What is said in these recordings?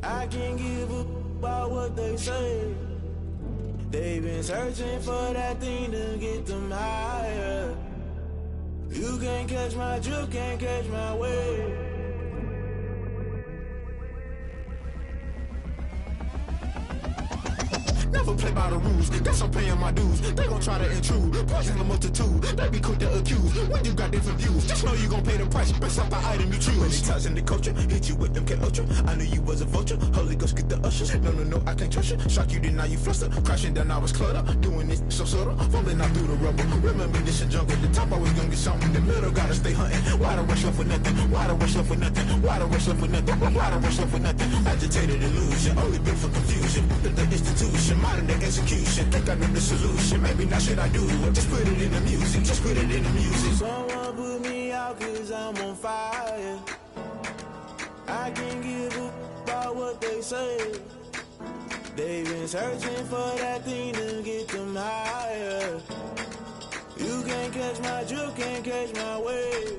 I can't give a about what they say. They've been searching for that thing to get them higher. You can't catch my drift, can't catch my wave. Never play by the rules, guess I'm paying my dues. They gon' try to intrude, poison the multitude. They be quick to accuse, when you got different views. Just know you gon' pay the price, based off the item you choose. Many times in the culture, hit you with MK Ultra. I knew you was a vulture, Holy Ghost get the ushers. No, I can't trust you. Shock you, then now you fluster. Crashing down, I was cluttered. Doing this so subtle, falling out through the rubble. Remember this a jungle, the top always gonna get something. The middle gotta stay hunting. Why the rush left for nothing? Why the rush left for nothing? Why the rush left for nothing? Why the rush left for nothing? Agitated illusion, only built for confusion. The institution, modern day execution. Think I know the solution. Maybe not should I do it? Just put it in the music. Just put it in the music. Someone put me out 'cause I'm on fire. I can't give a about what they say. They've been searching for that thing to get them higher. You can't catch my drift, can't catch my wave.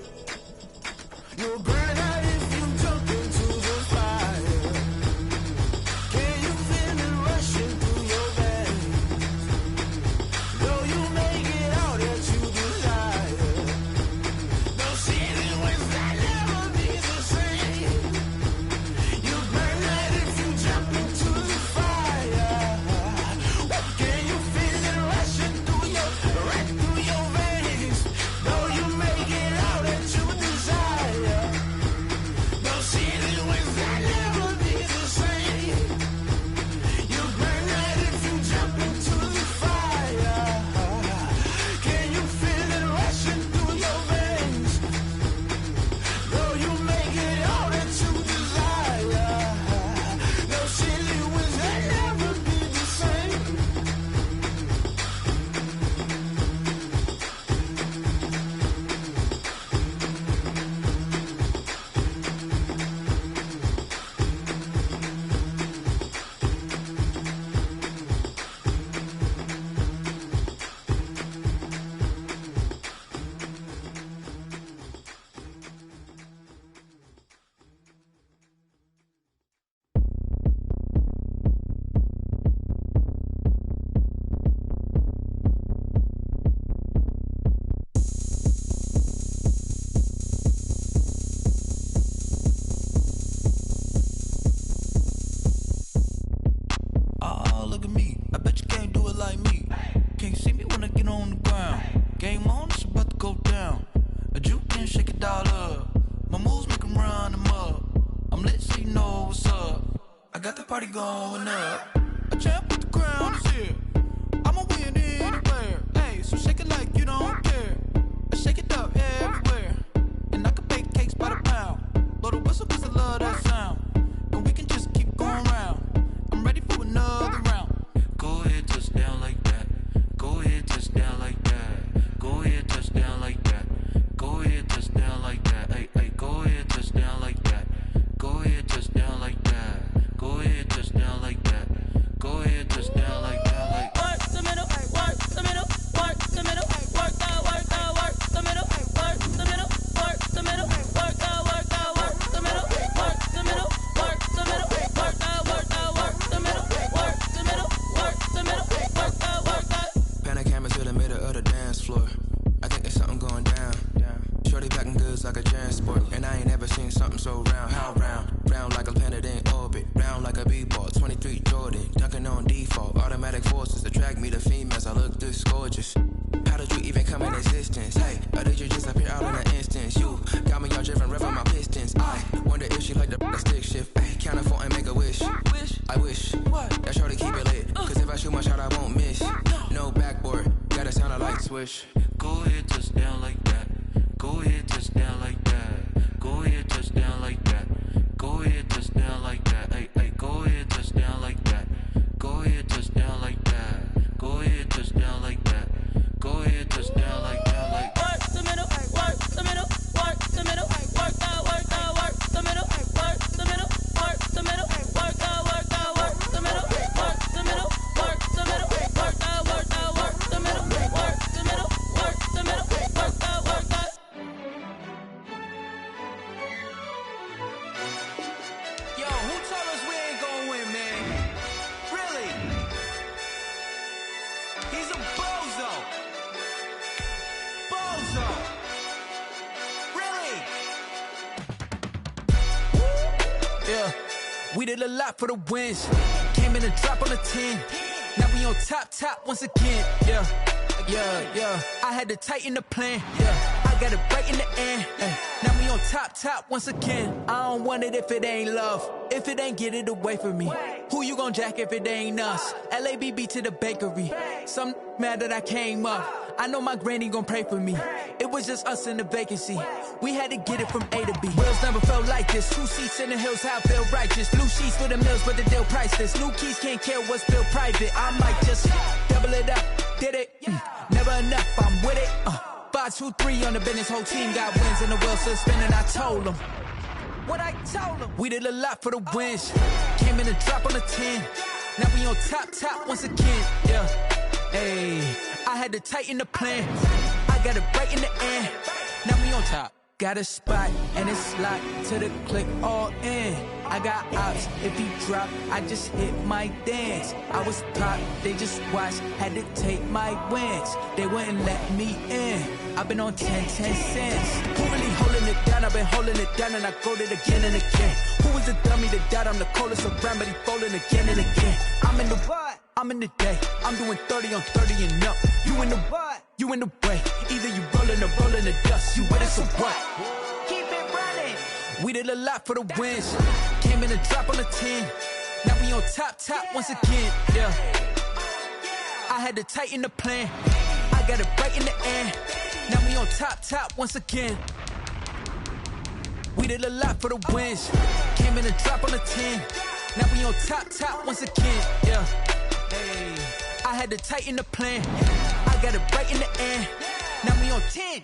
You'll burn out if you jump into the fire. Can you feel it rushing through your veins? Though you make it out that you desire. Those seasons when that never be the same. You burn out if you jump into the fire. Can you feel it rushing through your veins? Though you make it out that you desire. Those seasons when that never be the same. You burn out if you jump into the fire. Can you feel it rushing through your veins? Though you make it out that you desire. Those seasons when that never be the same. Oh, look at me. I bet you can't do it like me. Can't see me when I get on the ground. Game on, it's about to go down. A juke can shake it all up. My moves make 'em run them up. I'm lit so you know what's up. I got the party going up. A champ with the crown is here. I'ma win anywhere. Hey, so shake it like you don't care. I shake it up everywhere. And I can bake cakes by the pound. Blow the whistle 'cause I love that sound. And we can just keep going round. I'm ready for another round. Go ahead, touch down like that. Go ahead, touch down like that. Go ahead, touch down like that. Go ahead, touch down like that. Hey, hey, go ahead, touch down like that. Go ahead, touch down like that. Go ahead, touch down like that. Go ahead, touch down like that. Like Work the middle, work the middle, work the middle, work the middle, work the middle, work the middle, work the middle, work the middle, work the middle, work the middle, work the middle, work the middle, work the middle, work the middle, work the. Pan a camera to the middle of the dance floor. I think there's something going down. Shorty packing goods like a transport. And I ain't never seen something so round. How round? Round like a planet in orbit. Round like a b-ball. 23 Jordan. Dunking on default. Automatic forces attract me to females. I look this gorgeous. How did you even come in existence? Hey, or did you just appear out in an instance? You got me all driven, revving my pistons. I wonder if she like the stick shift. Hey, count it 4 and make a wish. I wish that shorty keep it lit. 'Cause if I shoot my shot, I won't miss. No backboard, gotta sound a light swish. go ahead, touch down like that. Go ahead, touch down like that. Go ahead, touch down like that. Go ahead, touch down like that. Hey, hey, go ahead, touch down like that. Go ahead, touch down like that. Go ahead, touch down like that. Go ahead, touch down like that. Like work the middle, work the middle, work the middle, work the middle, work the middle, work the middle, work the middle, work the middle, work the middle, work the middle, work the middle, work the middle, work the middle, work the middle, work the. We did a lot for the wins. Came in a drop on a 10. Now we on top once again. Yeah. I had to tighten the plan. Yeah. I got it right in the end. Now we on top once again. I don't want it if it ain't love. If it ain't, get it away from me. Who you gon' jack if it ain't us? LABB to the bakery. Some mad that I came up. I know my granny gon' pray for me. It was just us in the vacancy. We had to get it from A to B. Wheels never felt like this. 2 seats in the hills, how I feel righteous. Blue sheets for the mills, but the deal priceless. New keys can't care what's built private. I might just double it up. Did it? Never enough, I'm with it. 5, 2, 3 on the business. Whole team got wins and the wheels still spinning. I told them what I told them. We did a lot for the wins. Came in a drop on a 10. Now we on top once again. Yeah. Hey, I had to tighten the plan. I got it right in the end. Now we on top. Got a spot and it's locked to the click all in. I got ops, if he drop, I just hit my dance. I was top, they just watched, had to take my wins. They wouldn't let me in. I've been on 10 cents. Who really holding it down? I've been holding it down and I go it again and again. Who was the dummy that died? I'm the coldest around, but he folding again and again. I'm in the what? I'm in the day. I'm doing 30 on 30 and up. You in the what? You in the way. Either you rolling or rolling the dust. You with us or what? Keep it running. We did a lot for the wins. Came in a drop on a 10. Now we on top once again. Yeah. I had to tighten the plan. I got it right in the end. Now we on top once again. We did a lot for the wins. Came in a drop on a 10. Now we on top once again. Yeah. Hey. I had to tighten the plan. I got it right in the end. Now we on 10.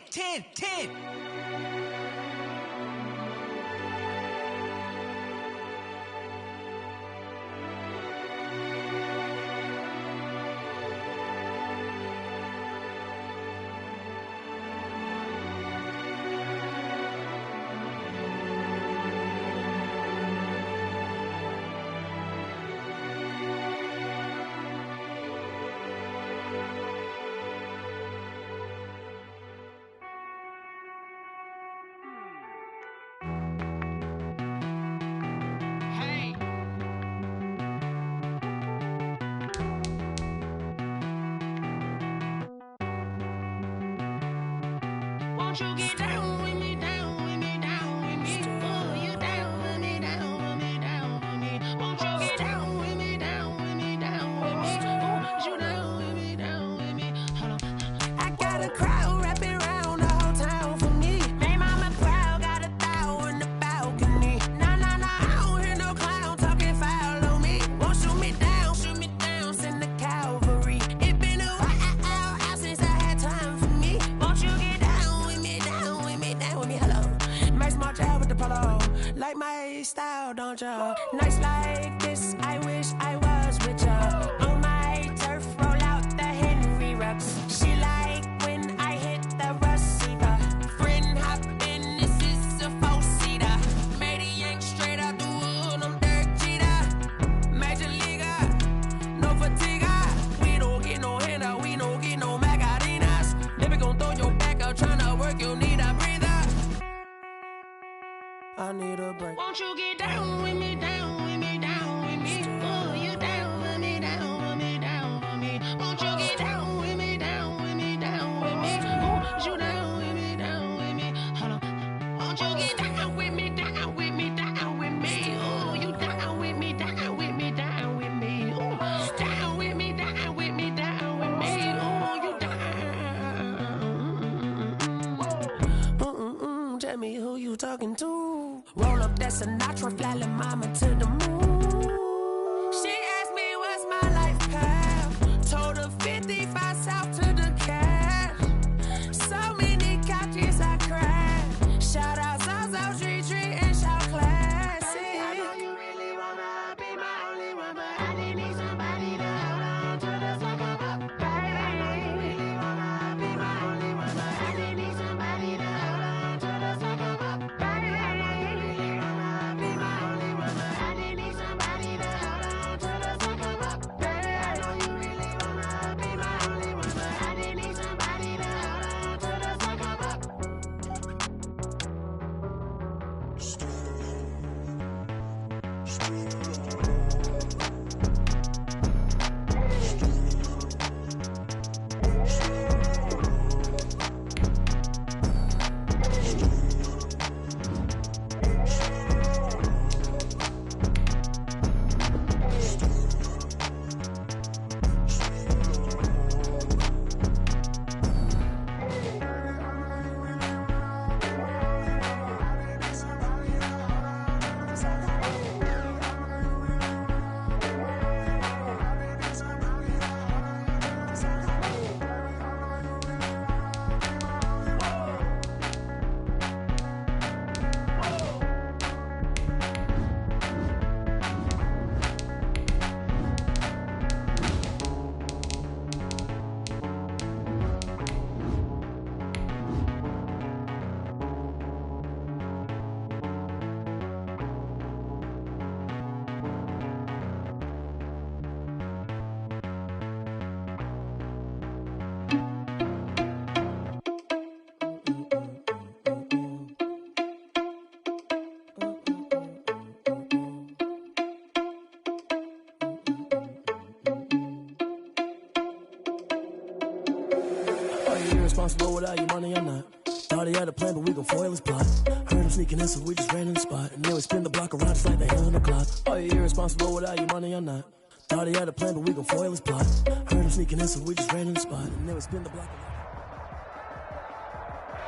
Won't you get down with me, down with me, down with me? Oh, you down with me, down with me, down with me. Won't you get down with me, down with me, down with me? Oh, you down with me, down with me? Hold on. I got a crowd wrapping around the whole town for me. May mama proud, got a thou in the balcony. Nah, I don't hear no clown talking foul on me. Won't shoot me down, send the cavalry. It been a while since I had time for me. Won't you get down with me, down with me, down with me? Hello. Max March out with the polo. Like my style, don't ya? Nights like this, I wish I was with ya. On my turf, roll out the Henry Rux. She like when I hit the receiver. Friend hop in, this is a four-seater. Made a yank straight out the wood, I'm Derek Jeter. Major leaguer, no fatigue. We don't get no handout, we don't get no Macarinas. Never gon' throw your back out, tryna work, you need a breather. I need a break. Won't you get down with me, down with me, down with me? Oh, you down with me, down with me, down with me? Won't you get down with me, down with me, down with me? Oh, you down with me, down with me? Hold on. Won't you get down with me, down with me, down with me? Oh, you down with me, down with me, down with me? Oh, down with me, down with me, down with me? Oh, you down. Tell me who you talking to. Roll up that Sinatra, fly la mama to the moon. She asked me what's my life path. Told her 55 south to the cash. So many couches I crashed. Shout out Zaza, Tree, and shout classic. I know you really wanna be my only one, but I didn't need somebody to hold on to the second up. Baby, I know you really wanna be my only one, but I didn't need somebody to hold on to the second up. Baby, I know you really wanna be my only one, but I Irresponsible without your money or not. Thought he had a plan, but we gon' foil his plot. Heard him sneaking in, so we just ran in the spot. And then we spin the block around just like the hell on the clock. Are you irresponsible without your money or not? Thought he had a plan, but we gon' foil his plot. Heard him sneaking in, so we just ran in the spot. And then we spin the block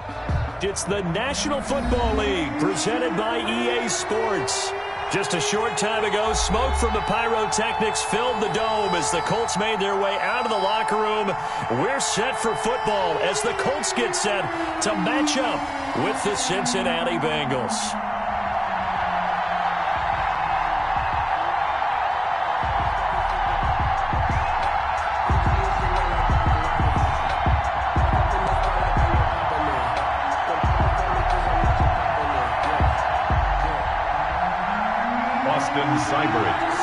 around. It's the National Football League, presented by EA Sports. Just a short time ago, smoke from the pyrotechnics filled the dome as the Colts made their way out of the locker room. We're set for football as the Colts get set to match up with the Cincinnati Bengals.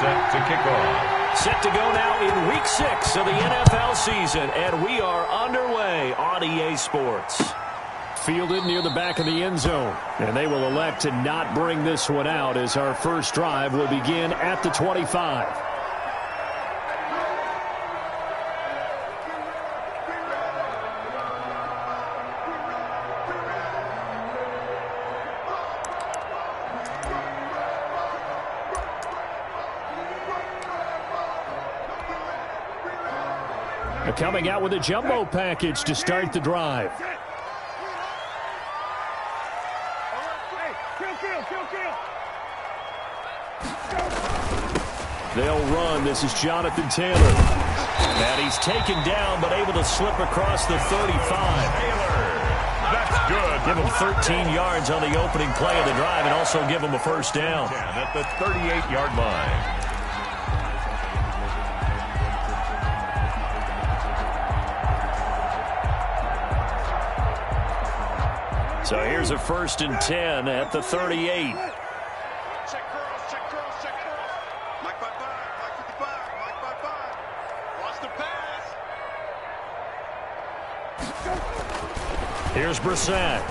Set to kick off. Set to go now in Week 6 of the NFL season, and we are underway on EA Sports. Fielded near the back of the end zone, and they will elect to not bring this one out as our first drive will begin at the 25. Coming out with a jumbo package to start the drive. They'll run. This is Jonathan Taylor. And he's taken down, but able to slip across the 35. Taylor. That's good. Give him 13 yards on the opening play of the drive and also give him a first down. At the 38-yard line. So here's a 1st and 10 at the 38. Check cross, check cross, check cross. Mike by 5, Mike 55, Mike by 5. Watch the pass. Here's Brissett.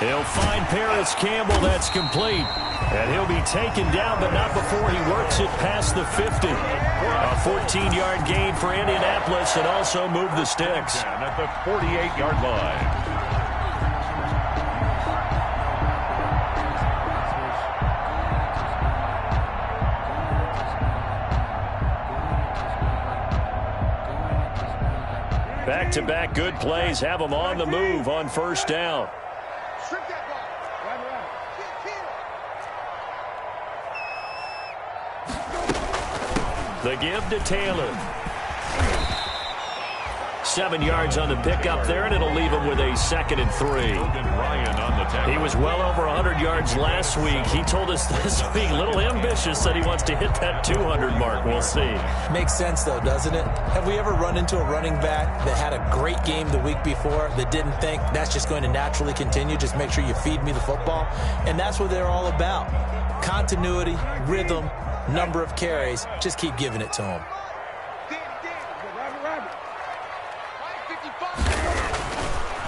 He'll find Paris Campbell. That's complete. And he'll be taken down, but not before he works it past the 50. A 14-yard gain for Indianapolis and also move the sticks. At the 48-yard line. Back-to-back good plays have them on the move on first down. The give to Taylor. 7 yards on the pickup there, and it'll leave him with a 2nd and 3. He was well over 100 yards last week. He told us this week, a little ambitious, that he wants to hit that 200 mark. We'll see. Makes sense, though, doesn't it? Have we ever run into a running back that had a great game the week before that didn't think that's just going to naturally continue? Just make sure you feed me the football. And that's what they're all about. Continuity, rhythm, number of carries. Just keep giving it to them.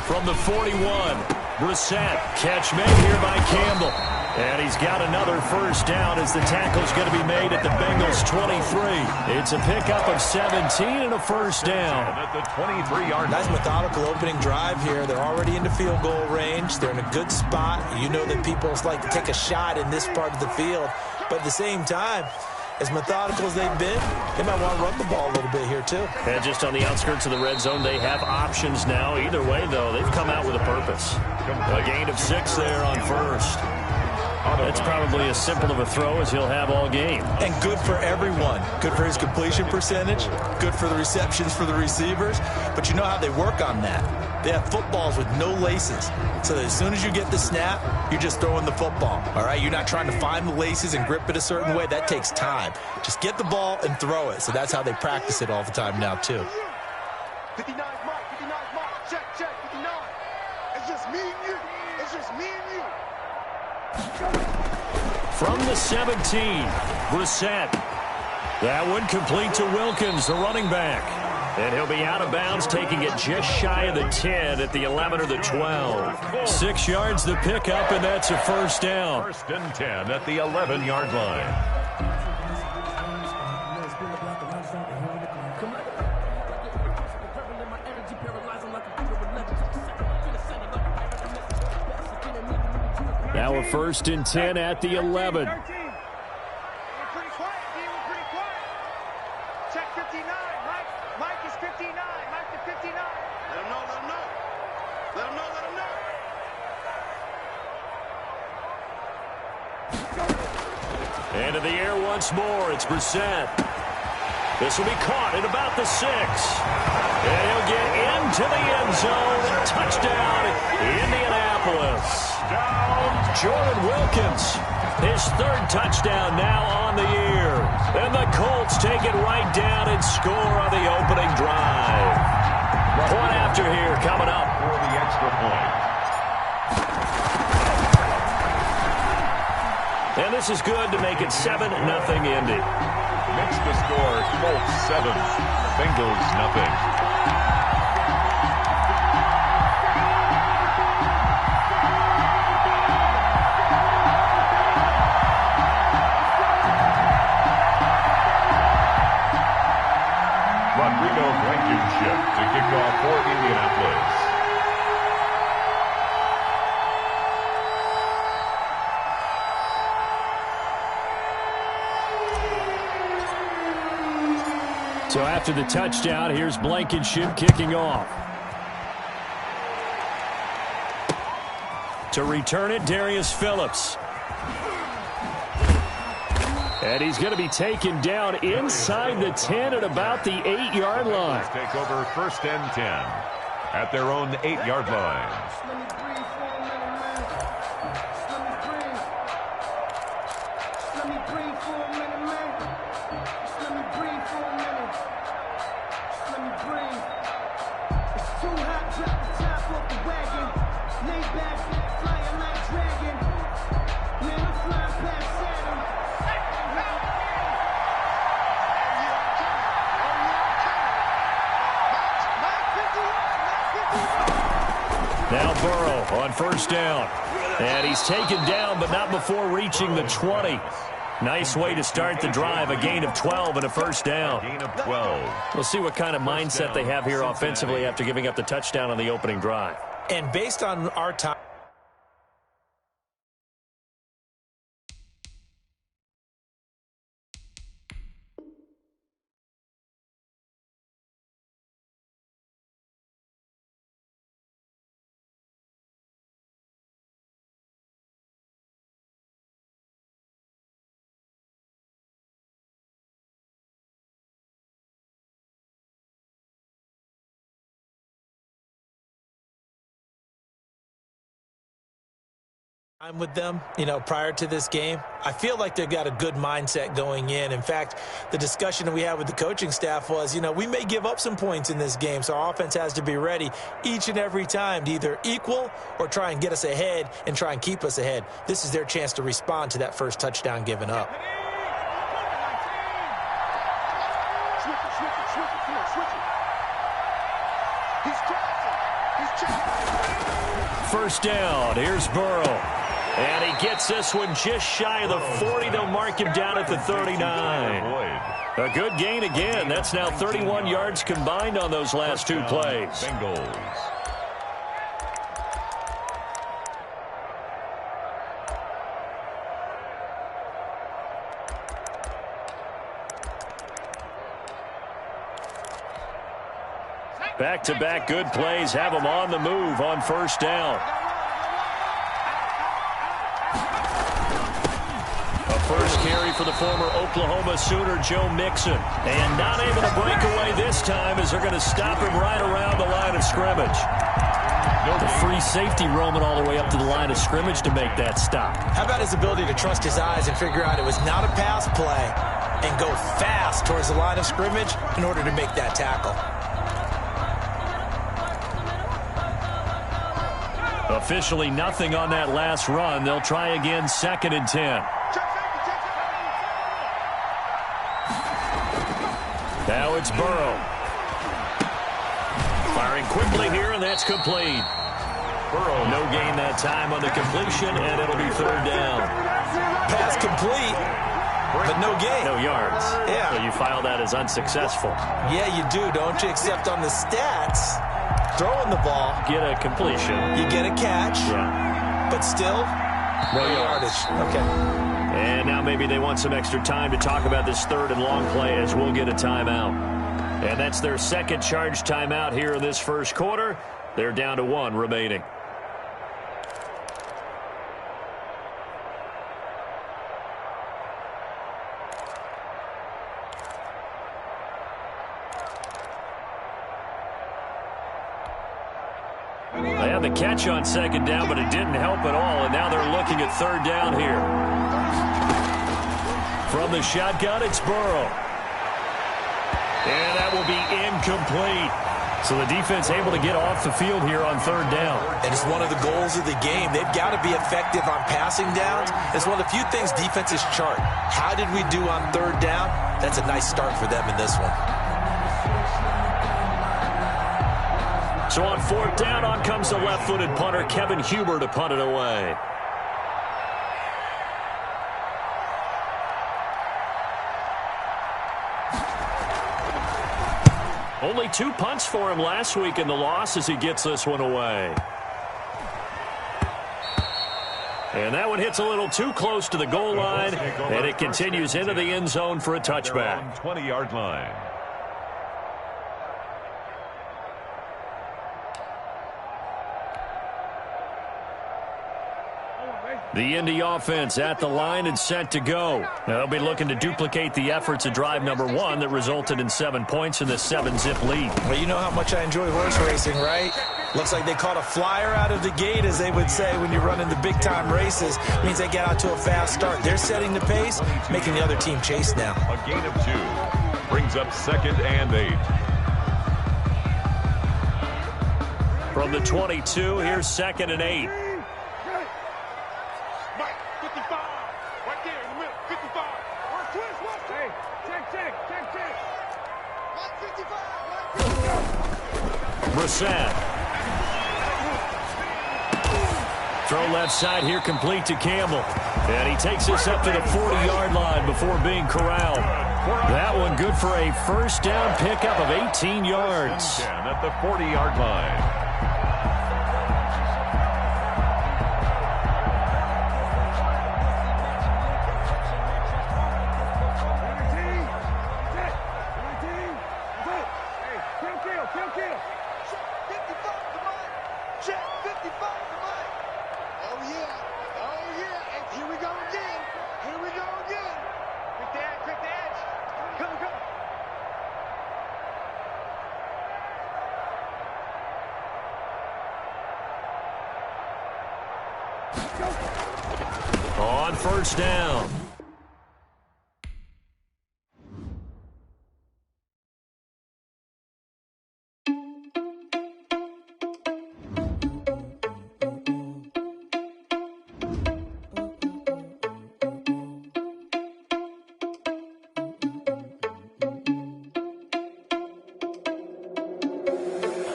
From the 41, Brissett, catch made here by Campbell. And he's got another first down as the tackle's going to be made at the Bengals 23. It's a pickup of 17 and a first down. At the 23-yard line. Nice methodical opening drive here. They're already into field goal range. They're in a good spot. You know that people like to take a shot in this part of the field. But at the same time, as methodical as they've been, they might want to run the ball a little bit here too. And just on the outskirts of the red zone, they have options now. Either way, though, they've come out with a purpose. A gain of 6 there on first. That's probably as simple of a throw as he'll have all game. And good for everyone. Good for his completion percentage. Good for the receptions for the receivers. But you know how they work on that. They have footballs with no laces. So that as soon as you get the snap, you're just throwing the football. All right? You're not trying to find the laces and grip it a certain way. That takes time. Just get the ball and throw it. So that's how they practice it all the time now, too. 59 mark, 59 mark. Check, 59. It's just me and you. It's just me and you. From the 17, Brissett. That one complete to Wilkins, the running back. And he'll be out of bounds, taking it just shy of the 10 at the 11 or the 12. 6 yards the pickup, and that's a first down. First and 10 at the 11-yard line. Now a first and 10 at the 11. We're pretty quiet, D. We're pretty quiet. Check 59. Mike is 59. Mike is 59. Let him know, let him know. Let him know, let him know. Into the air once more. It's Brissett. This will be caught at about the 6. And he'll get into the end zone. Touchdown, Indianapolis. Jordan Wilkins, his 3rd touchdown now on the year. And the Colts take it right down and score on the opening drive. Point after here coming up. For the extra point. And this is good to make it 7-0 Indy. Makes the score Colts 7, Bengals 0. To kick off for Indianapolis. So after the touchdown, here's Blankenship kicking off. To return it, Darius Phillips. And he's going to be taken down inside the 10 at about the 8-yard line. Take over first and 10 at their own 8-yard line. Now Burrow on first down. And he's taken down, but not before reaching the 20. Nice way to start the drive. A gain of 12 and a first down. Gain of 12. We'll see what kind of mindset they have here offensively after giving up the touchdown on the opening drive. And based on our time, I'm with them, prior to this game. I feel like they've got a good mindset going in. In fact, the discussion that we had with the coaching staff was, we may give up some points in this game, so our offense has to be ready each and every time to either equal or try and get us ahead and try and keep us ahead. This is their chance to respond to that first touchdown given up. He's chasing. First down. Here's Burrow. And he gets this one just shy of the 40. They'll mark him down at the 39. A good gain again. That's now 31 yards combined on those last two plays. Bengals. Back-to-back good plays have them on the move on first down. A first carry for the former Oklahoma Sooner, Joe Mixon. And not able to break away this time as they're going to stop him right around the line of scrimmage. The free safety roaming all the way up to the line of scrimmage to make that stop. How about his ability to trust his eyes and figure out it was not a pass play and go fast towards the line of scrimmage in order to make that tackle. Officially nothing on that last run. They'll try again, 2nd and 10. Now it's Burrow. Firing quickly here, and that's complete. Burrow, no gain that time on the completion, and it'll be 3rd down. Pass complete, but no gain. No yards. Yeah. So you file that as unsuccessful. Yeah, you do, don't you? Except on the stats, throwing the ball. Get a completion. You get a catch. Yeah. But still, no yardage. Okay. And now maybe they want some extra time to talk about this 3rd and long play as we'll get a timeout. And that's their second charge timeout here in this first quarter. They're down to 1 remaining. They had the catch on 2nd down, but it didn't help at all, and now they're looking at 3rd down here. From the shotgun, it's Burrow. And that will be incomplete. So the defense able to get off the field here on 3rd down. And it's one of the goals of the game. They've got to be effective on passing downs. It's one of the few things defenses chart. How did we do on 3rd down? That's a nice start for them in this one. So on 4th down, on comes the left-footed punter, Kevin Huber, to punt it away. Only 2 punts for him last week in the loss as he gets this one away. And that one hits a little too close to the goal line, and it continues into the end zone for a touchback. 20-yard line. The Indy offense at the line and set to go. Now they'll be looking to duplicate the efforts of drive number 1 that resulted in 7 points in the 7-zip lead. Well, you know how much I enjoy horse racing, right? Looks like they caught a flyer out of the gate, as they would say when you're running the big-time races. It means they get out to a fast start. They're setting the pace, making the other team chase now. A gain of 2. Brings up 2nd and 8. From the 22, here's 2nd and 8. Brissett. Throw left side here, complete to Campbell. And he takes this up to the 40-yard line before being corralled. That one good for a first down pickup of 18 yards. At the 40-yard line. On first down.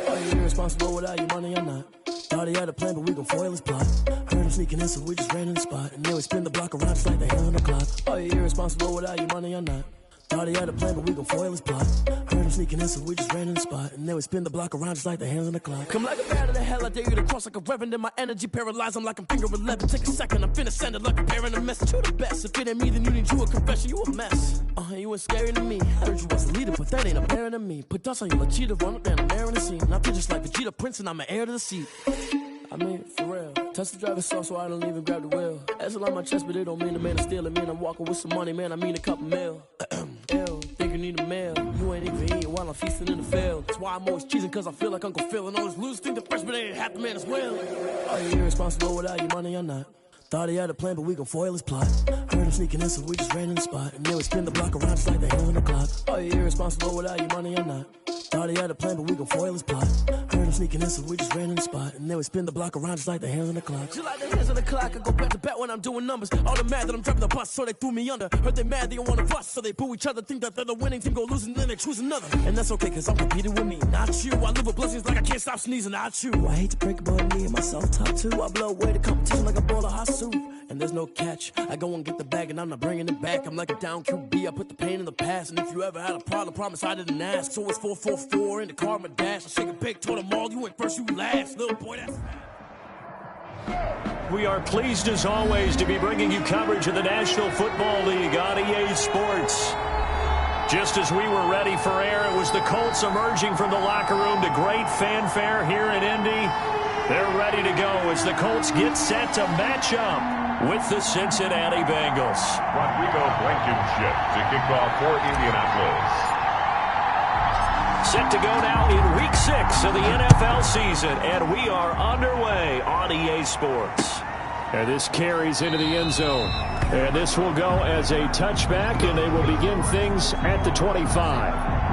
Are you irresponsible without your money or not? Thought he had a plan, but we gon' foil his plot. Heard him sneaking in, so we just ran in the spot. And then we spin the block around just like the hand on the clock. Are you irresponsible without your money or not? Thought he had a plan, but we gon' foil his plot. Heard him sneaking in, so we just ran in the spot. And then we spin the block around just like the hands on the clock. Come like a bat of the hell, I dare you to cross like a reverend. And my energy paralyzed, I'm like I'm finger 11. Take a second, I'm finna send it like a parent a message. You the best, if it ain't me, then you need you a confession. You a mess, you ain't scary to me. Heard you was a leader, but that ain't apparent to me. Put dust on you like cheetah, run up down the air in the scene. And I feel just like Vegeta Prince, and I'm an heir to the seat. I mean, for real. Touch the driver's sauce so I don't even grab the wheel. That's on my chest, but it don't mean the man is stealing. Man, I'm walking with some money, man, I mean a couple mil. Ew, think you need a meal. You ain't even eating while I'm feasting in the field. That's why I'm always cheesing, cause I feel like Uncle Phil. And all those losers think the freshman ain't half the man as well. Are you irresponsible without your money or not? Thought he had a plan, but we gon' foil his plot. Heard him sneaking in, so we just ran in the spot. And then we spin the block around just like the hands on the clock. Are you irresponsible without your money or not? Thought he had a plan, but we gon' foil his plot. Heard him sneaking in, so we just ran in the spot. And then we spin the block around just like the hands on the clock. Just like the hands on the clock, I go back to back when I'm doing numbers. All the mad that I'm driving the bus, so they threw me under. Heard they mad, they don't wanna bust, so they boo each other. Think that they're the winning team, go losing, then they choose another. And that's okay, cause I'm competing with me, not you. I live with blessings like I can't stop sneezing, not you. I hate to break it, but me and myself top two. I blow away the competition like a bowl of hot soup. And there's no catch. I go and get the bag and I'm not bringing it back. I'm like a down QB, I put the pain in the past. And if you ever had a problem, promise I didn't ask. So it's 4-4-4 in the car, my dash. I shake a big, told them all, you went first, you last. Little boy, that's... We are pleased as always to be bringing you coverage of the National Football League on EA Sports. Just as we were ready for air, it was the Colts emerging from the locker room to great fanfare here in Indy. They're ready to go as the Colts get set to match up with the Cincinnati Bengals. Rodrigo Blankenship to kick off for Indianapolis. Set to go now in Week 6 of the NFL season, and we are underway on EA Sports. And this carries into the end zone. And this will go as a touchback, and they will begin things at the 25.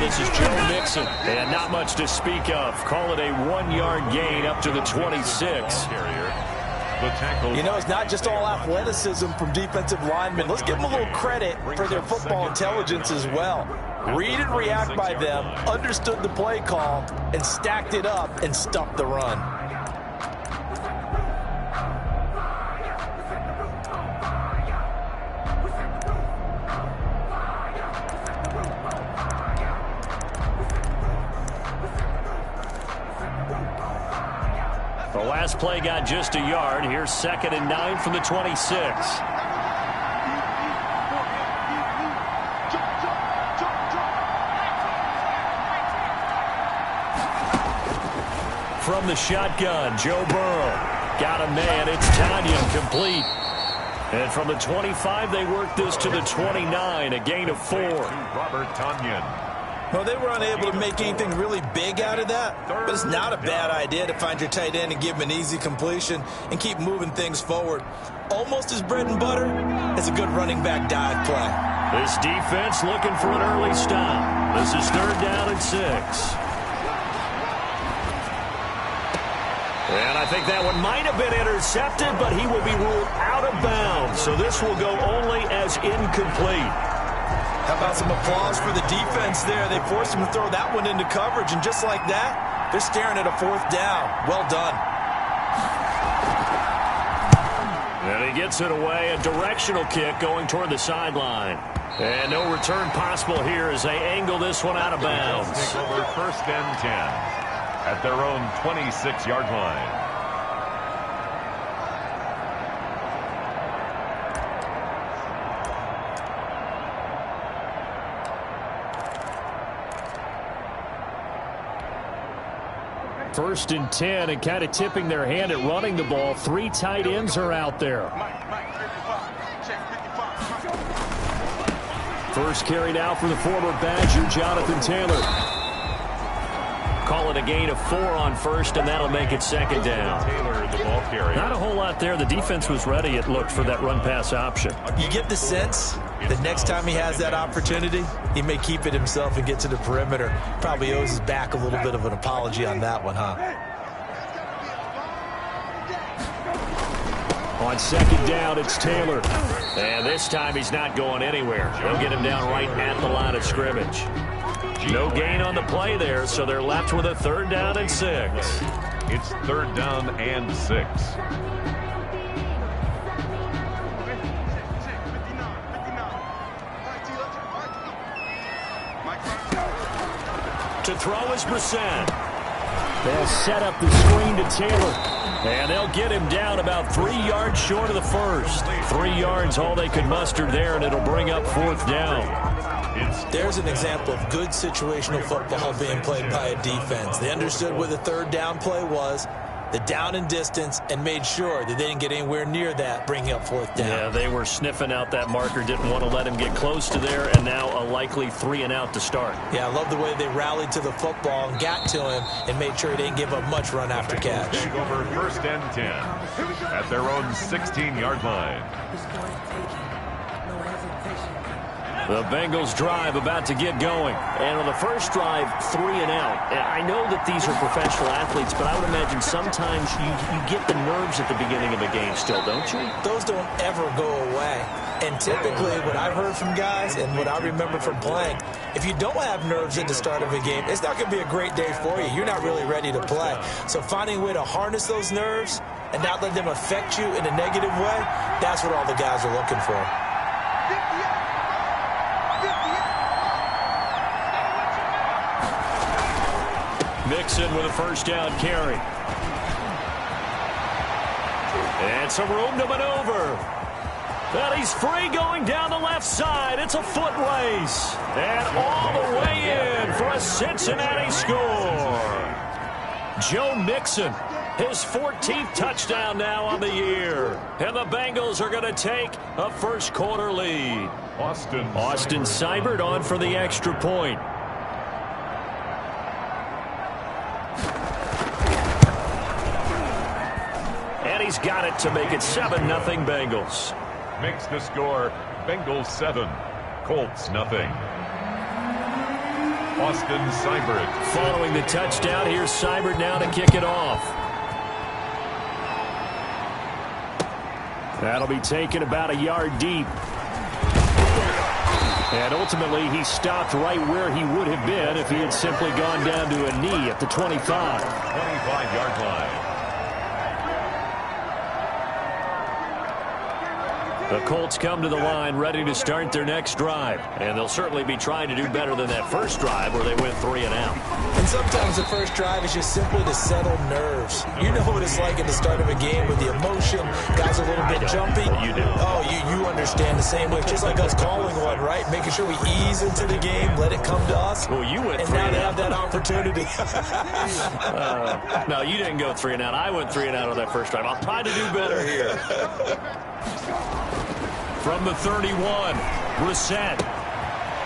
This is Joe Mixon, and not much to speak of. Call it a 1-yard gain up to the 26. You know, it's not just all athleticism from defensive linemen. Let's give them a little credit for their football intelligence as well. Read and react by them, understood the play call, and stacked it up and stuffed the run. Last play got just a yard. Here's 2nd and 9 from the 26. From the shotgun, Joe Burrow. Got a man. It's Tanyan complete. And from the 25, they work this to the 29, a gain of 4. Robert Tanyan. Well, they were unable to make anything really big out of that, but it's not a bad idea to find your tight end and give him an easy completion and keep moving things forward. Almost as bread and butter as a good running back dive play. This defense looking for an early stop. This is 3rd down and 6. And I think that one might have been intercepted, but he will be ruled out of bounds. So this will go only as incomplete. How about some applause for the defense there? They forced him to throw that one into coverage, and just like that, they're staring at a 4th down. Well done. And he gets it away, a directional kick going toward the sideline. And no return possible here as they angle this one out of bounds. Take over 1st and 10 at their own 26-yard line. First and 10, and kind of tipping their hand at running the ball. 3 tight ends are out there. First carry now for the former Badger, Jonathan Taylor. Call it a gain of 4 on first, and that'll make it second down. Taylor, the ball carrier. Not a whole lot there. The defense was ready, it looked, for that run-pass option. You get the sense the next time he has that opportunity, he may keep it himself and get to the perimeter. Probably owes his back a little bit of an apology on that one, huh? On second down, it's Taylor. And this time he's not going anywhere. They'll get him down right at the line of scrimmage. No gain on the play there, so they're left with a 3rd down and 6. It's 3rd down and 6. To throw is Brissett. They'll set up the screen to Taylor. And they'll get him down about 3 yards short of the first. 3 yards, all they could muster there, and it'll bring up 4th down. There's an example of good situational football being played by a defense. They understood where the 3rd down play was, the down and distance, and made sure that they didn't get anywhere near that, bringing up 4th down. Yeah, they were sniffing out that marker, didn't want to let him get close to there, and now a likely 3 and out to start. Yeah, I love the way they rallied to the football and got to him and made sure he didn't give up much run after catch. Take over 1st and 10 at their own 16-yard line. The Bengals drive about to get going. And on the first drive, 3 and out. And I know that these are professional athletes, but I would imagine sometimes you get the nerves at the beginning of a game still, don't you? Those don't ever go away. And typically what I've heard from guys and what I remember from playing, if you don't have nerves at the start of a game, it's not going to be a great day for you. You're not really ready to play. So finding a way to harness those nerves and not let them affect you in a negative way, that's what all the guys are looking for. Mixon with a 1st down carry. And some room to maneuver. And he's free going down the left side. It's a foot race. And all the way in for a Cincinnati score. Joe Mixon, his 14th touchdown now on the year. And the Bengals are going to take a first-quarter lead. Austin Seibert on for the extra point. He's got it to make it 7-0 Bengals. Makes the score Bengals 7, Colts nothing. Austin Seibert. Following the touchdown, here's Seibert now to kick it off. That'll be taken about a yard deep. And ultimately, he stopped right where he would have been if he had simply gone down to a knee at the 25. 25-yard line. The Colts come to the line ready to start their next drive. And they'll certainly be trying to do better than that first drive where they went 3 and out. And sometimes the first drive is just simply to settle nerves. You know what it's like at the start of a game with the emotion. Guys are a little bit jumpy. You do. Oh, you understand the same way. Just like us calling one, right? Making sure we ease into the game, let it come to us. Well, you went and 3 now and they out. have that opportunity. No, you didn't go 3 and out. I went 3 and out on that first drive. I'll try to do better here. From the 31, Brissett.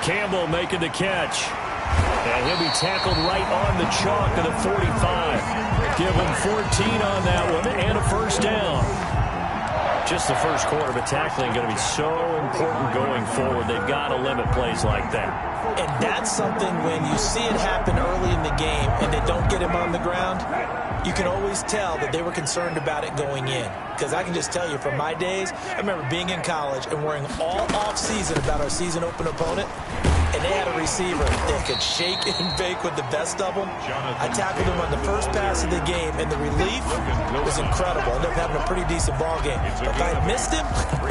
Campbell making the catch. And he'll be tackled right on the chalk of the 45. Give him 14 on that one and a first down. Just the first quarter, but tackling going to be so important going forward. They've got to limit plays like that. And that's something when you see it happen early in the game and they don't get him on the ground, you can always tell that they were concerned about it going in. Because I can just tell you from my days, I remember being in college and worrying all off-season about our season open opponent, and they had a receiver that could shake and bake with the best of them. I tackled him on the first pass of the game, and the relief was incredible. I ended up having a pretty decent ball game. But if I had missed him,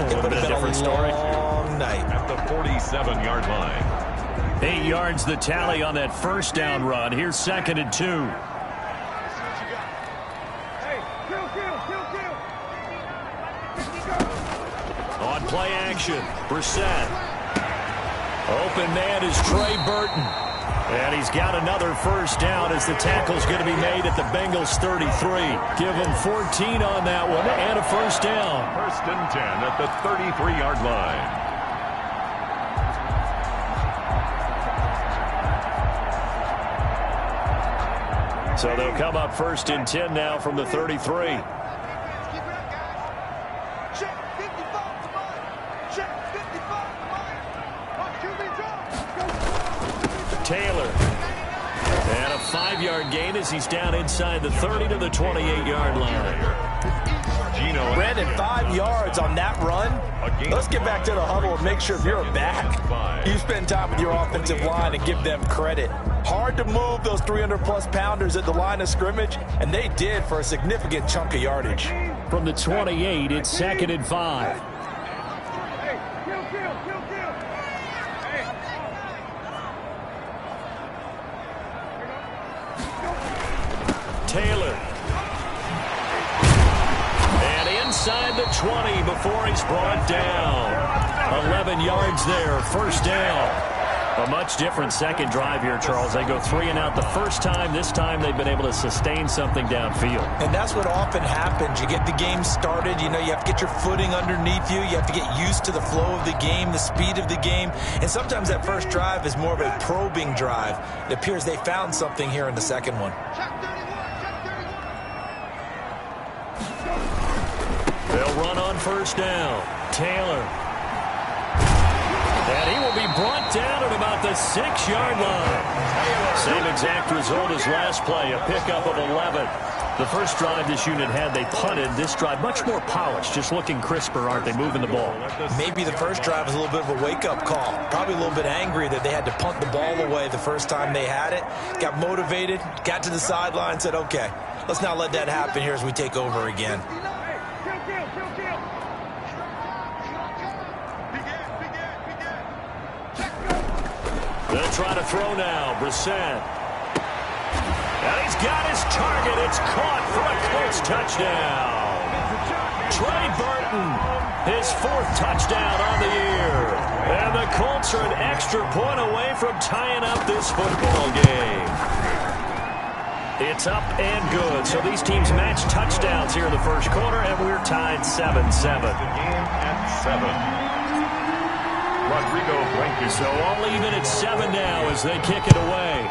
it would have been a long night. At the 47-yard line. 8 yards the tally on that first down run. Here's 2nd and 2. On play action, Brissett. Open man is Trey Burton. And he's got another first down as the tackle's going to be made at the Bengals 33. Give him 14 on that one and a first down. 1st and 10 at the 33-yard line. So they'll come up 1st and 10 now from the 33. Taylor. And a 5-yard gain as he's down inside the 30 to the 28-yard line. Brandon, 5 yards on that run. Let's get back to the huddle and make sure if you're back, you spend time with your offensive line and give them credit. Hard to move those 300-plus pounders at the line of scrimmage, and they did for a significant chunk of yardage. From the 28, it's 2nd and 5. Taylor. And inside the 20 before he's brought down. 11 yards there, 1st down. A much different second drive here, Charles. They go 3 and out the first time. This time they've been able to sustain something downfield. And that's what often happens. You get the game started. You know, you have to get your footing underneath you. You have to get used to the flow of the game, the speed of the game. And sometimes that first drive is more of a probing drive. It appears they found something here in the second one. They'll run on 1st down. Taylor. And he will be brought down at about the 6-yard line. Same exact result as last play, a pickup of 11. The first drive this unit had, they punted. This drive, much more polished, just looking crisper, aren't they, moving the ball? Maybe the first drive was a little bit of a wake-up call. Probably a little bit angry that they had to punt the ball away the first time they had it. Got motivated, got to the sideline, said, okay, let's not let that happen here as we take over again. They'll try to throw now. Brissett. And he's got his target. It's caught for a Colts touchdown. Trey Burton, his 4th touchdown on the year. And the Colts are an extra point away from tying up this football game. It's up and good. So these teams match touchdowns here in the first quarter, and we're tied 7-7. The game at 7. Rodrigo Blankenship. So all even at 7 now as they kick it away.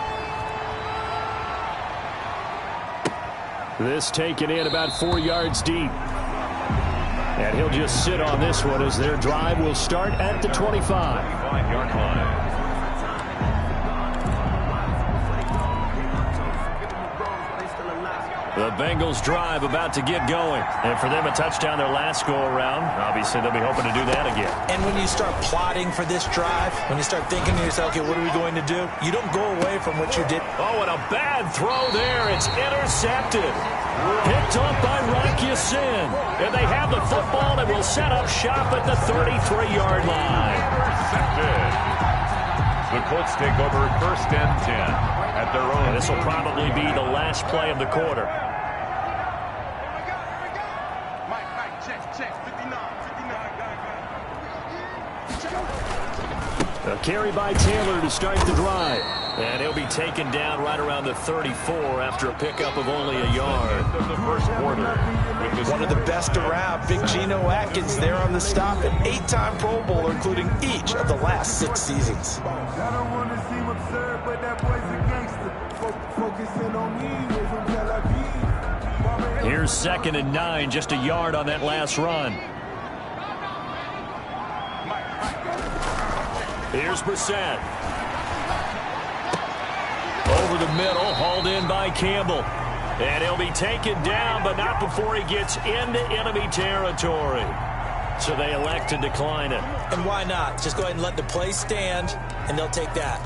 This taken in about 4 yards deep. And he'll just sit on this one as their drive will start at the 25. 25-yard line. The Bengals drive about to get going. And for them, a touchdown their last go-around. Obviously, they'll be hoping to do that again. And when you start plotting for this drive, when you start thinking to yourself, okay, what are we going to do? You don't go away from what you did. Oh, and a bad throw there. It's intercepted. Picked up by Rocky Sin. And they have the football and will set up shop at the 33-yard line. Intercepted. The Colts take over 1st and 10 at their own. And this will probably be the last play of the quarter. A carry by Taylor to start the drive. And he'll be taken down right around the 34 after a pickup of only a yard. The first quarter. One of the best around, Big Geno Atkins there on the stop, an 8-time Pro Bowler, including each of the last 6 seasons. I don't want to seem absurd, but that boy's a gangster. Focusing on me, way from Tel Aviv. Here's 2nd and 9, just a yard on that last run. Here's Brissett. Over the middle, hauled in by Campbell. And he'll be taken down, but not before he gets into enemy territory. So they elect to decline it. And why not? Just go ahead and let the play stand, and they'll take that.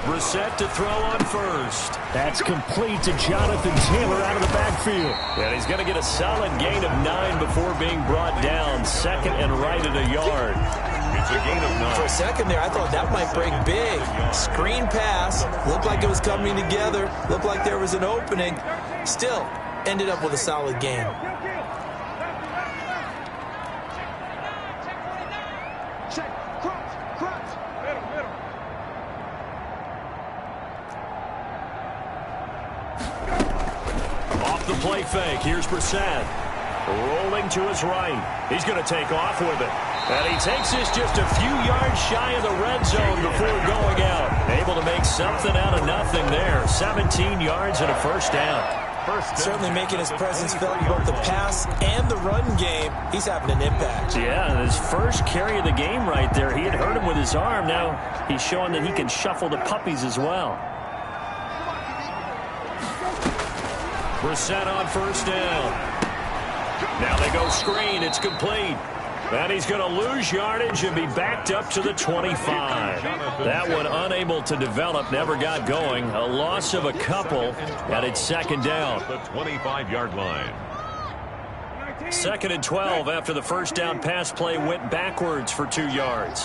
Brissett to throw on 1st. That's complete to Jonathan Taylor out of the backfield. And he's going to get a solid gain of 9 before being brought down. 2nd and right at a yard. It's a gain of 9. For a second there, I thought that might break big. Screen pass. Looked like it was coming together. Looked like there was an opening. Still, ended up with a solid gain. Off the play fake. Here's Brissett. rolling to his right. He's going to take off with it. And he takes this just a few yards shy of the red zone before going out. Able to make something out of nothing there. 17 yards and a first down. Certainly making his presence felt in both the pass and the run game. He's having an impact. Yeah, his first carry of the game right there. He had hurt him with his arm. Now he's showing that he can shuffle the puppies as well. Brissett on first down. Now they go screen. It's complete. And he's going to lose yardage and be backed up to the 25. That one unable to develop, never got going. A loss of a couple, and it's second down. The 25-yard line. 2nd and 12 after the first down pass play went backwards for 2 yards.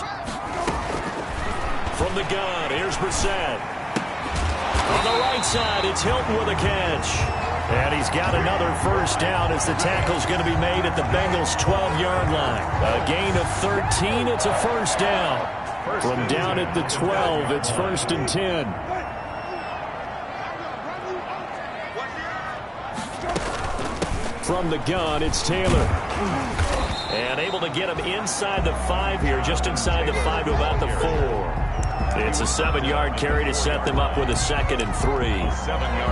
From the gun, here's Brissett. On the right side, it's Hilton with a catch. And he's got another first down as the tackle's going to be made at the Bengals' 12-yard line. A gain of 13, it's a first down. From down at the 12, it's 1st and 10. From the gun, it's Taylor. And able to get him inside the 5 here, just inside the 5 to about the 4. It's a 7-yard carry to set them up with a 2nd and 3.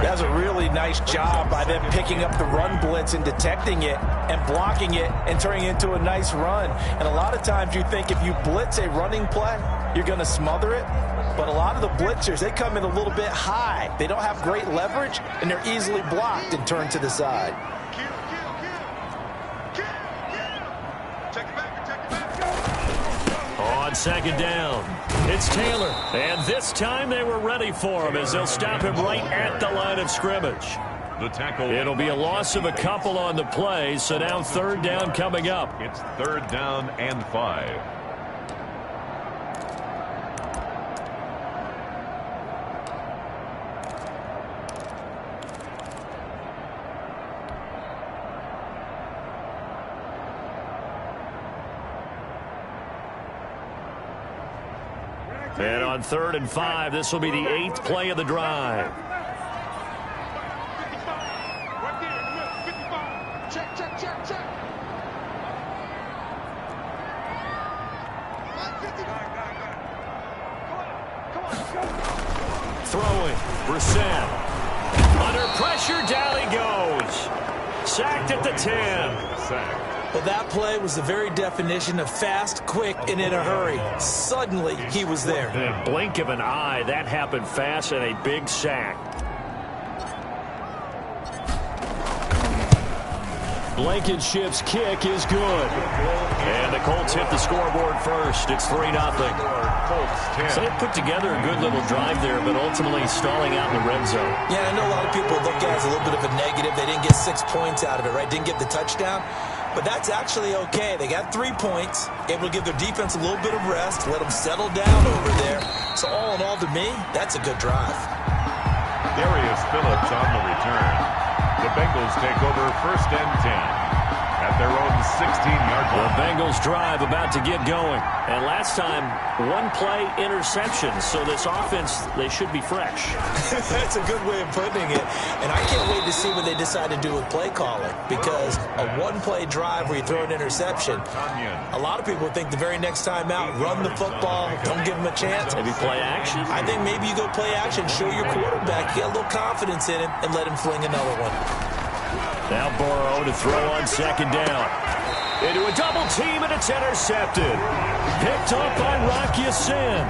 That's a really nice job by them picking up the run blitz and detecting it and blocking it and turning it into a nice run. And a lot of times you think if you blitz a running play, you're going to smother it. But a lot of the blitzers, they come in a little bit high. They don't have great leverage, and they're easily blocked and turned to the side. On 2nd down, it's Taylor. And this time they were ready for him as they'll stop him right at the line of scrimmage. The tackle. It'll be a loss of a couple on the play, so now 3rd down coming up. It's 3rd down and 5. And on 3rd and 5, this will be the 8th play of the drive. Throwing, Brissett. Under pressure, down he goes. Sacked at the 10. Sack. Well, that play was the very definition of fast, quick, and in a hurry. Suddenly, he was there. In a blink of an eye, that happened fast and a big sack. Blankenship's kick is good. And the Colts hit the scoreboard first. It's 3-0. So they put together a good little drive there, but ultimately stalling out in the red zone. Yeah, I know a lot of people look at it as a little bit of a negative. They didn't get 6 points out of it, right? Didn't get the touchdown. But that's actually okay. They got 3 points, able to give their defense a little bit of rest, let them settle down over there. So all in all, to me, that's a good drive. Darius Phillips on the return. The Bengals take over 1st and 10 at their own 16-yard line. The Bengals drive about to get going. And last time, 1-play interception. So this offense, they should be fresh. That's a good way of putting it. And I can't wait to see what they decide to do with play calling. Because a 1-play drive where you throw an interception, a lot of people think the very next time out, run the football, don't give them a chance. Maybe play action. I think maybe you go play action, show your quarterback, get a little confidence in him, and let him fling another one. Now Burrow to throw on 2nd down. Into a double team, and it's intercepted. Picked up by Rocky Sin.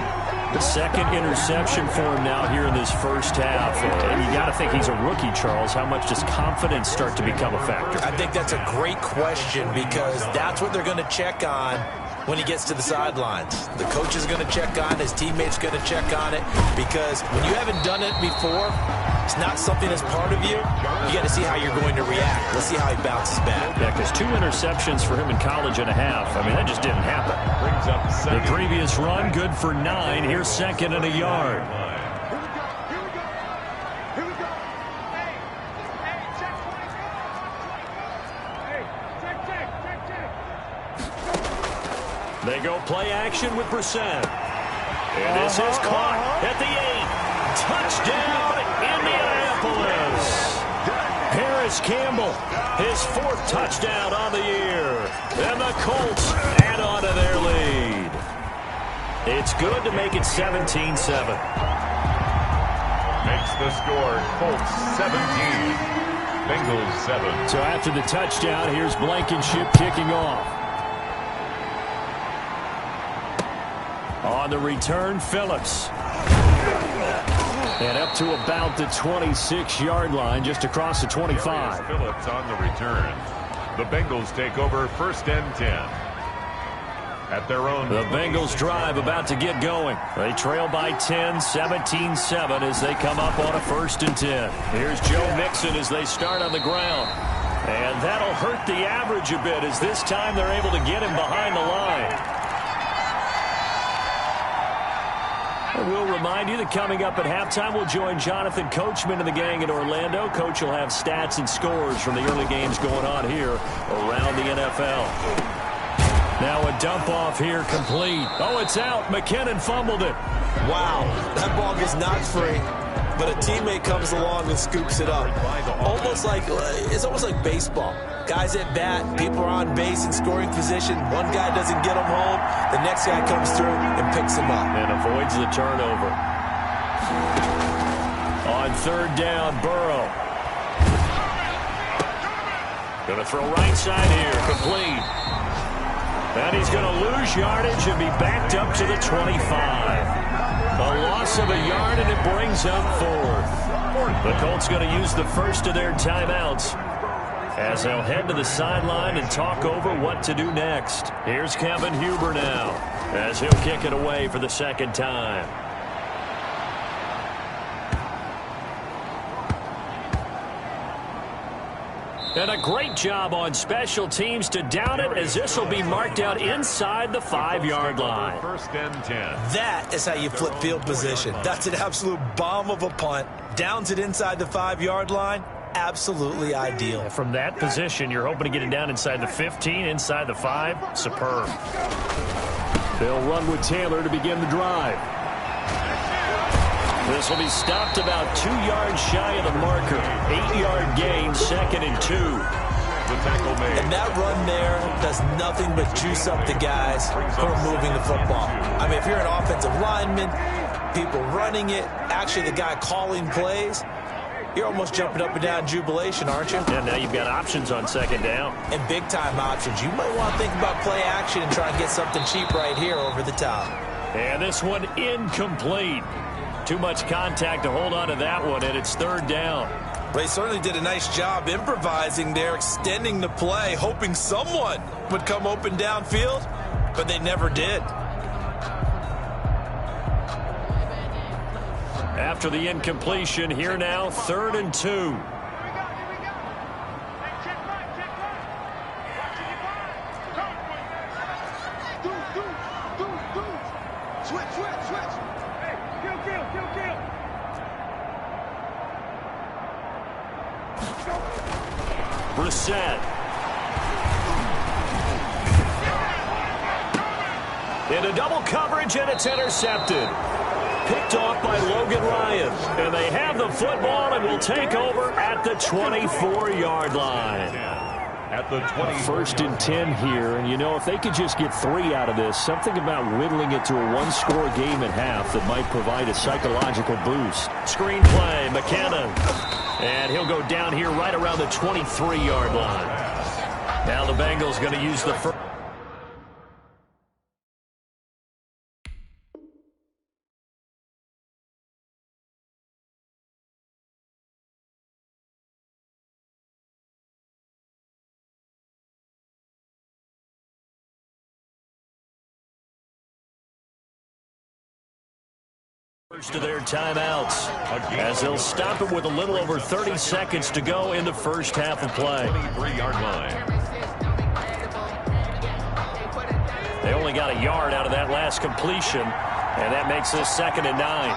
The 2nd interception for him now here in this first half. And you got to think he's a rookie, Charles. How much does confidence start to become a factor? I think that's a great question because that's what they're going to check on when he gets to the sidelines. The coach is going to check on it. His teammates going to check on it because when you haven't done it before, it's not something that's part of you. You got to see how you're going to react. Let's see how he bounces back. Yeah, because 2 interceptions for him in college and a half. I mean, that just didn't happen. Brings up the previous run, good for 9. Here's 2nd and a yard. They go play action with Brissett. And this is caught at the 8. Touchdown, Indianapolis. Paris Campbell, his 4th touchdown on the year. And the Colts add on to their lead. It's good to make it 17-7. Makes the score Colts 17, Bengals 7. So after the touchdown, here's Blankenship kicking off. On the return, Phillips. And up to about the 26-yard line, just across the 25. Phillips on the return. The Bengals take over 1st and 10. At their own. The Bengals drive about to get going. They trail by 10, 17-7 as they come up on a 1st and 10. Here's Joe Mixon as they start on the ground. And that'll hurt the average a bit as this time they're able to get him behind the line. We'll remind you that coming up at halftime, we'll join Jonathan Coachman and the gang in Orlando. Coach will have stats and scores from the early games going on here around the NFL. Now a dump off here complete. Oh, it's out. McKinnon fumbled it. Wow, that ball gets knocked free, but a teammate comes along and scoops it up. It's almost like baseball. Guys at bat, people are on base in scoring position. One guy doesn't get him home. The next guy comes through and picks him up. And avoids the turnover. On 3rd down, Burrow. Going to throw right side here, complete. And he's going to lose yardage and be backed up to the 25. A loss of a yard, and it brings up 4th. The Colts going to use the first of their timeouts as they'll head to the sideline and talk over what to do next. Here's Kevin Huber now as he'll kick it away for the 2nd time. And a great job on special teams to down it as this will be marked out inside the 5-yard line. 1st and 10. That is how you flip field position. That's an absolute bomb of a punt. Downs it inside the 5-yard line. Absolutely ideal. From that position, you're hoping to get it down inside the 15, inside the 5. Superb. They'll run with Taylor to begin the drive. This will be stopped about 2 yards shy of the marker. 8-yard gain, 2nd and 2. The tackle made. And that run there does nothing but juice up the guys who are moving the football. I mean, if you're an offensive lineman, people running it, actually the guy calling plays, you're almost jumping up and down in jubilation, aren't you? Yeah, now you've got options on 2nd down. And big-time options. You might want to think about play action and try and get something cheap right here over the top. And this one incomplete. Too much contact to hold on to that one, and it's 3rd down. They certainly did a nice job improvising there, extending the play, hoping someone would come open downfield, but they never did. After the incompletion, here now, 3rd and 2. Brissett. Into double coverage, and it's intercepted. Picked off by Logan Ryan. And they have the football and will take over at the 24-yard line. At the 20. 1st and 10 here. And, you know, if they could just get 3 out of this, something about whittling it to a 1-score game at half that might provide a psychological boost. Screen play, McKinnon. And he'll go down here right around the 23-yard line. Now the Bengals going to use the first. First of their timeouts as they'll stop it with a little over 30 seconds to go in the first half of play. 23-yard line. They only got a yard out of that last completion, and that makes this 2nd and 9.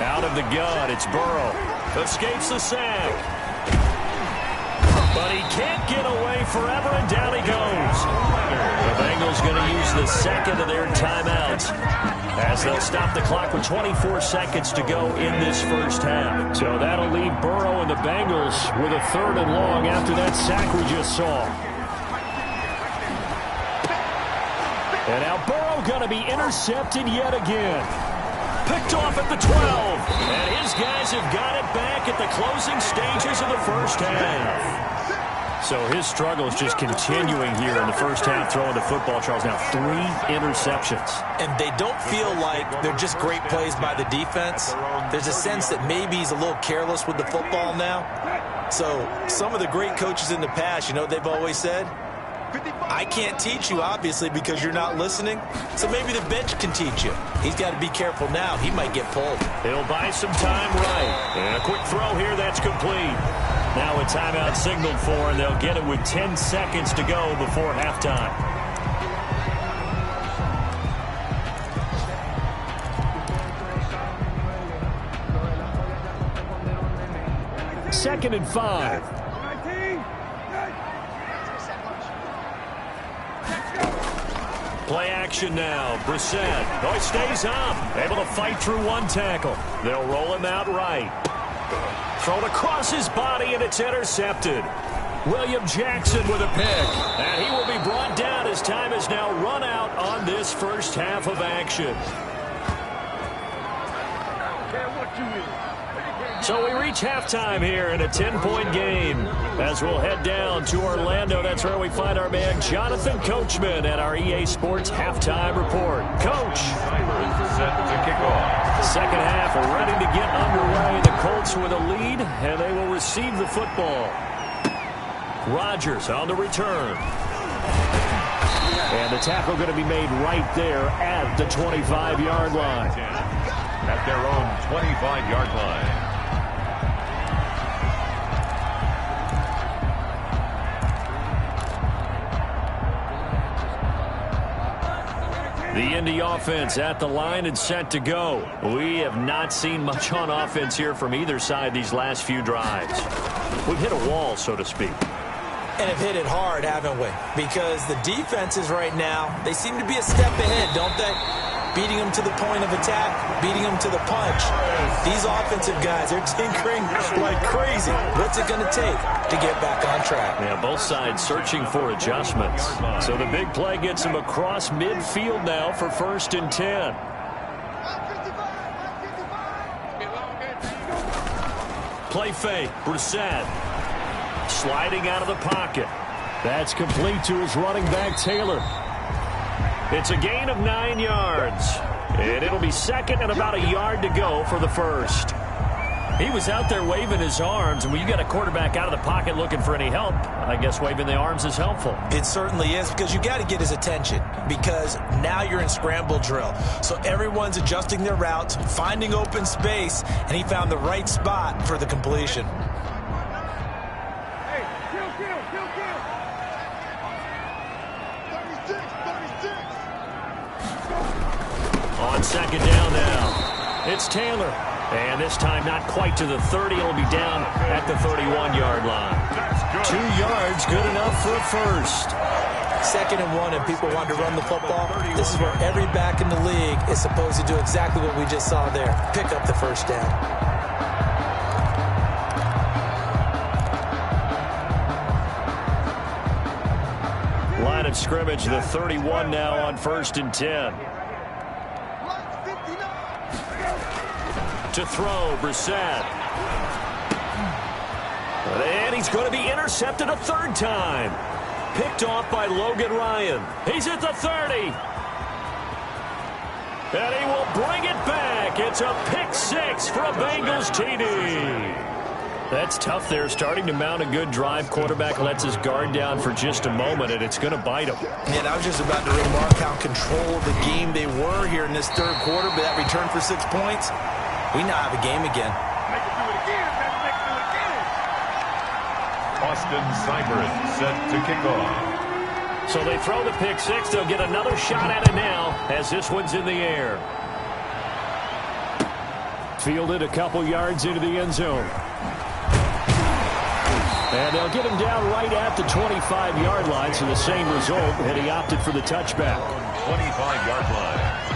Out of the gun, it's Burrow. Escapes the sack. But he can't get away forever, and down he goes. The Bengals going to use the second of their timeouts as they'll stop the clock with 24 seconds to go in this first half. So that'll leave Burrow and the Bengals with a 3rd and long after that sack we just saw. And now Burrow going to be intercepted yet again. Picked off at the 12. And his guys have got it back at the closing stages of the first half. So his struggle is just continuing here in the first half throwing the football, Charles. Now 3 interceptions. And they don't feel like they're just great plays by the defense. There's a sense that maybe he's a little careless with the football now. So some of the great coaches in the past, you know, they've always said, I can't teach you, obviously, because you're not listening. So maybe the bench can teach you. He's got to be careful now. He might get pulled. He'll buy some time right. And a quick throw here. That's complete. Now a timeout signaled for, and they'll get it with 10 seconds to go before halftime. Second and 5. Play action now. Brissett. Oh, he stays up. Able to fight through one tackle. They'll roll him out right. Thrown across his body, and it's intercepted. William Jackson with a pick. And he will be brought down as time has now run out on this first half of action. So we reach halftime here in a 10-point game. As we'll head down to Orlando, that's where we find our man Jonathan Coachman at our EA Sports Halftime Report. Coach. Set to kick off. Second half ready to get underway. The Colts with a lead, and they will receive the football. Rodgers on the return. And the tackle going to be made right there at the 25-yard line. At their own 25-yard line. The Indy offense at the line and set to go. We have not seen much on offense here from either side these last few drives. We've hit a wall, so to speak. And have hit it hard, haven't we? Because the defenses right now, they seem to be a step ahead, don't they? Beating them to the point of attack, beating them to the punch. These offensive guys are tinkering like crazy. What's it going to take to get back on track? Yeah, both sides searching for adjustments. So the big play gets them across midfield now for 1st and 10. Play fake, Brissett. Sliding out of the pocket. That's complete to his running back, Taylor. It's a gain of 9 yards. And it'll be second and about a yard to go for the first. He was out there waving his arms, and when you got a quarterback out of the pocket looking for any help, I guess waving the arms is helpful. It certainly is, because you got to get his attention, because now you're in scramble drill. So everyone's adjusting their routes, finding open space, and he found the right spot for the completion. On second down now, it's Taylor. And this time not quite to the 30. It'll be down at the 31-yard line. 2 yards, good enough for a first. 2nd and 1, and people want to run the football. This is where every back in the league is supposed to do exactly what we just saw there. Pick up the first down. Line of scrimmage, the 31 now on 1st and 10. To throw, Brissett. And he's going to be intercepted a 3rd time. Picked off by Logan Ryan. He's at the 30. And he will bring it back. It's a pick 6 for a Bengals TD. That's tough there, starting to mount a good drive. Quarterback lets his guard down for just a moment, and it's going to bite him. And I was just about to remark how control of the game they were here in this 3rd quarter, but that return for 6 points, we now have a game again. Make it do it again, baby. Make it do it again. Austin Seibert set to kick off. So they throw the pick 6. They'll get another shot at it now as this one's in the air. Fielded a couple yards into the end zone. And they'll get him down right at the 25-yard line, so the same result, and he opted for the touchback. 25-yard line.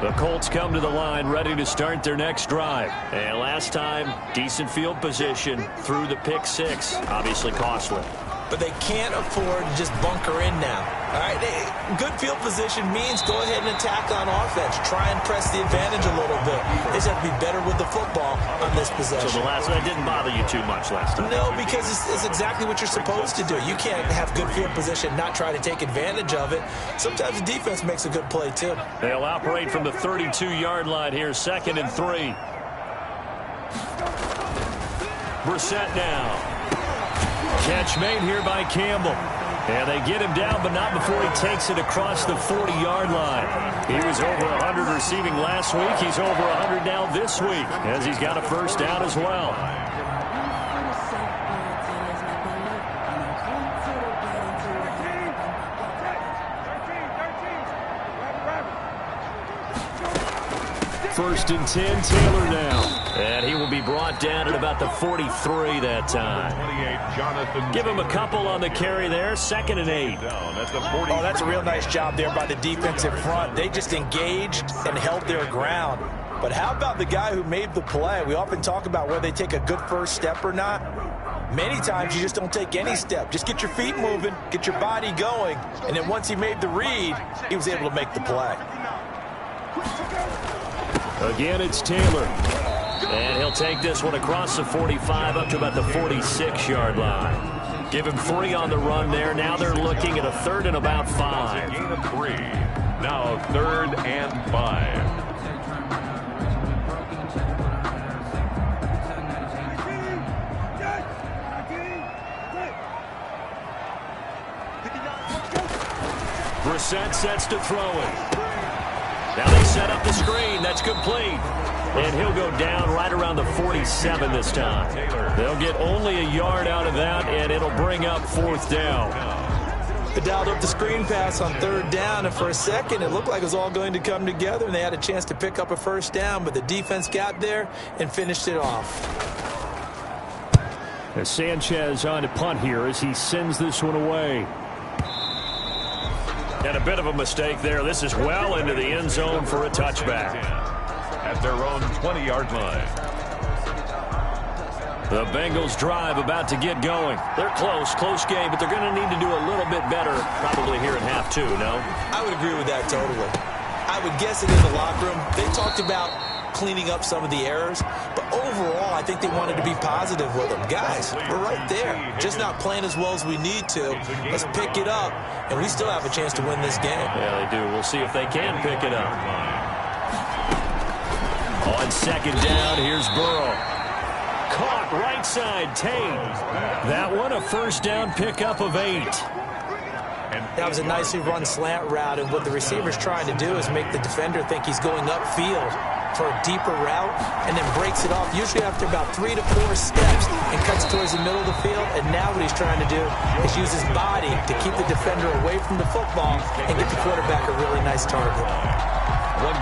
The Colts come to the line ready to start their next drive. And last time, decent field position through the pick six. Obviously costly. But they can't afford to just bunker in now. All right, good field position means go ahead and attack on offense. Try and press the advantage a little bit. They just have to be better with the football on this possession. So the last one didn't bother you too much last time? No, because it's exactly what you're supposed to do. You can't have good field position and not try to take advantage of it. Sometimes the defense makes a good play, too. They'll operate from the 32-yard line here, 2nd and 3. Brissett now. Catch made here by Campbell. And they get him down, but not before he takes it across the 40-yard line. He was over 100 receiving last week. He's over 100 now this week, as he's got a first down as well. First and 10, Taylor now. And he will be brought down at about the 43 that time. 28, Jonathan. Give him a couple on the carry there. 2nd and 8. Down at the 40. Oh, that's a real nice job there by the defensive front. They just engaged and held their ground. But how about the guy who made the play? We often talk about whether they take a good first step or not. Many times you just don't take any step. Just get your feet moving, get your body going, and then once he made the read, he was able to make the play. Again, it's Taylor. And he'll take this one across the 45 up to about the 46-yard line. Give him 3 on the run there. Now they're looking at a 3rd and about 5. A gain of 3. Now 3rd and 5. Brissett sets to throw it. Now they set up the screen. That's complete. And he'll go down right around the 47 this time. They'll get only a yard out of that, and it'll bring up 4th down. They dialed up the screen pass on 3rd down, and for a second it looked like it was all going to come together, and they had a chance to pick up a first down, but the defense got there and finished it off. As Sanchez on to punt here as he sends this one away. And a bit of a mistake there. This is well into the end zone for a touchback. At their own 20-yard line. The Bengals drive about to get going. They're close game, but they're going to need to do a little bit better probably here in half 2, no? I would agree with that totally. I would guess it in the locker room. They talked about cleaning up some of the errors, but overall I think they wanted to be positive with them. Guys, we're right there. Just not playing as well as we need to. Let's pick it up, and we still have a chance to win this game. Yeah, they do. We'll see if they can pick it up. On 2nd down, here's Burrow. Caught right side, Tate. That one a first down pickup of 8. That was a nicely run slant route, and what the receiver's trying to do is make the defender think he's going upfield for a deeper route, and then breaks it off, usually after about 3 to 4 steps, and cuts towards the middle of the field. And now what he's trying to do is use his body to keep the defender away from the football and get the quarterback a really nice target.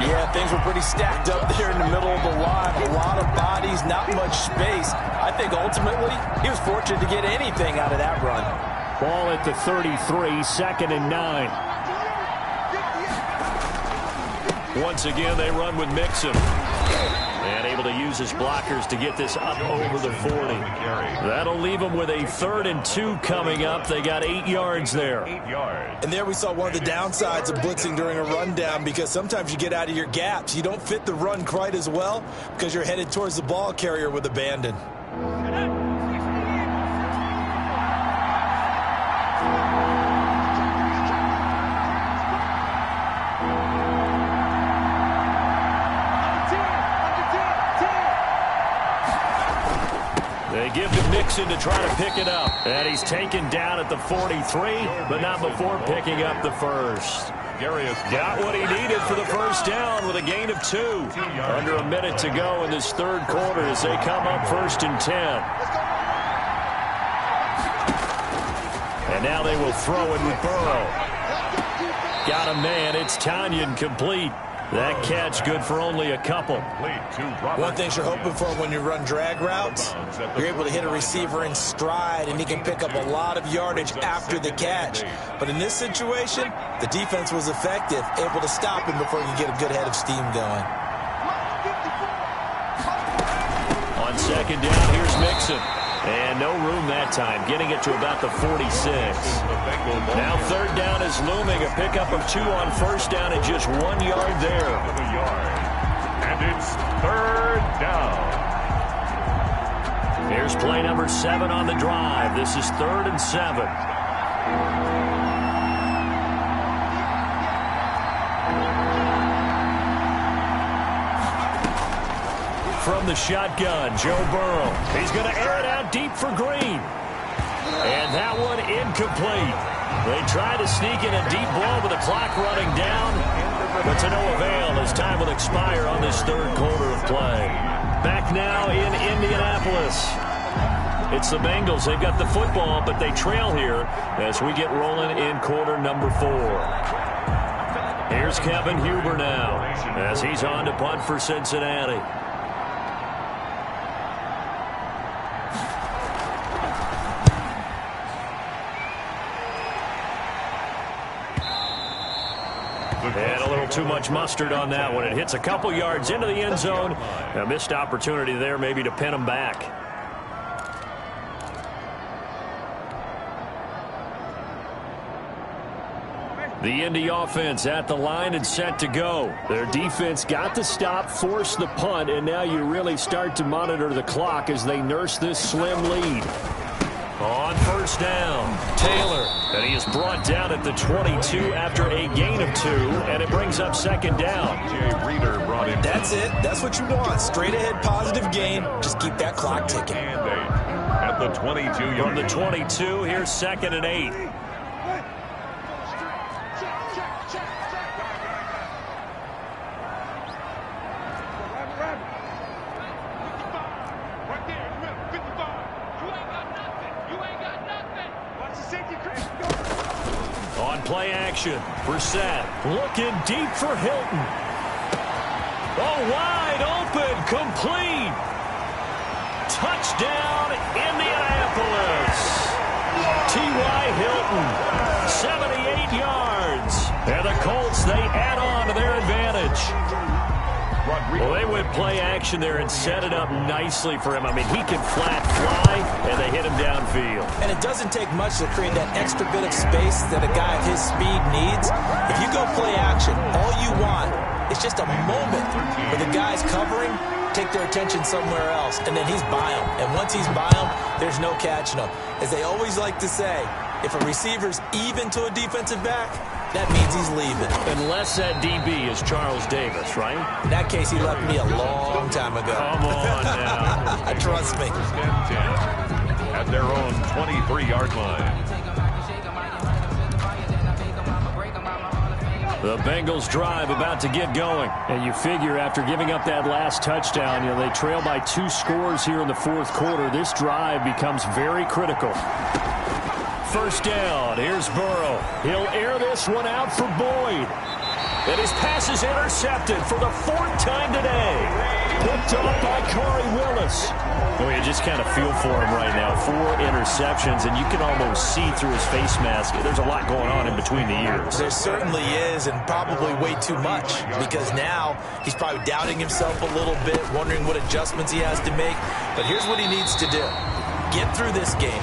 Yeah, things were pretty stacked up there in the middle of the line. A lot of bodies, not much space. I think ultimately he was fortunate to get anything out of that run. Ball at the 33, 2nd and 9. Once again, they run with Mixon. And able to use his blockers to get this up over the 40. That'll leave them with a 3rd and 2 coming up. They got 8 yards there. 8 yards. And there we saw one of the downsides of blitzing during a rundown, because sometimes you get out of your gaps. You don't fit the run quite as well because you're headed towards the ball carrier with abandon. They give to Mixon to try to pick it up. And he's taken down at the 43, but not before picking up the first. Got what he needed for the first down with a gain of 2. Under a minute to go in this 3rd quarter as they come up 1st and 10. And now they will throw it with Burrow. Got a man. It's Tanyan complete. That catch good for only a couple. One thing you're hoping for when you run drag routes, you're able to hit a receiver in stride, and he can pick up a lot of yardage after the catch. But in this situation, the defense was effective, able to stop him before he could get a good head of steam going. On second down, here's Mixon. And no room that time, getting it to about the 46. Now third down is looming, a pickup of 2 on first down and just 1 yard there. And it's third down. Here's play number 7 on the drive. This is 3rd and 7. From the shotgun, Joe Burrow. He's going to air it out deep for Green. And that one incomplete. They try to sneak in a deep ball with the clock running down, but to no avail as time will expire on this third quarter of play. Back now in Indianapolis. It's the Bengals. They've got the football, but they trail here as we get rolling in quarter number 4. Here's Kevin Huber now as he's on to punt for Cincinnati. And a little too much mustard on that one. It hits a couple yards into the end zone. A missed opportunity there maybe to pin him back. The Indy offense at the line and set to go. Their defense got the stop, forced the punt, and now you really start to monitor the clock as they nurse this slim lead. On first down, Taylor, and he is brought down at the 22 after a gain of 2, and it brings up second down. That's it. That's what you want. Straight ahead positive gain. Just keep that clock ticking. At the 22-yard From the 22, here's 2nd and 8. Play action. Brissett looking deep for Hilton. Oh, wide open, complete. Touchdown, Indianapolis. T.Y. Hilton, 78 yards. And the Colts, they add on to their advantage. Well, they went play action there and set it up nicely for him. I mean, he can flat fly, and they hit him downfield. And it doesn't take much to create that extra bit of space that a guy of his speed needs. If you go play action, all you want is just a moment where the guy's covering, take their attention somewhere else, and then he's by him. And once he's by him, there's no catching him. As they always like to say, if a receiver's even to a defensive back, that means he's leaving. Unless that DB is Charles Davis, right? In that case, he left me a long time ago. Come on now. Trust me. At their own 23-yard line. The Bengals drive about to get going. And you figure after giving up that last touchdown, they trail by 2 scores here in the 4th quarter. This drive becomes very critical. First down, here's Burrow. He'll air this one out for Boyd. And his pass is intercepted for the 4th time today. Picked up by Corey Willis. Well, you just kind of feel for him right now. 4 interceptions, and you can almost see through his face mask. There's a lot going on in between the ears. There certainly is, and probably way too much, because now he's probably doubting himself a little bit, wondering what adjustments he has to make. But here's what he needs to do. Get through this game.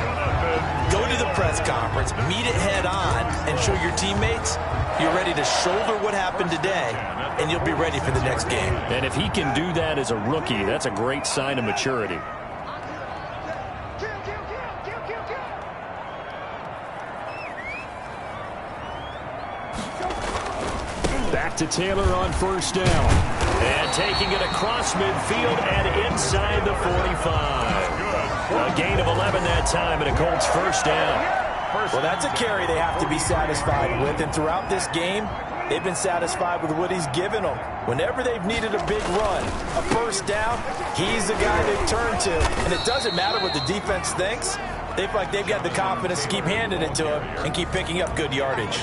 Go to the press conference, meet it head on, and show your teammates you're ready to shoulder what happened today, and you'll be ready for the next game. And if he can do that as a rookie, that's a great sign of maturity. Back to Taylor on first down. And taking it across midfield and inside the 45. A gain of 11 that time, and a Colts first down. Well, that's a carry they have to be satisfied with, and throughout this game, they've been satisfied with what he's given them. Whenever they've needed a big run, a first down, he's the guy they turn to. And it doesn't matter what the defense thinks. they feel like they've got the confidence to keep handing it to him and keep picking up good yardage.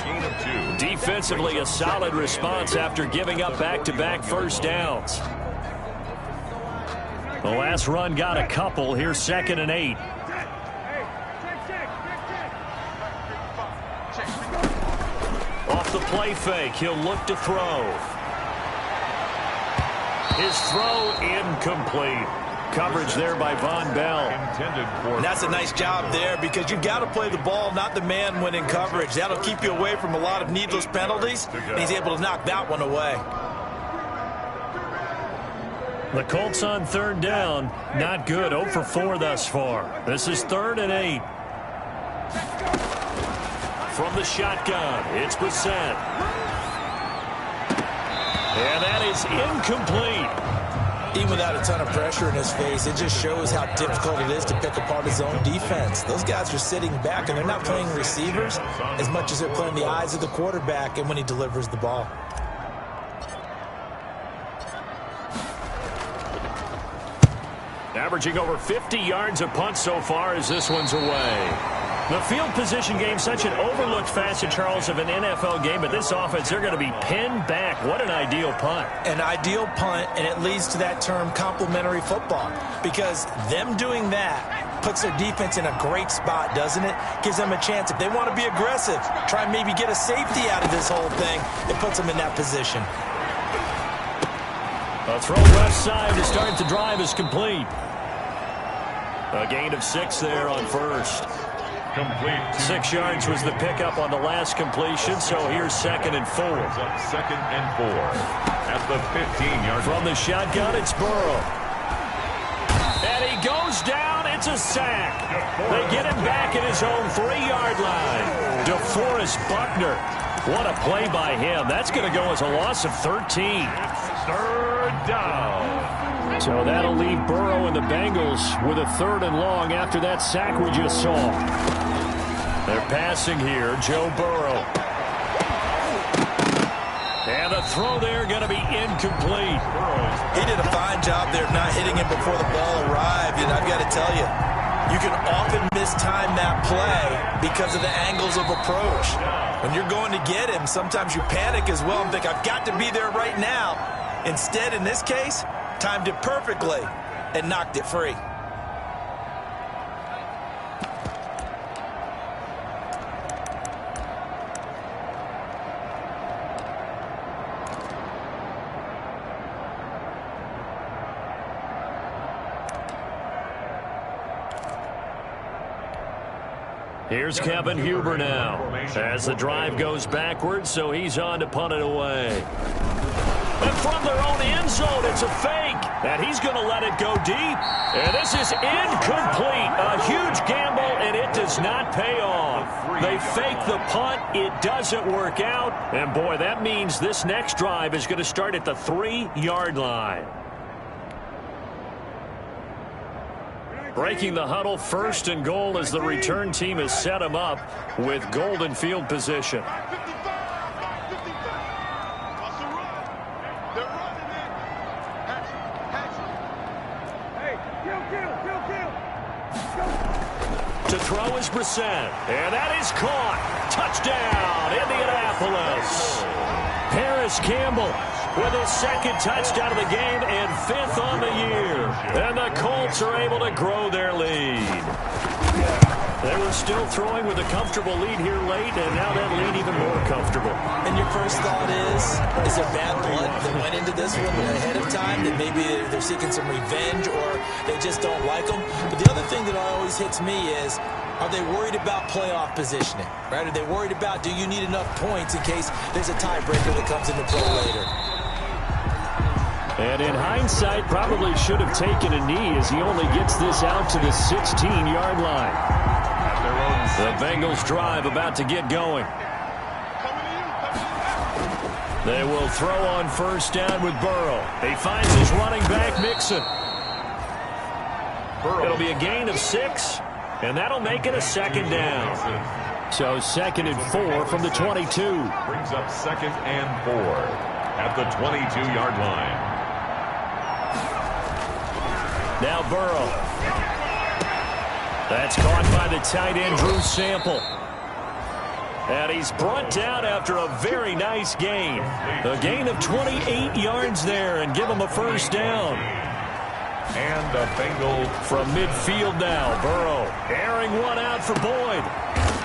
Defensively, a solid response after giving up back-to-back first downs. The last run got a couple. Here's 2nd and 8. Off the play fake, he'll look to throw. His throw incomplete. Coverage there by Von Bell. And that's a nice job there because you've got to play the ball, not the man when in coverage. That'll keep you away from a lot of needless penalties, and he's able to knock that one away. The Colts on 3rd down. Not good. 0 for 4 thus far. This is 3rd and 8. From the shotgun, it's Brissett. And that is incomplete. Even without a ton of pressure in his face, it just shows how difficult it is to pick apart his own defense. Those guys are sitting back, and they're not playing receivers as much as they're playing the eyes of the quarterback and when he delivers the ball. Averaging over 50 yards a punt so far as this one's away. The field position game, such an overlooked facet, Charles, of an NFL game, but this offense, they're going to be pinned back. What an ideal punt. An ideal punt, and it leads to that term complementary football, because them doing that puts their defense in a great spot, doesn't it? Gives them a chance. If they want to be aggressive, try and maybe get a safety out of this whole thing, it puts them in that position. A throw left side to start the drive is complete. A gain of 6 there on first. Complete. 6 yards was the pickup on the last completion, so here's 2nd and 4. 2nd and 4 at the 15-yard line. From the shotgun, it's Burrow. And he goes down. It's a sack. They get him back at his own 3-yard line. DeForest Buckner. What a play by him. That's going to go as a loss of 13. 3rd down. So that'll leave Burrow and the Bengals with a 3rd and long after that sack we just saw. They're passing here, Joe Burrow. And the throw there going to be incomplete. He did a fine job there of not hitting him before the ball arrived, and I've got to tell you, you can often mistime that play because of the angles of approach. When you're going to get him, sometimes you panic as well and think, I've got to be there right now. Instead, in this case, timed it perfectly and knocked it free. Here's Kevin Huber now as the drive goes backwards, so he's on to punt it away. And from their own end zone, it's a fake. And he's going to let it go deep. And this is incomplete. A huge gamble, and it does not pay off. They fake the punt. It doesn't work out. And, boy, that means this next drive is going to start at the 3-yard line. Breaking the huddle, 1st and goal as the return team has set him up with golden field position. To throw is Brissett, and that is caught. Touchdown, Indianapolis. Paris Campbell with his 2nd touchdown of the game and 5th on the year. And the Colts are able to grow their lead. They were still throwing with a comfortable lead here late, and now that lead even more comfortable. And your first thought is there bad blood that went into this one ahead of time, that maybe they're seeking some revenge or they just don't like them? But the other thing that always hits me is, are they worried about playoff positioning? Right? Are they worried about, do you need enough points in case there's a tiebreaker that comes into play later? And in hindsight, probably should have taken a knee as he only gets this out to the 16-yard line. The Bengals drive about to get going. They will throw on 1st down with Burrow. He finds his running back, Mixon. It'll be a gain of 6, and that'll make it a 2nd down. So 2nd and 4 from the 22. Brings up 2nd and 4 at the 22-yard line. Now Burrow. That's caught by the tight end, Drew Sample. And he's brought down after a very nice gain. A gain of 28 yards there and give him a first down. And the Bengals from midfield now. Burrow airing one out for Boyd.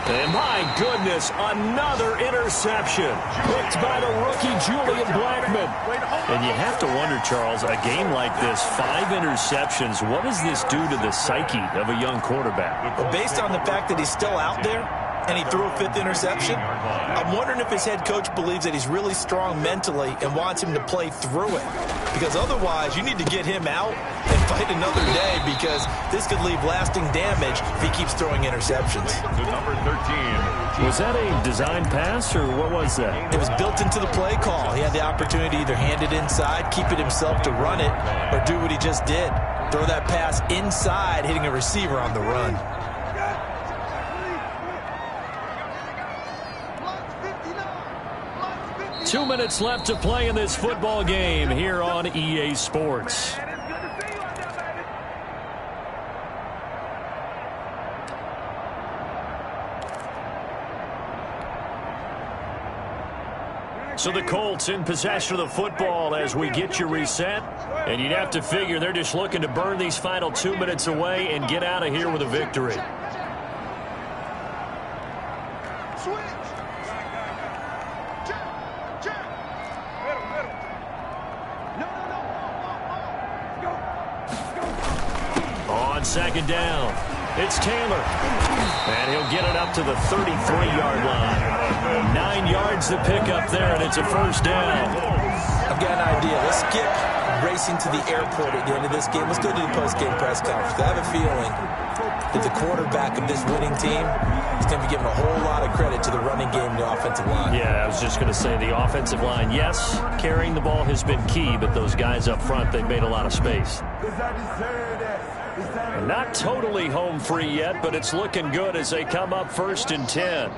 And my goodness, another interception. Picked by the rookie Julian Blackmon. And you have to wonder, Charles, a game like this, 5 interceptions, what does this do to the psyche of a young quarterback? Well, based on the fact that he's still out there, and he threw a 5th interception, I'm wondering if his head coach believes that he's really strong mentally and wants him to play through it. Because otherwise, you need to get him out and fight another day, because this could leave lasting damage if he keeps throwing interceptions. To number 13. Was that a design pass, or what was that? It was built into the play call. He had the opportunity to either hand it inside, keep it himself to run it, or do what he just did. Throw that pass inside, hitting a receiver on the run. 2 minutes left to play in this football game here on EA Sports. So the Colts in possession of the football as we get you reset. And you'd have to figure they're just looking to burn these final 2 minutes away and get out of here with a victory. Second down. It's Taylor. And he'll get it up to the 33-yard line. 9 yards to pick up there, and it's a first down. I've got an idea. Let's skip racing to the airport at the end of this game. Let's go to the post-game press conference. I have a feeling that the quarterback of this winning team is going to be given a whole lot of credit to the running game and the offensive line. Yeah, I was just going to say the offensive line, yes, carrying the ball has been key, but those guys up front, they've made a lot of space. Not totally home free yet, but it's looking good as they come up 1st and 10.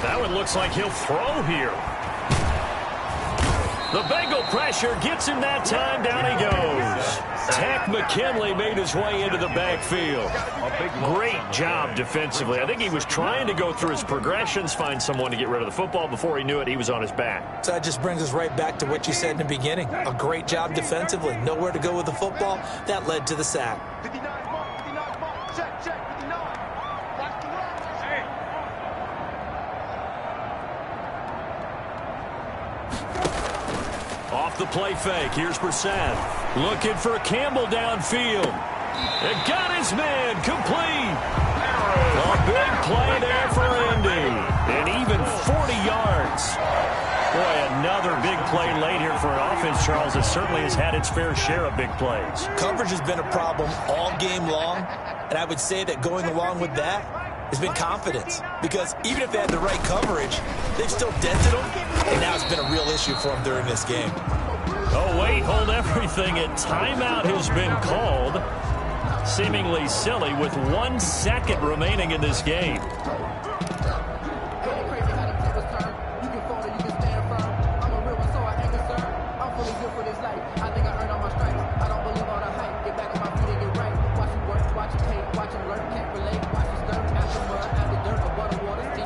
That one looks like he'll throw here. The Bengal pressure gets him that time. Down he goes. Tack McKinley made his way into the backfield. Great job defensively. I think he was trying to go through his progressions, find someone to get rid of the football. Before he knew it, he was on his back. So that just brings us right back to what you said in the beginning. A great job defensively. Nowhere to go with the football. That led to the sack. Off the play fake. Here's Brissett. Looking for Campbell downfield. And got his man complete. A big play there for Indy. And even 40 yards. Boy, another big play late here for an offense, Charles, that certainly has had its fair share of big plays. Coverage has been a problem all game long. And I would say that going along with that has been confidence. Because even if they had the right coverage, they've still dented them. And now it's been a real issue for them during this game. Oh, wait, hold everything. A timeout has been called. Seemingly silly with 1 second remaining in this game.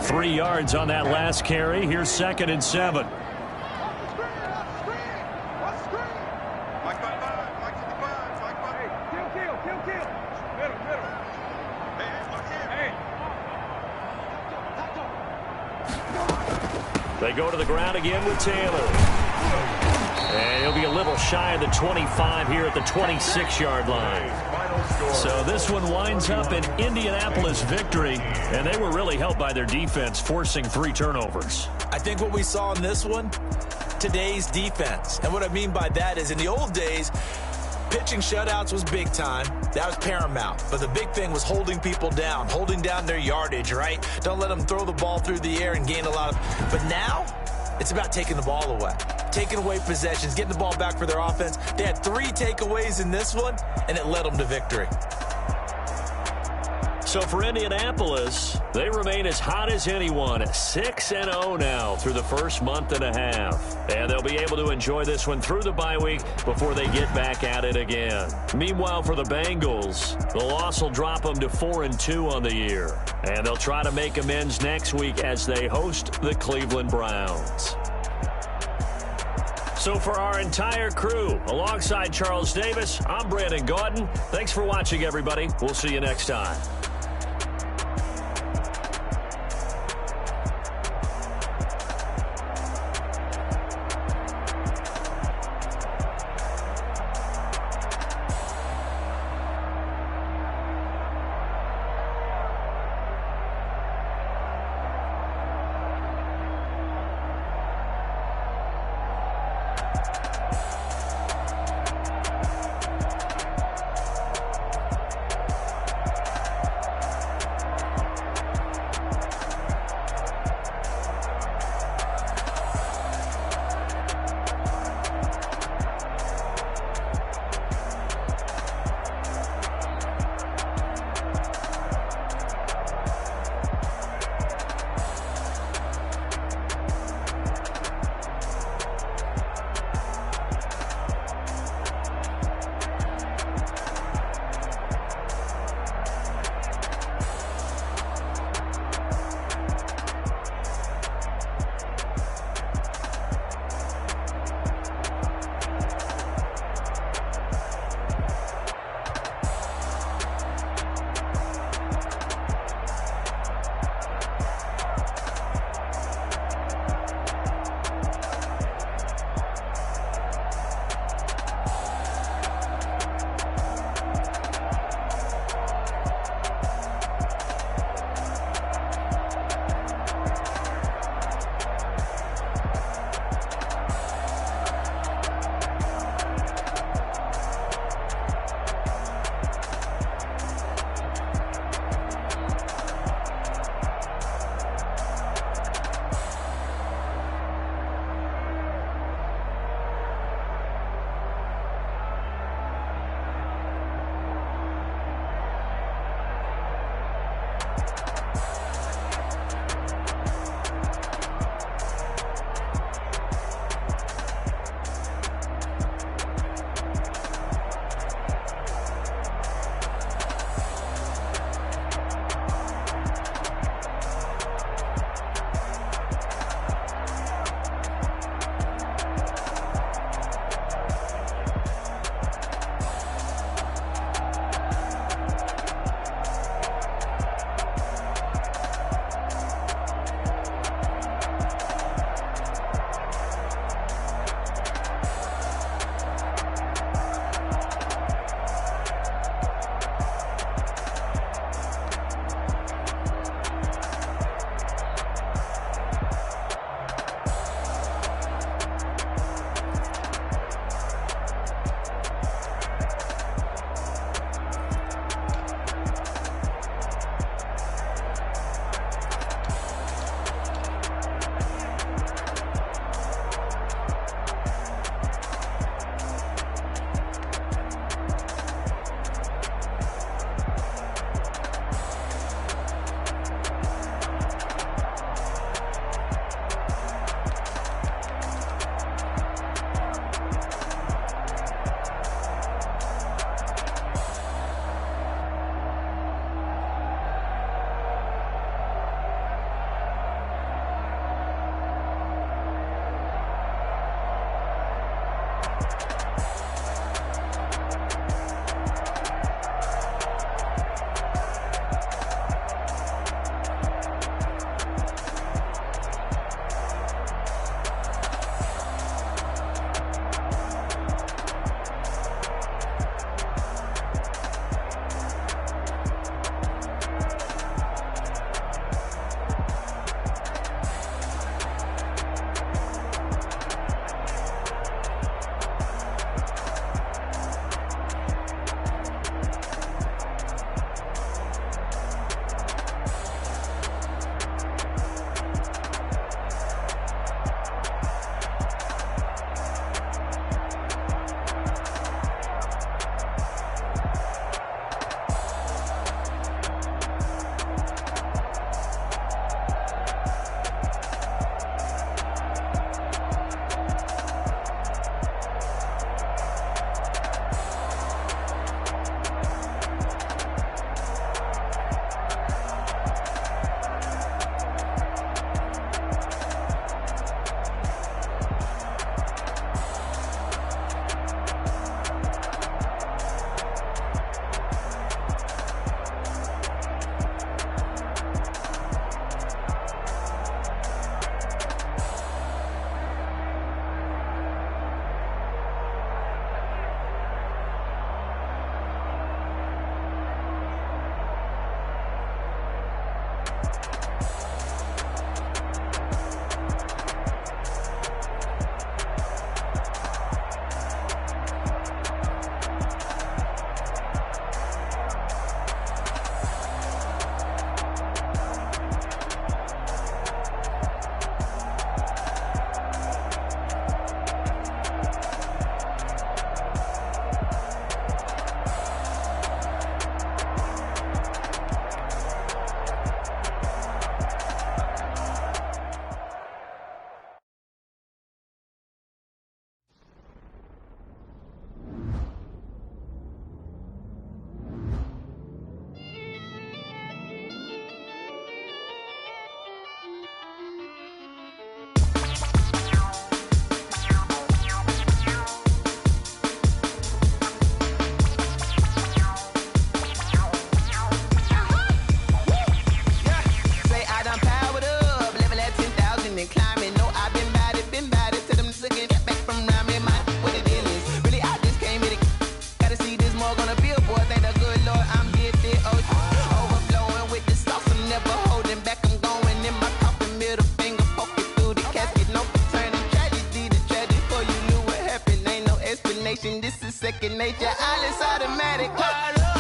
Three yards on that last carry. Here's 2nd and 7. They go to the ground again with Taylor. And he'll be a little shy of the 25 here at the 26-yard line. So this one winds up an Indianapolis victory, and they were really helped by their defense, forcing 3 turnovers. I think what we saw in this one, today's defense. And what I mean by that is in the old days, pitching shutouts was big time. That was paramount. But the big thing was holding people down, holding down their yardage, right? Don't let them throw the ball through the air and gain a lot of... But now, it's about taking the ball away. Taking away possessions, getting the ball back for their offense. They had 3 takeaways in this one, and it led them to victory. So for Indianapolis, they remain as hot as anyone, 6-0 now through the first month and a half. And they'll be able to enjoy this one through the bye week before they get back at it again. Meanwhile, for the Bengals, the loss will drop them to 4-2 on the year. And they'll try to make amends next week as they host the Cleveland Browns. So for our entire crew, alongside Charles Davis, I'm Brandon Gaudin. Thanks for watching, everybody. We'll see you next time. station. This is second nature. All is automatic. Powered up.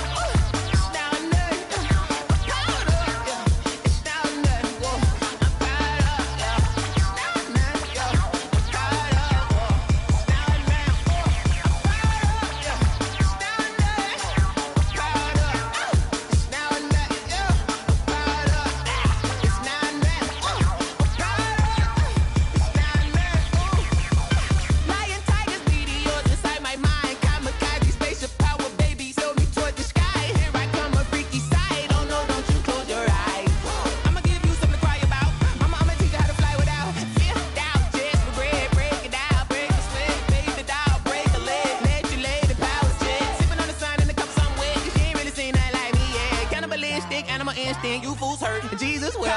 You fools hurt. Jesus will.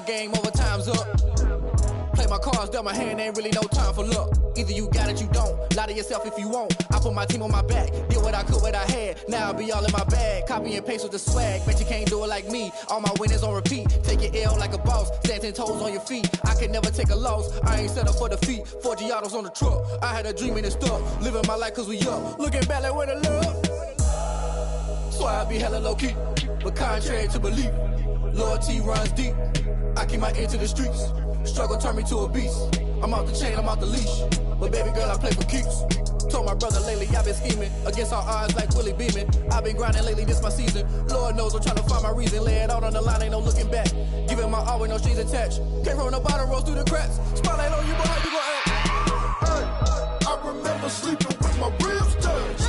Game over, time's up. Play my cards, dealt my hand, ain't really no time for luck. Either you got it, you don't. Lie to yourself if you won't. I put my team on my back, did what I could, what I had. Now I'll be all in my bag. Copy and paste with the swag. Bet you can't do it like me. All my winners on repeat. Take your L like a boss. Stand 10 toes on your feet. I can never take a loss. I ain't set up for defeat. 4 Giottos on the truck. I had a dream and it stuck. Living my life cause we up. Looking back like where the love. So I be hella low key. But contrary to belief, loyalty runs deep. I keep my ear to the streets. Struggle turned me to a beast. I'm off the chain, I'm off the leash. But baby girl, I play for keeps. Told my brother lately, I've been scheming. Against all odds like Willie Beeman. I've been grinding lately, this my season. Lord knows I'm trying to find my reason. Lay it out on the line, ain't no looking back. Giving my all with no strings attached. Came from the bottom, rose through the cracks. Spotlight on you, but how you gon' act? Hey, I remember sleeping with my ribs touched.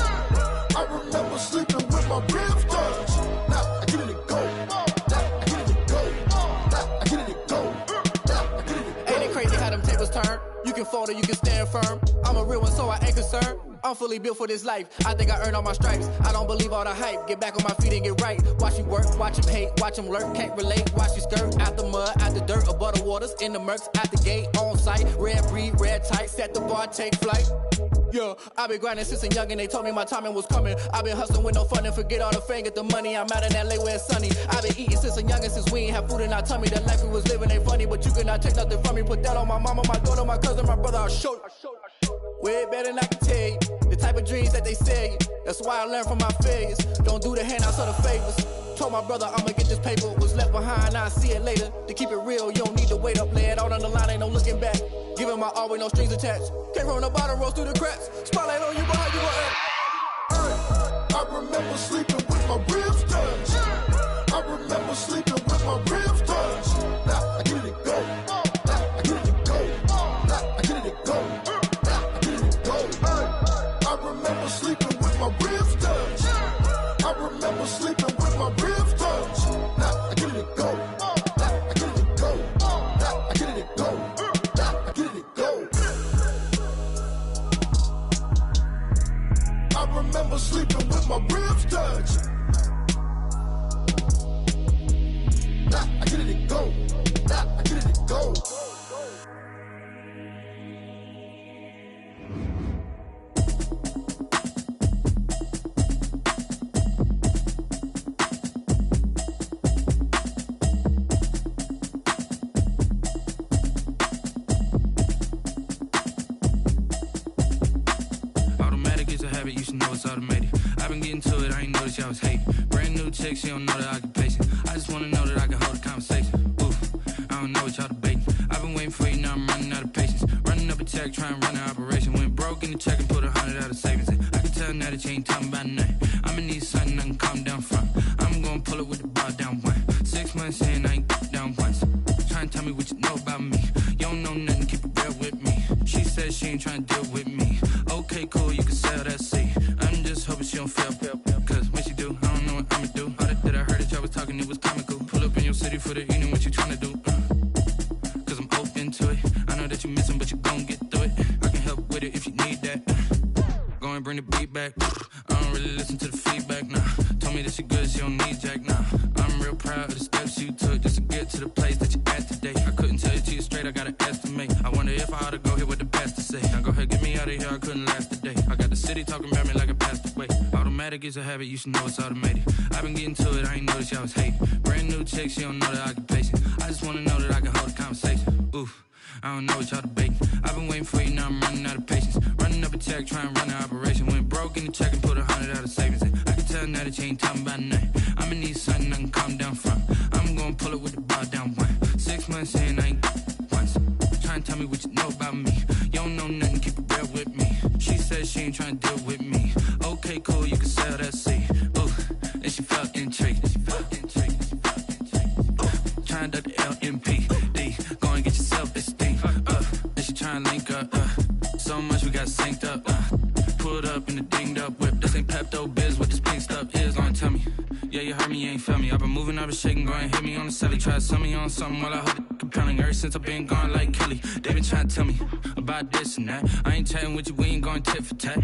I remember sleeping with my ribs touched. Now I get it and go. Turn. You can fold or you can stand firm. I'm a real one, so I ain't concerned. I'm fully built for this life. I think I earned all my stripes. I don't believe all the hype. Get back on my feet and get right. Watch you work, watch him hate, watch him lurk. Can't relate, watch you skirt. Out the mud, out the dirt, above the waters, in the murks, out the gate, on site. Red breed, red tight, set the bar, take flight. Yeah, I been grinding since a young and they told me my timing was coming. I been hustling with no fun and forget all the fame, get the money. I'm out in LA where it's sunny. I been eating since a youngin', since we ain't have food in our tummy. The life we was living ain't funny, but you cannot take nothing from me. Put that on my mama, my daughter, my cousin, my brother, I'll show you. Way better than I can tell you. The type of dreams that they sell you. That's why I learned from my failures. Don't do the handouts or the favors. Told my brother I'ma get this paper. Was left behind, I'll see it later. To keep it real, you don't need to wait up. Lay it out on the line, ain't no looking back. Giving my all with no strings attached. Came from the bottom, rose through the cracks. Spotlight on you, but how you gon' act? I remember sleeping with my ribs touched. I remember sleeping with my ribs touched. Now I get it and go. Now I get it and go. Now I get it and go. Now I get it and go. I remember sleeping with my ribs touched. I remember sleeping with my ribs touched. Now I get it and go. Now I get it and go. Now I get it and go. Now I get it and go. I remember sleeping with my ribs touched. notice y'all was hate. Brand new chick, she don't know the occupation. I just wanna know that I can hold a conversation. Oof, I don't know what y'all debating. I've been waiting for you, now I'm running out of patience. Running up a check, trying to run an operation. Went broke in the check and put 100 out of savings in. I can tell now that you ain't talking about nothing. I'ma need something I can calm down from. I'm gonna pull it with the bar down one. 6 months in, I ain't down once. Trying to tell me what you know about me. You don't know nothing, keep it real with me. She said she ain't trying to deal with me. Okay, cool, you can sell that seat. I'm just hoping she don't fail. Cause when she do, I don't know what I'ma do. All that I heard that y'all was talking, it was comical. Pull up in your city for the evening, what you trying to do? Cause I'm open to it. I know that you missing, but you gon' get through it. I can help with it if you need that. Go and bring the beat back. I don't really listen to the feedback, nah. Told me that she good, she don't need jack, nah. I'm real proud of the steps you took just to get to the place that you at today. I couldn't tell you to you straight, I gotta estimate. I wonder if I ought to go here with the best to say. Now go ahead, get me out of here, I couldn't last a day. I got the city talking about me like I passed away. Automatic is a habit, you should know it's automated. I've been getting to it, I ain't noticed y'all was hate. Brand new chick, she don't know the occupation. I just wanna know that I can hold a conversation. Oof, I don't know what y'all debating. I've been waiting for you, now I'm running out of patience. Running up a check, trying to run an operation. Went broke in the check and put 100 out of savings in. I can tell now that you ain't talking about nothing. I'ma need something I can calm down from. I'm gonna pull it with the bar down one. 6 months in, I ain't once. Trying to tell me what you know about me. You don't know nothing, keep it real with me. She said she ain't trying to deal with me. Okay, cool, you can sell that seat. Ooh, and she felt intrigued. Trying to duck the LMPD. Go and get your self-esteem. And she trying to link up. So much we got synced up. Pulled up in the dinged up whip. This ain't Pepto-Biz, what this pink stuff is. Gonna tell me. Yeah, you heard me, you ain't felt me. I've been moving, I've been shaking, go and hit me on the celly. Try to sell me on something while I hold it compelling. Ever since I've been gone like Kelly, they been trying to tell me about this and that. I ain't chatting with you, we ain't going tit for tat.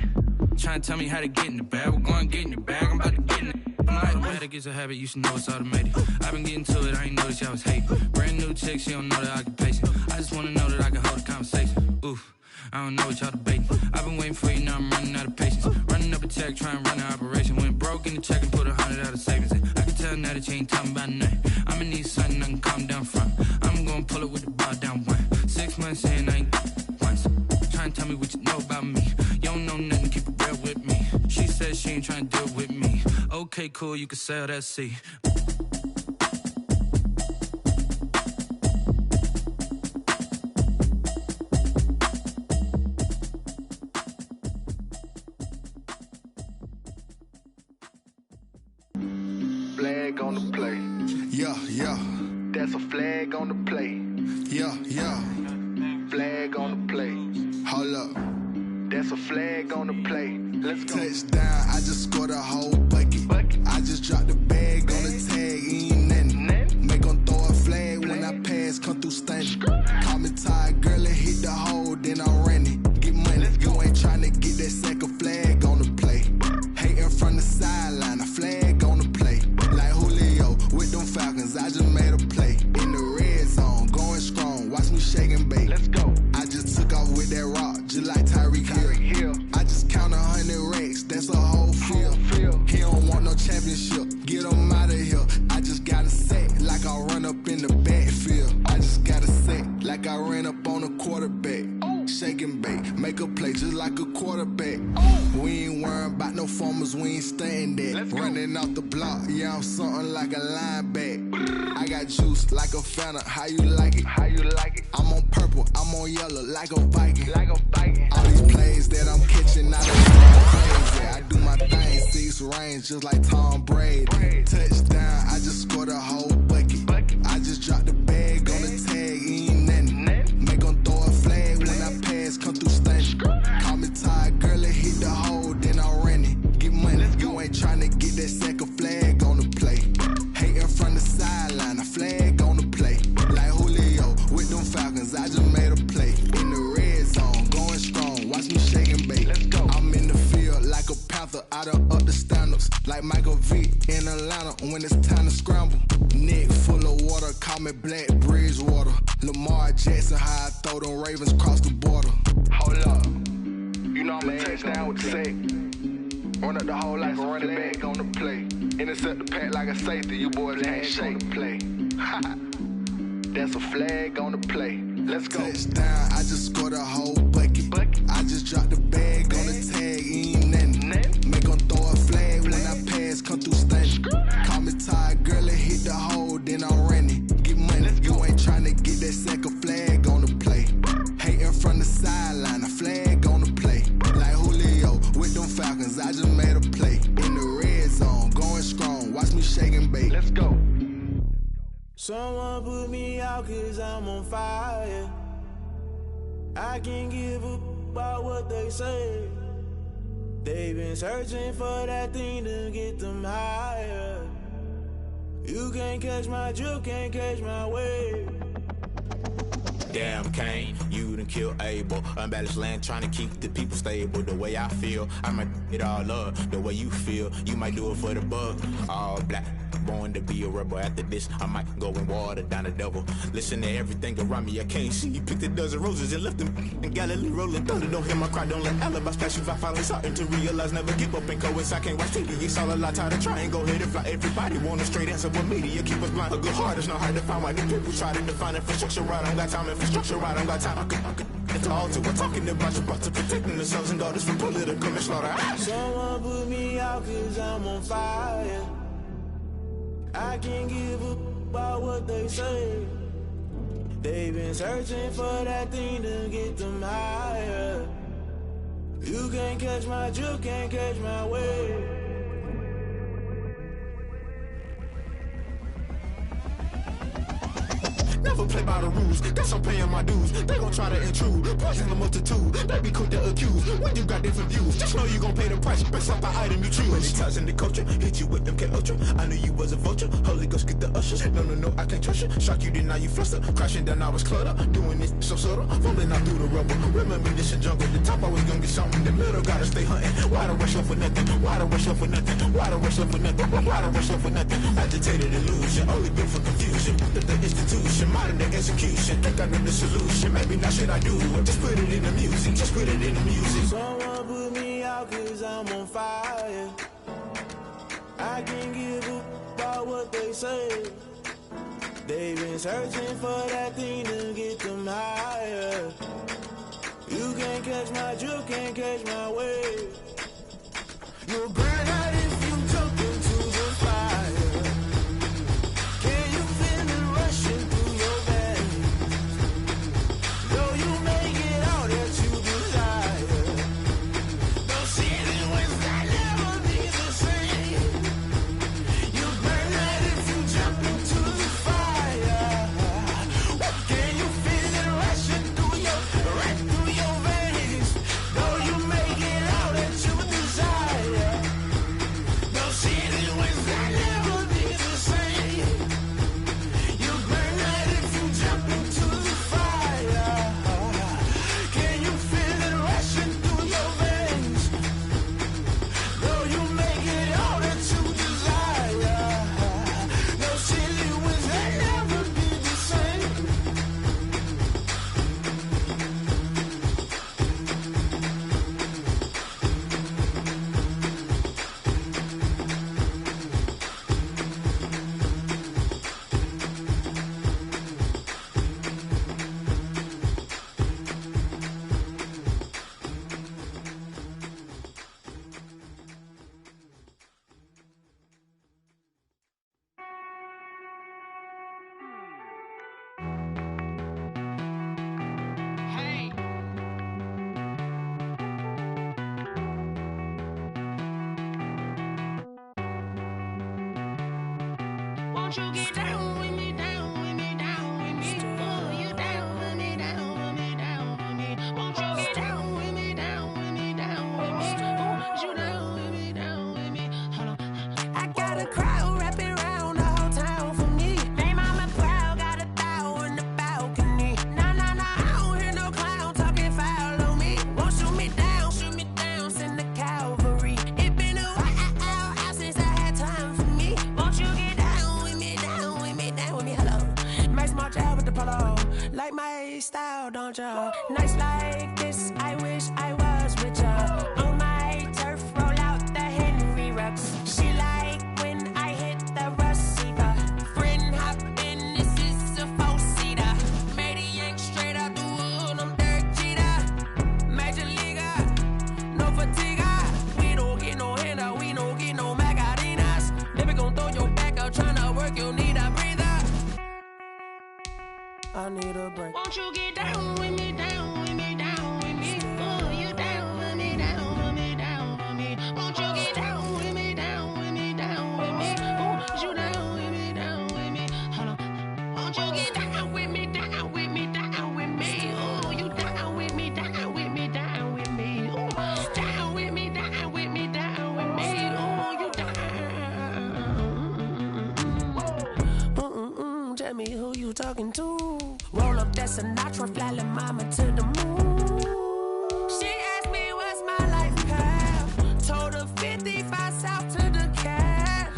Trying to tell me how to get in the bag. We're going to get in the bag, I'm about to get in it. Automatic is a habit, you should know it's automated. I've been getting to it, I ain't noticed y'all was hate. Brand new chick, she don't know the occupation. I just wanna know that I can hold a conversation. Oof, I don't know what y'all debating. I've been waiting for you, now I'm running out of patience. Running up a check, trying to run an operation. Went broke in the check and put 100 out of savings in. I can tell now that you ain't talking about nothing. I'ma need something I can calm down from. I'm gonna pull it with the bar down one. 6 months in, I ain't once. Trying to tell me what you know about me. You don't know nothing, keep it real with me. She said she ain't trying to deal with me. Okay, cool, you can sell that seat. Flag on the play. Yeah, yeah. That's a flag on the play. Yeah, yeah. Flag on the play. Hold up. That's a flag on the play. Let's go. Touchdown, I just scored a whole bucket. I just dropped the bag on the tag, ain't nothing. Make 'em throw a flag when I pass, come through stunning. Call me tired, girl, and hit the hole, then I ran it. Get money, you ain't tryna get that second flag on the play. Hating from the sideline, a flag on the play. Like Julio with them Falcons, I just made a play. In the red zone, going strong, watch me shake and bake. Let's go. I just took off with that rock, just like Tyreek Hill. I just count 100 racks, that's a whole field. He don't want no championship, get him out of here. I just got a set, like I run up in the backfield. I just got a set, like I ran up on a quarterback. Shake and bake, make a play just like a quarterback. We ain't worrying about no formers, we ain't staying there. Running off the block, yeah, I'm something like a linebacker. I got juice like a Fanta, how you like it? How you like it? I'm on purple, I'm on yellow, like a Viking. Like a Viking. All these plays that I'm catching, I don't crazy. I do my thing, 6 range, just like Tom Brady. Touchdown, I just scored a whole bucket. I just dropped the bag on the tag, ain't nothing. Make 'em throw a flag when I pass, come through stunning. Call me tired, girl, and hit the hole, then I ran it. Get money, you ain't tryna get that second flag on the play. Hating from the sideline, a flag on the play. Like Julio with them Falcons, I just made a play. In the red zone, going strong, watch me shake and bake. Let's go. I'm in the field like a Panther, I done up the standards. Like Michael Vick in Atlanta when it's time to scramble. Neck full of water, call me Black Bridgewater. Lamar Jackson, how I throw them Ravens cross the border. Hold up. You know I'm a touchdown with the sack. Run up the hole like a running back on the play. Intercept the pack like a safety, you boys ain't shake the play. That's a flag on the play. Let's go. Touchdown, I just scored a whole bucket. I just dropped the bag on the tag, ain't nothing. Make 'em throw a flag when I pass, come through stunning. Call me tired, girl, and hit the hole, then I'm running. Get money, you ain't tryna get that second flag on the play. Hating from the sideline, a flag on the play. Like Julio with them Falcons, I just made a play. In the red zone, going strong, watch me shake and bake. Let's go. Someone put me out cause I'm on fire. I can't give a about what they say. They've been searching for that thing to get them higher. You can't catch my drift, can't catch my wave. Damn, Kane, you done killed Abel. Unbalanced land, trying to keep the people stable. The way I feel, I might it all up. The way you feel, you might do it for the bug. All black, born to be a rebel. After this, I might go and water down the devil. Listen to everything around me, I can't see. Picked a dozen roses and left them in Galilee rolling thunder. Don't hear my cry, don't let alibis pass you. I finally starting to realize, never give up and coincide. Can't watch TV, it's all a lot. Tired of trying, go ahead and fly. Everybody want a straight answer, but media keep us blind. A good heart is not hard to find. Why the people try to define infrastructure right? I don't got time, infrastructure right? I don't got time. I could it's all to we're talking about your brother protecting the sons and daughters from political manslaughter. Someone put me out cause I'm on fire. I can't give a about what they say. They've been searching for that thing to get them higher. You can't catch my drift, can't catch my wave. Never play by the rules, guess I'm paying my dues. They gon' try to intrude, poison the multitude. They be quick to accuse, when you got different views. Just know you gon' pay the price, based off the item you choose. When it ties in the culture, hit you with MK Ultra. I knew you was a vulture, Holy Ghost get the ushers. No, I can't trust you. Shock you, then now you fluster. Crashing down, I was cluttered. Doing this so subtle, falling out through the rubble. Remember this a jungle, the top always gonna get something. The middle gotta stay hunting. Why the rush up for nothing? Why the rush up for nothing? Why the rush up for nothing? Why the rush up for nothing? Agitated illusion, only built for confusion. The institution, modern day execution. Think I know the solution. Maybe not should I do it? Just put it in the music. Just put it in the music. Someone put me out cause I'm on fire. I can't give a about what they say. They've been searching for that thing to get them higher. You can't catch my drift, can't catch my wave. You'll burn out if you jump into the fire. Can you feel it rushing through your veins? Though you make it all that you desire. Those ceiling winds that never be the same. You burn out if you jump into the fire. Can you feel it rushing through your veins? Though you make it all that you desire. Those ceiling winds that never be the same. You burn out if you jump into the fire. Can you feel it rushing through your veins? Though you make it all that you desire. Those ceiling winds that never be the same. Won't you get down with me, down with me, down with me? Oh, you down with me, down with me, down with me. Won't you get down with me, down with me, down with me? Oh, you down with me, down with me? Hold on. I got a crowd wrapping around the whole town for me. Name on my crowd, got a thou in the balcony. Nah, I don't hear no clown talking foul on me. Won't shoot me down, send the cavalry. It been a while since I had time for me. Won't you get down with me, down with me, down with me? Hello. Max March out with the polo. Like my style, don't ya? Nights like this, I wish I was with ya. On my turf, roll out the Henry Rux. She like when I hit the receiver. Friend hop in, this is a four-seater. Made a yank straight out the wood, I'm Derek Jeter. Major leaguer, no fatigue. We don't get no handout, we don't get no Macarinas. need a break. Won't you get down with me, down with me, down with me? Oh, you down with me, down with me, down with me. Won't you get down with me, down with me, down with me? Oh, you down with me, down with me? Hold on. Won't you get down with me, down with me, down with me? Oh, you down with me, down with me, down with me? Oh, down with me, down with me, down with me? Oh, you down. Tell me who you talking to. Roll up that Sinatra, fly la mama to the moon. She asked me what's my life path. Told her 55 south to the cab.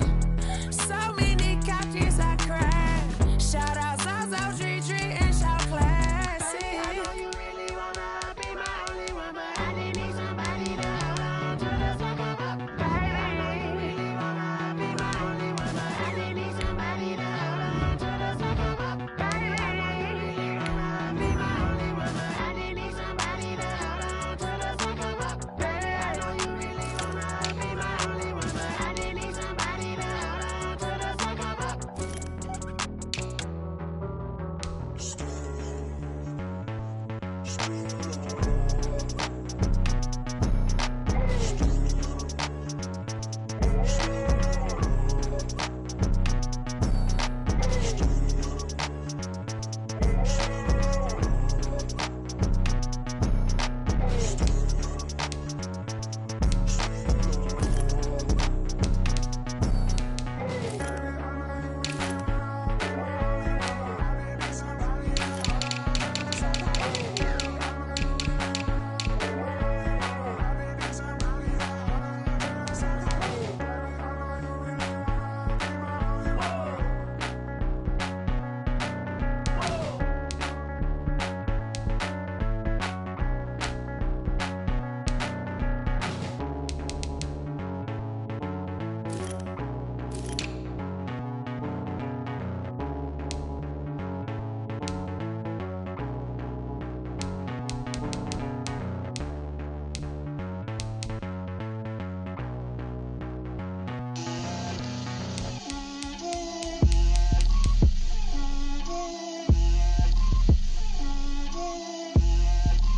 So many couches I cried. Shout out South Street and shout classy. I know you really wanna be my only one, but I didn't need somebody to hold on to the second up. Baby, I know you really wanna be my only one, but I didn't need somebody to hold on to the second up. Baby, I know you really wanna be my only one, but I didn't need somebody to hold on to the second up. Baby, I know you really wanna be my only one, but I didn't need somebody to hold on to the second up.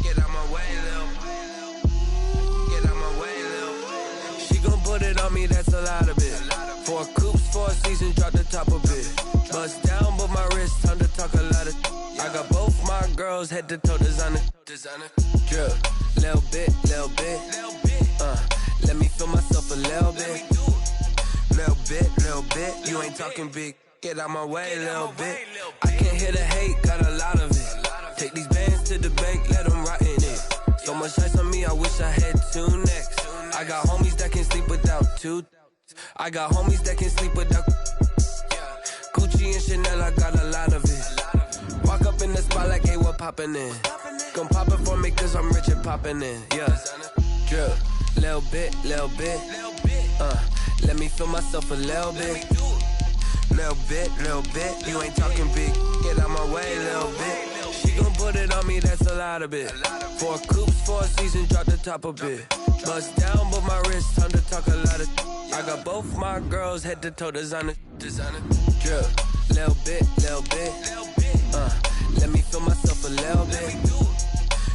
Get out my way, Lil. Get out my way, Lil. She gon' put it on me, that's a lot of it. 4 coops, 4 seasons, drop the top a bit. Bust down, but my wrist, time to talk a lot of. I got both my girls head to toe designer. Drip, little bit, little bit. Let me feel myself a little bit. Little bit. You ain't talking big. Get out my way, little bit. I can't hear the hate, got a lot of it. Take these bands to the bank, let them rot in it. So much ice on me, I wish I had 2 necks. I got homies that can sleep without 2. I got homies that can sleep without Gucci and Chanel, I got a lot of it. Walk up in the spot like, hey, what poppin' in? Gon' pop it for me cause I'm rich and poppin' in. Yeah, drip, little bit, little bit. Let me feel myself a little bit. Little bit. You ain't talking big. Get out my way, little bit. She gon' put it on me, that's a lot of it. 4 coops, 4 seasons, drop the top a bit. Bust down, but my wrist, time to talk a lot of. I got both my girls head to toe designer. Drip, little bit. Let me feel myself a little bit.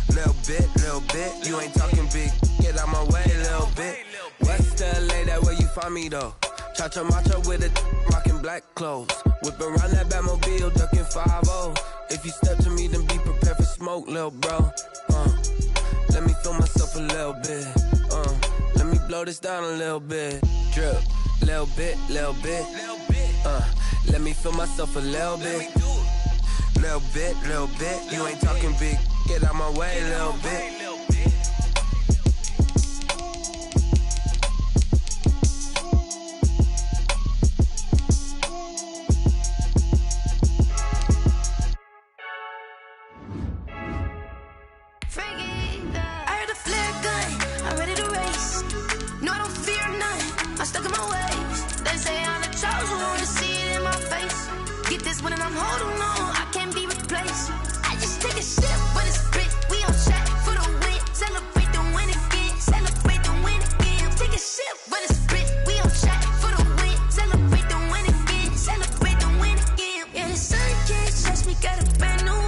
Little bit. You ain't talking big. Get out my way, little bit. West LA, that where you find me though. Cha-cha matcha with it, rockin' black clothes. Whip around that Batmobile, ducking 5-0. If you step to me, then be prepared for smoke, lil' bro. Let me feel myself a little bit. Let me blow this down a little bit. Drip, little bit. Let me feel myself a little bit. Little bit. You ain't talking big. Get out my way, little bit. When I'm holding on, I can't be replaced. I just take a sip, but it's spit. We on track for the win. Celebrate the win again. Celebrate the win again. Take a sip, but it's spit. We on track for the win. Celebrate the win again. Celebrate the win again. Yeah, the sun can't touch me. Got a brand new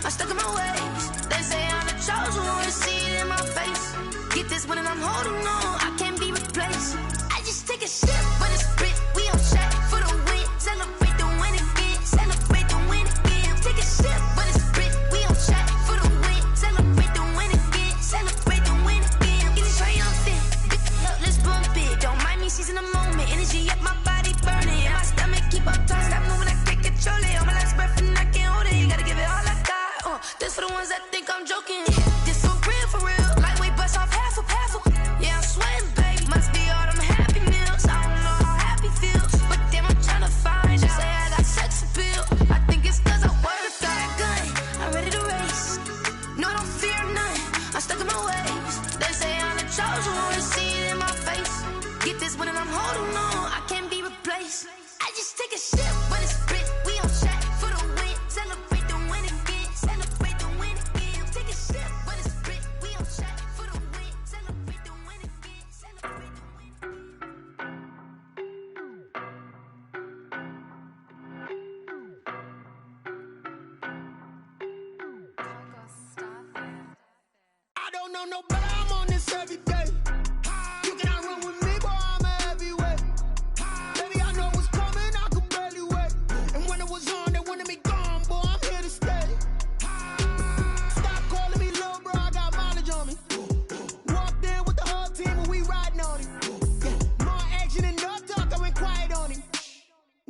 I'm stuck in my ways. They say I'm the chosen one, see it in my face. Get this one and I'm holding on, I can't be replaced. I just take a sip, but it's spit. We on track for the win. Celebrate the win again. Celebrate the win again. Take a sip, but it's spit. We on track for the win. Celebrate the win again. Celebrate the win again. Get it triumphant. Look, let's bump it. Don't mind me seizing the moment. Energy up my body burning. And my stomach keep up tight. Stop moving, I can't control it. On my last breath and I can't hold it. You gotta give it all I got. This for the ones that think I'm joking. This for real, for real. Lightweight bust off half of. Yeah, I'm sweating, babe. Must be all them happy meals. I don't know how happy feels, but damn, I'm tryna find you. Say I got sex appeal. I think it's cause I work. Got a gun, I'm ready to race. No, I don't fear none. I'm stuck in my ways. They say I'm the chosen one, see it in my face. Get this one and I'm holding on, I can't be replaced. I just take a sip, but it's spit. We on track for the win. Celebrate the win again. Celebrate the win again. Take a sip, but it's spit. We on track for the win. Celebrate the win again. Celebrate the win I don't know no better, I'm on this every day. You cannot run with me, boy, I'm a heavyweight. Baby, I know what's coming, I could barely wait. And when it was on, they wanted me gone, boy, I'm here to stay. Stop calling me little bro, I got mileage on me. Walked in with the whole team and we riding on him. More action and no talk, I went quiet on him.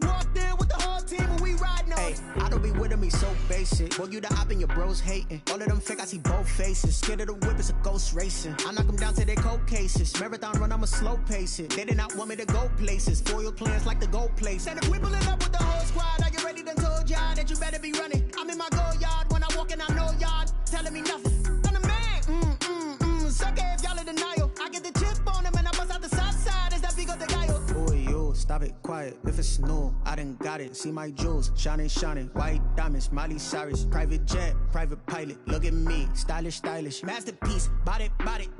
Walked in with the whole team and we riding on him. I don't be with him, he's so basic. Boy, you the op and your bros hating. All of them fake, I see both faces. Scared of the whip, it's a ghost racing. I knock them down to their cold cases. Marathon run, I'ma slow pace it. They did not want me to go places. Foil plans like the gold place. And if we pulling up with the whole squad, I get ready done told y'all that you better be running. I'm in my go yard when I walk in, I know y'all telling me nothing. I'm the man, suck it if y'all in denial. I get the chip on them and I bust out the south side. Is that Vigo de Gallo? Boy, yo, stop it, quiet. If it's new, I done got it. See my jewels, shining, shining. White diamonds, Miley Cyrus. Private jet, private pilot. Look at me, stylish, stylish. Masterpiece, body,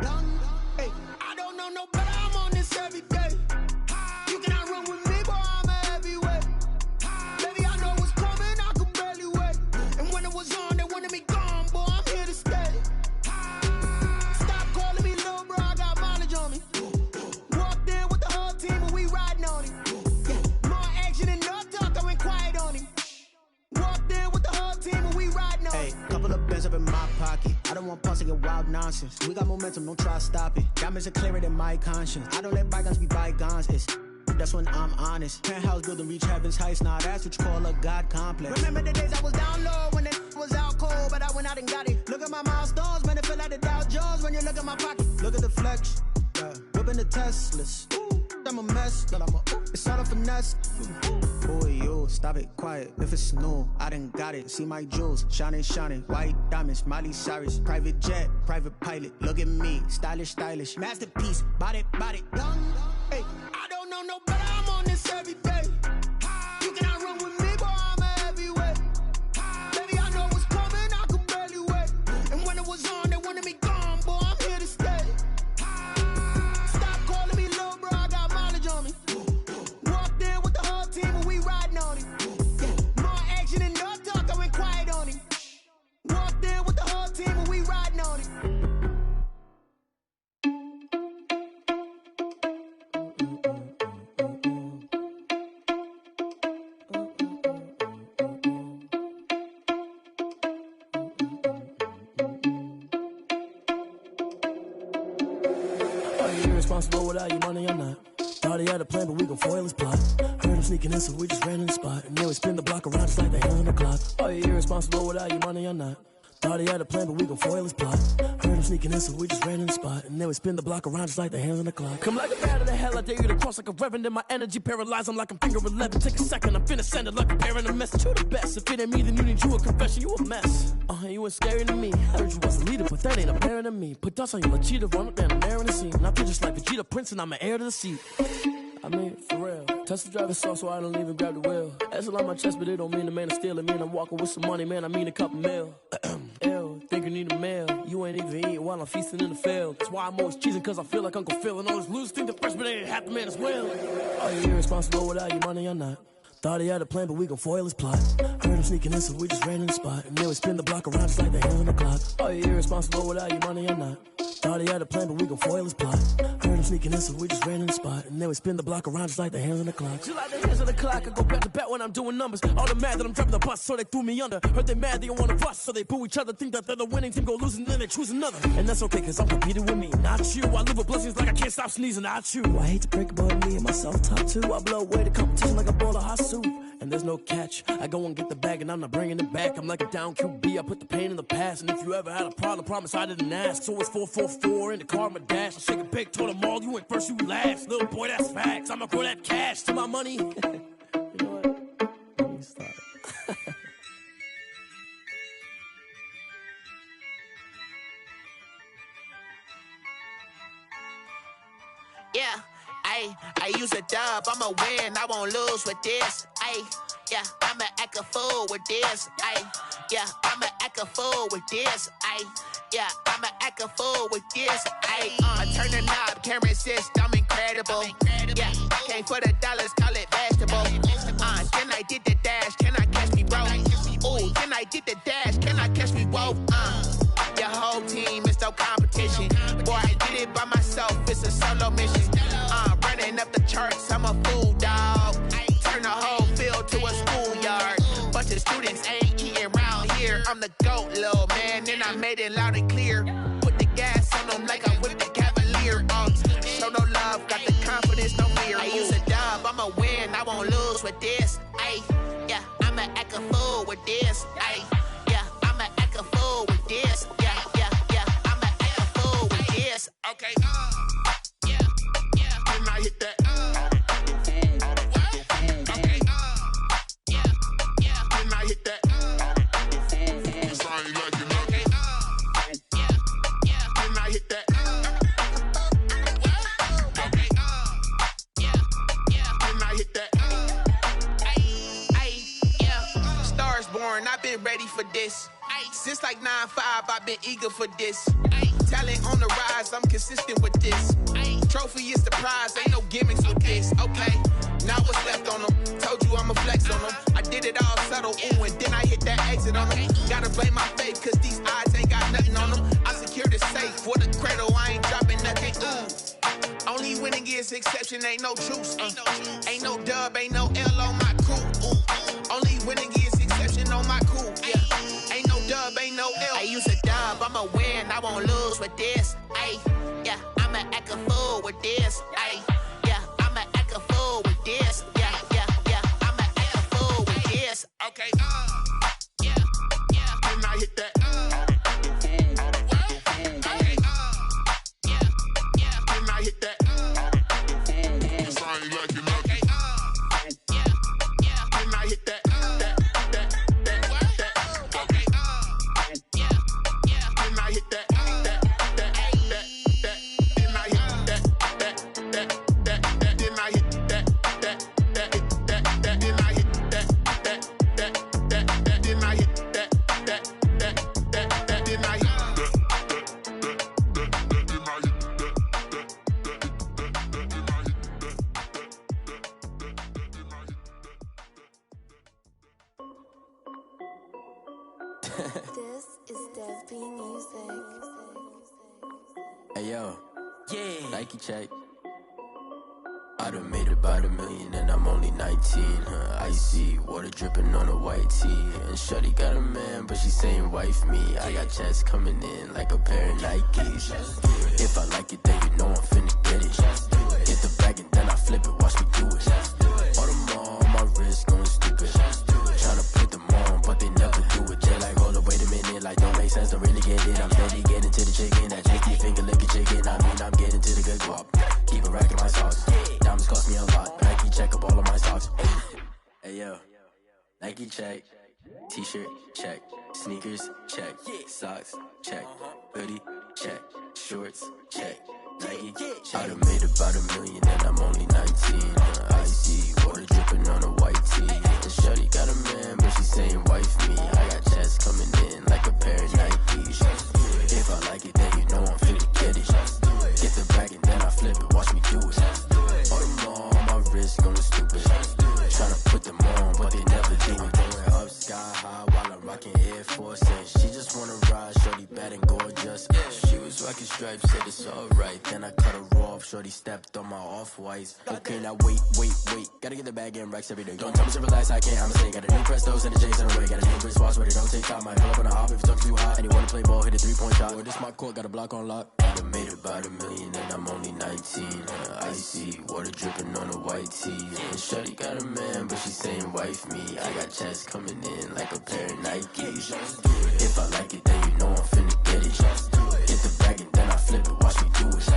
done. Hey, I don't know no better, I'm on this every day. You cannot run with me, boy, I'm a heavyweight. Baby, I know what's coming, I could barely wait. And when it was on, they wanted me gone, boy, I'm here to stay. Stop calling me little bro, I got mileage on me. Walked in with the whole team and we riding on him. More action and no talk, I went quiet on him. Walked in with the whole team and we riding on him. Hey, couple of bands up in my pocket. I don't want pulse to get wild nonsense. We got momentum, don't try to stop it. Diamonds are clearer than my conscience. I don't let bygones be bygones. It's that's when I'm honest. Penthouse building reach heaven's heights. Nah, that's what you call a God complex. Remember the days I was down low when it was out cold, but I went out and got it. Look at my milestones, man, it feel like the Dow Jones when you look at my pocket. Look at the flex, whipping the Teslas. I'm a mess, but it's all a finesse. Boy, yo, stop it, quiet. If it's new, I done got it. See my jewels, shining, shining. White diamonds, Miley Cyrus. Private jet, private pilot. Look at me, stylish, stylish. Masterpiece, body, done. Hey, I don't know no better, I'm on this every day. You cannot run with me, boy, I'm a heavyweight. Baby, I know what's coming, I could barely wait. And when it was on, they wanted me gone, boy, I'm here to stay. Stop calling me little bro, I got mileage on me. Walked in with the whole team and we riding on him. More action and no talk, I went quiet on him. Walked in with the whole team and we riding on him. Irresponsible without your money, I'm not. Thought he had a plan, but we gon' foil his plot. Heard him sneaking in, so we just ran in the spot. And then we spin the block around just like the hell on the clock. Are you irresponsible without your money, I'm not. Thought he had a plan, but we gon' foil his plot. Heard him sneaking in, so we just ran in the spot. And then we spin the block around just like the hands on the clock. Come like a bat of the hell, I dare you to cross like a reverend. And my energy paralyzed, I'm like I'm finger 11. Take a second, I'm finna send it like a parent a message. You the best, if it ain't me, then you need you a confession. You a mess, you ain't scary to me. Heard you was a leader, but that ain't apparent to me. Put dust on you, cheetah, run up there, I'm there in the scene. And I feel just like Vegeta Prince, and I'm an heir to the seat. I mean, for real. Touch the driver's soft so I don't even grab the wheel. That's on my chest, but it don't mean the man is stealing. Man, I'm walking with some money, man, I mean a couple mil. Ew, think you need a meal. You ain't even eating while I'm feasting in the field. That's why I'm always cheesing, cause I feel like Uncle Phil. And all those losers think the freshman ain't half the man as well. Are you irresponsible without your money or not? Thought he had a plan, but we gon' foil his plot. Heard him sneaking in, so we just ran in the spot. And then we spin the block around just like the hands on the clock. Are you irresponsible without your money or not? Thought he had a plan, but we gon' foil his plot. Heard him sneaking in, so we just ran in the spot. And then we spin the block around just like the hands on the clock. Just like the hands on the clock, I go back to back when I'm doing numbers. All the mad that I'm dropping the bus, so they threw me under. Heard they mad, they don't wanna bust, so they boo each other. Think that they're the winning team, go losing, then they choose another. And that's okay, cause I'm competing with me, not you. I live with blessings like I can't stop sneezing, not you. I hate to break about me and myself top two. I blow away the competition like a bowl of hot soup. And there's no catch. I go and get the bag and I'm not bringing it back. I'm like a down QB, I put the pain in the past. And if you ever had a problem, promise I didn't ask. So it's 4-4-4 in the car, my dash. I shake a big, told them all, you went first, you last. Little boy, that's facts. I'ma grow that cash to my money. You know what? Let me stop. Yeah, I use a dub, I'ma win, I won't lose with this. Yeah, I'ma act a fool with this. Yeah, I'ma act a fool with this. Yeah, I'ma act a fool with this. I turn the knob, can't resist, I'm incredible. Yeah, came for the dollars, call it vegetable. Then I did the dash, can I catch me, bro? Ooh, then I did the dash, can I catch me, whoa? Your whole team is no competition. Boy, I did it by myself, it's a solo mission. Running up the charts, I'm a fool, dog. Turn the whole field to a schoolyard. Bunch of students ain't eating round here. I'm the GOAT, little man, and I made it loud and clear. Put the gas on them like I'm with the Cavalier. Show no love, got the confidence, no fear. I use a dub, I'ma win, I won't lose with this. Yeah, I'ma act a fool with this. Yeah, I'ma act a fool with this. Yeah, I'ma act a fool with this. Okay. Then I hit that. Then I hit that. Cause I ain't like it nothing. Then I hit that. Then I hit that. Stars born, I've been ready for this. Since like 9-5, I've been eager for this. Talent on the rise, I'm consistent with this. Trophy is the prize, ain't no gimmicks with this. Okay, now what's left on them? Told you I'ma flex on them. I did it all subtle, ooh, and then I hit that exit on them. Gotta blame my faith, cause these odds ain't got nothing on them. I secured the safe for the cradle, I ain't dropping nothing, ooh. Only winning is exception, ain't no truce. Ain't no dub, ain't no L on my crew, ooh. Only winning is exception on my crew, yeah. Ain't no dub, ain't no L. I use a dub, I'ma win, I won't lose with this. Yeah, I'ma act a fool with this. Yeah, I'ma act a fool with this. Yeah, I'ma act a fool with this. Okay. Then I hit that. Then I hit that. Cause I ain't like it nothing. Then I hit that. Okay. Then I hit that. This is Dev B Music. Hey yo, Nike check. I done made about $1 million and I'm only 19. Icy water dripping on a white tee. And shorty got a man, but she saying wife me. I got checks coming in like a pair of Nikes. If I like it, then you know I'm finna get it. Get the bag and then I flip it, watch me do it. All them on my wrist going stupid. Tryna put them on, but they never do it. They like, hold up, wait a minute, like don't make sense, don't really get it. I'm steady getting to the chicken, that chicky finger licking chicken. I mean, I'm getting to the good guap. Keep a rack in my socks. Diamonds cost me a lot. Nike check up all of my socks. Hey yo, Nike check. T-shirt check. Sneakers check. Socks check. Hoodie check. Shorts check. Nike check. I done made about $1 million and I'm only 19. Icy water dripping on a white tee. And shorty got a man, but she saying wife me. I got checks coming in like a pair of Nikes. If I like it, then you know I'm finna get it. Get the bag and then I flip it, watch me do it. All them on my wrist going stupid. Tryna put them on, Air Force and she just wanna ride, shorty bad and gorgeous. She was rocking stripes, said it's alright. Then I cut her off, shorty stepped on my off-whites. Okay, now wait. Gotta get the bag and racks every day. Don't tell me to relax, I can't, I'm a got a new Prestos and the J's in the way. Got a new Chris Foss, but it don't take time. Might pull up on a hop if it talks too hot. And you wanna play ball, hit a 3-point shot. Or this my court, got a block on lock. I done made about $1 million and I'm only 19. Icy, water dripping on a white tee. And shorty got a man, but she saying wife me. I got checks coming in like a pair of Nikes. If I like it, then you know I'm finna get it. Get the bag and then I flip it, watch me do it.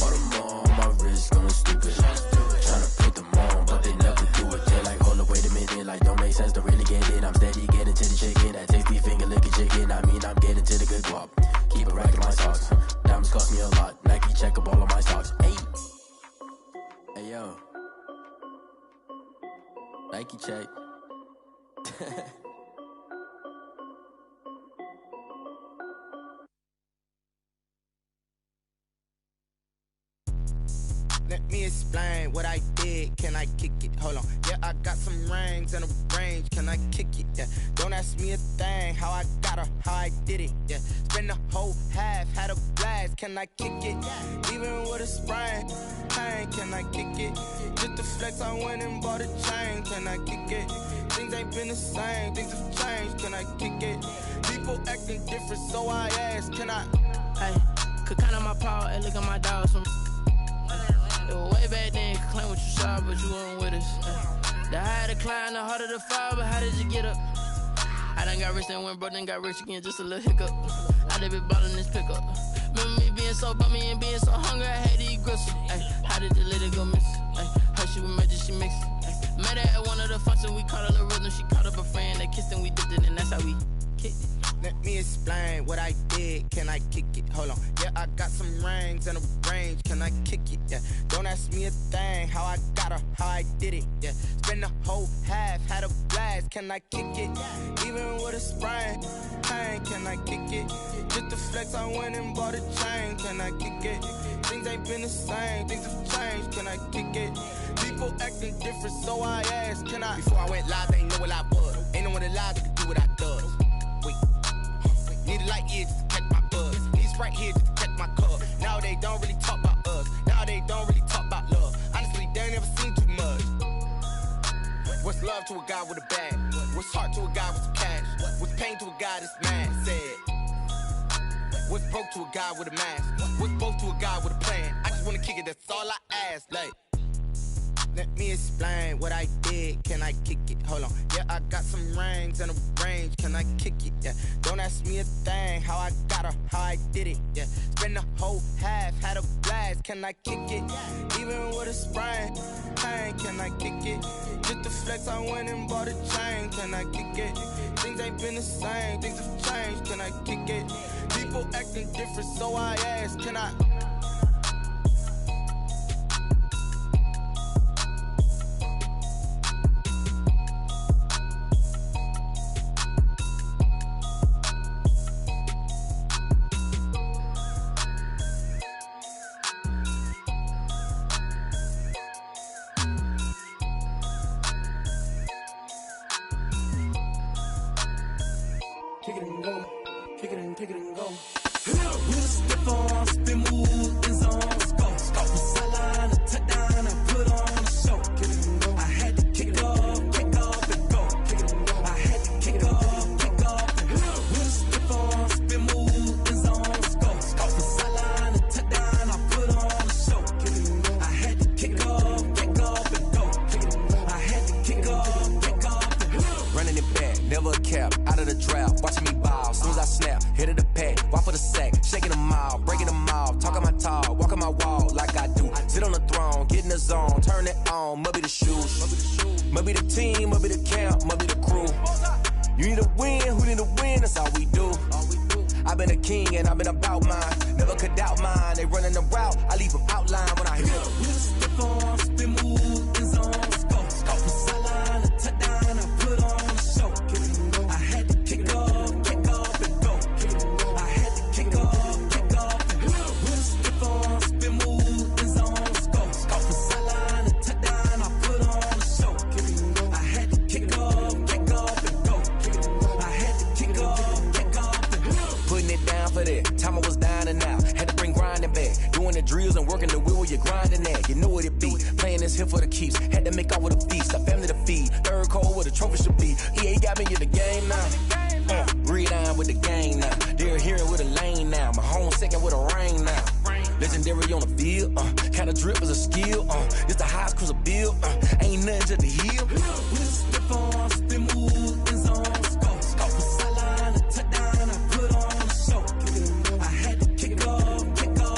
All them on my wrist going stupid. Tryna put them on, but they never do it. They're like, hold up, wait a minute, like don't make sense to really get it. I'm steady getting to the chicken, that tasty finger licking chicken. I mean, I'm getting to the good guap. Keep a rack in my socks. Diamonds cost me a lot. Nike check up all of my stocks. Hey yo, Nike check. Let me explain what I did. Can I kick it? Hold on. Yeah, I got some rings and a range. Can I kick it? Yeah. Don't ask me a thing. How I got her, how I did it. Yeah. Spend the whole half, had a blast. Can I kick it? Even with a sprain. Pain, can I kick it? Just the flex, I went and bought a chain. Can I kick it? Things ain't been the same. Things have changed. Can I kick it? People acting different, so I ask. Can I? Hey, could count on my power and look at my dogs from. It was way back then, you could claim what you saw, but you weren't with us. The higher the climb, the harder the fall, but how did you get up? I done got rich, then went broke, then got rich again, just a little hiccup. I done been ballin' this pickup. Remember me being so bummy and being so hungry, I had to eat gristle. Ay, how did the lady go miss? Ay, her she was magic, she mixed. Met her at one of the functions, we caught a little rhythm, she caught up a friend, they kissed and we dipped it, and that's how we kicked it. Let me explain what I did. Can I kick it? Hold on. Yeah, I got some rings and a range. Can I kick it? Yeah. Don't ask me a thing. How I got her, how I did it. Yeah. Spend the whole half, had a blast. Can I kick it? Even with a sprain. Pain, can I kick it? Just the flex, I went and bought a chain. Can I kick it? Things ain't been the same. Things have changed. Can I kick it? People acting different, so I asked. Can I? Before I went live, they ain't know what I was. Ain't no one alive that could do what I does. Need a light year just to catch my buzz. Need right here just to catch my cup. Now they don't really talk about us. Now they don't really talk about love. Honestly, they ain't never seen too much. What's love to a guy with a bag? What's heart to a guy with some cash? What's pain to a guy that's mad? Said. What's broke to a guy with a mask? What's both to a guy with a plan? I just wanna kick it, that's all I ask. Like, let me explain what I did. Can I kick it? Hold on. Yeah, I got some rings and a range. Can I kick it? Yeah. Don't ask me a thing. How I got her, how I did it. Yeah. Spend the whole half, had a blast. Can I kick it? Even with a sprain. Pain, can I kick it? Just the flex, I went and bought a chain. Can I kick it? Things ain't been the same. Things have changed. Can I kick it? People acting different, so I ask. Can I? Kick it and go. Kick it and go. With a stiff arm, spin move, in zone, let's go. From sideline to touchdown, I put on a show. Kick it and go. I had to kick off and go. Kick it and go. I had to kick off and go. With a stiff arm, spin move, in zone, let's go. From sideline to touchdown, I put on a show. Kick it and go. I had to kick off and go. Kick it and go. I had to kick off and go. Running it back, never a cap, out of the draft, watching me ball. Soon as I snap, hit of the pack, walk for the sack, shaking them all, breaking them off, talking my talk, walking my wall like I do. Sit on the throne, get in the zone, turn it on, must be the shoes, must be the team, must be the camp, must be the crew. You need a win, who need a win, that's all we do. I've been a king and I've been about mine, never could doubt mine. They running the route, I leave them outline when I hit them. With a stiff arm, spin move, in zone, let's go. From sideline to touchdown, I put on a show. I had to kick off and go. I had to kick off and go. With a stiff arm, spin move, in zone, let's go. From sideline to touchdown, I put on a show. I had to kick off and go. I had to kick off drills and working the wheel where you're grinding at. You know what it be. Playing this here for the keeps. Had to make off with a feast. A family to feed. Third cold where the trophy should be. EA got me in the game now. Red Iron with the game now. They're here with a lane now. My home second with a rain now. Legendary on the field. Kinda drip is a skill. It's the highest cruiser bill. Ain't nothing to the heel. Step on, spin move, in zone, scope. Scope for sideline, a touchdown, I put on a show. I had to kick off and go.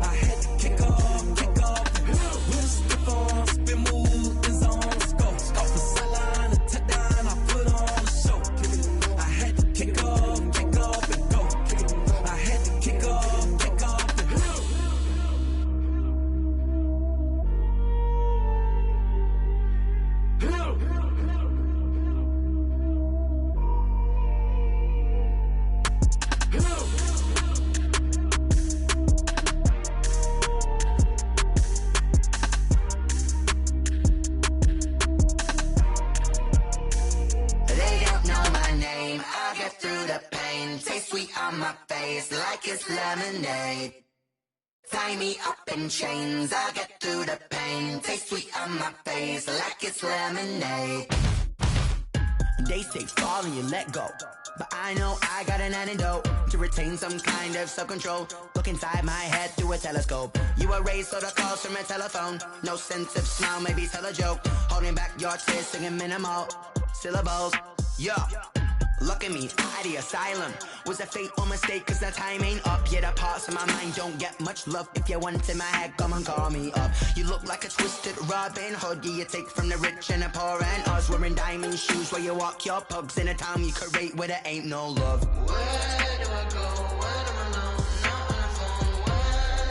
I had to kick off and go. Step on, spin move, in zone, scope. Scope for sideline, a touchdown, I put on a show. I had to kick off and go. I had to kick off and go. Taste sweet on my face like it's lemonade. Tie me up in chains, I get through the pain. Taste sweet on my face like it's lemonade. They say fall and you let go, but I know I got an antidote to retain some kind of self-control. Look inside my head through a telescope. You were raised so the calls from a telephone. No sense of smile, maybe tell a joke. Holding back your tears, singing minimal syllables. Yeah. Look at me, out the asylum. Was a fate or mistake, cause the time ain't up. Yet the parts of my mind don't get much love. If you want in my head, come and call me up. You look like a twisted Robin Hood. Yeah, you take from the rich and the poor and us. Wearing diamond shoes where you walk your pugs in a town you create where there ain't no love. Where do I go? Where am I now? Not on the phone. When I'm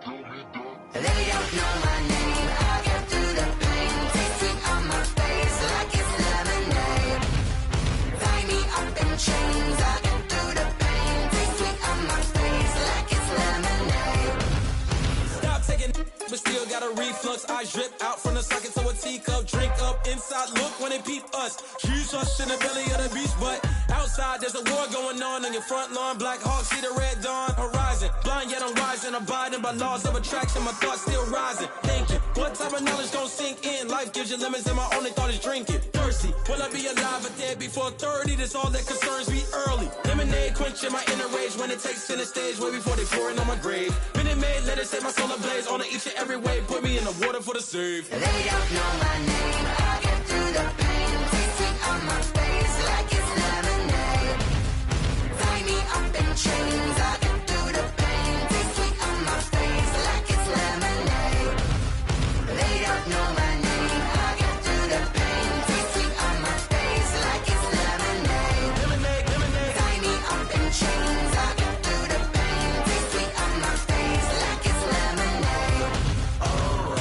on my own. They don't know my name. I get through the pain. Taste sweet on my face like it's lemonade. Tie me up in chains. I get through the pain. Taste sweet on my face like it's lemonade. Stop taking but still got a reflux. I drip out from the socket to a teacup. Drink up inside, look when they peep us. Shoes us in the belly of the beast, but outside there's a war going on your front lawn. Black Hawk, see the red dawn horizon. Blind yet I'm rising, abiding by laws of attraction. My thoughts still rising, thinking what type of knowledge gon' sink in? Life gives you limits and my only thought is drinking. Thirsty, will I be alive or dead before 30? That's all that concerns me early. Lemonade quenching my inner rage when it takes center stage way before they pouring on my grave. Minute Maid, let it set my soul ablaze on each and every way. Put me in the water for the save. They don't know my name. I get through the pain. Taste sweet on my face like it's lemonade. Tie me up in chains. I get through the pain. Taste sweet on my face like it's lemonade. They don't know my name. I get through the pain. Taste sweet on my face like it's lemonade. Lemonade. Tie me up in chains. I get through the pain. Taste sweet on my face like it's lemonade. Oh.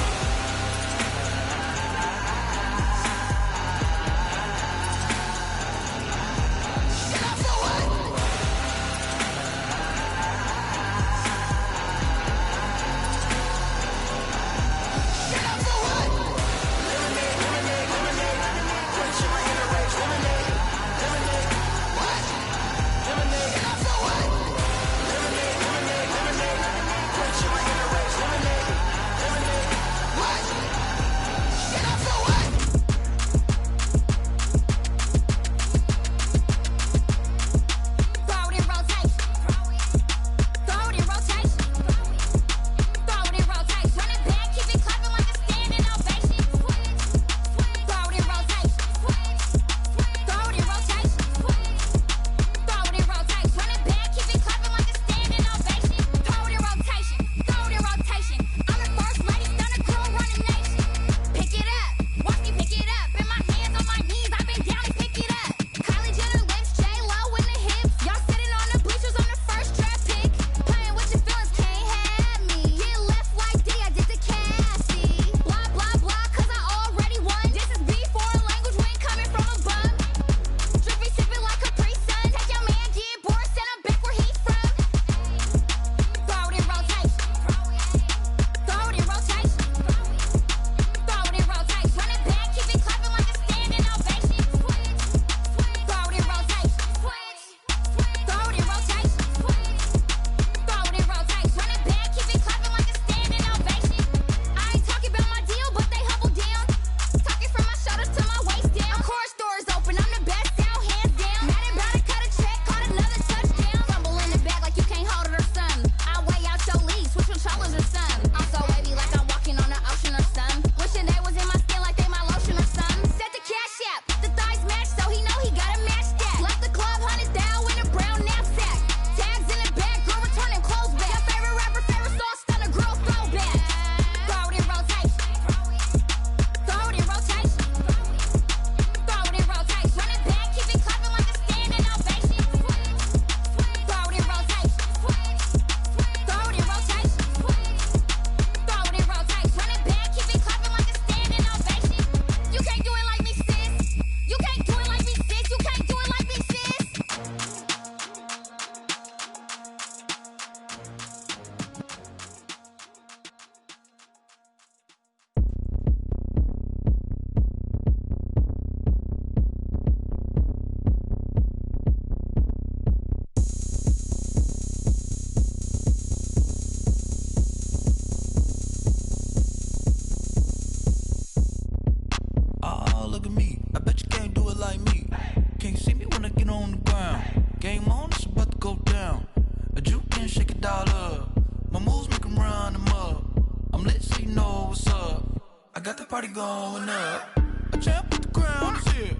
going up. A champ with the crown is here.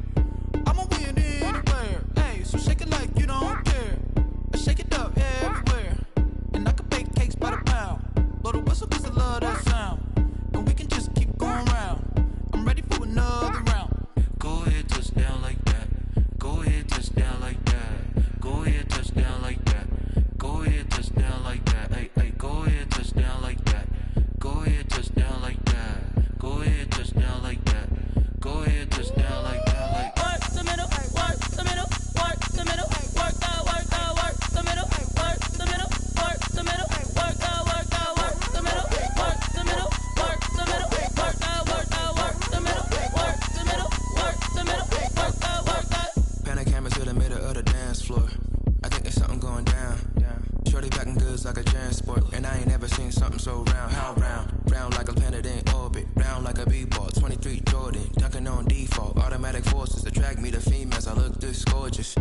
I'ma win anywhere. Hey, so shake it like you don't care. I shake it up everywhere. And I can bake cakes by the pound. Blow the whistle 'cause I love that sound. And we can just keep going round. I'm ready for another round. Go ahead, touch down like that. Go ahead, touch down like that. Go ahead, touch down like that. Go ahead, touch down like that. Hey, hey, go ahead, touch down like that. Go ahead, touch down like that. Go ahead, touch down like that. Go ahead, touch down like that. Like work the middle, work the middle, work the middle, work the middle, work the middle, work the middle, work the middle, work the middle, work the middle, work the middle, work the middle, work the middle, work the. Pan a camera to the middle of the dance floor. I think there's something going down. Shorty packing goods like a transport, and I ain't never seen something so round. How round? Round like a planet in orbit, round like a b-ball. 23 Jordan, dunking on default. Automatic forces attract me to females. I look this gorgeous.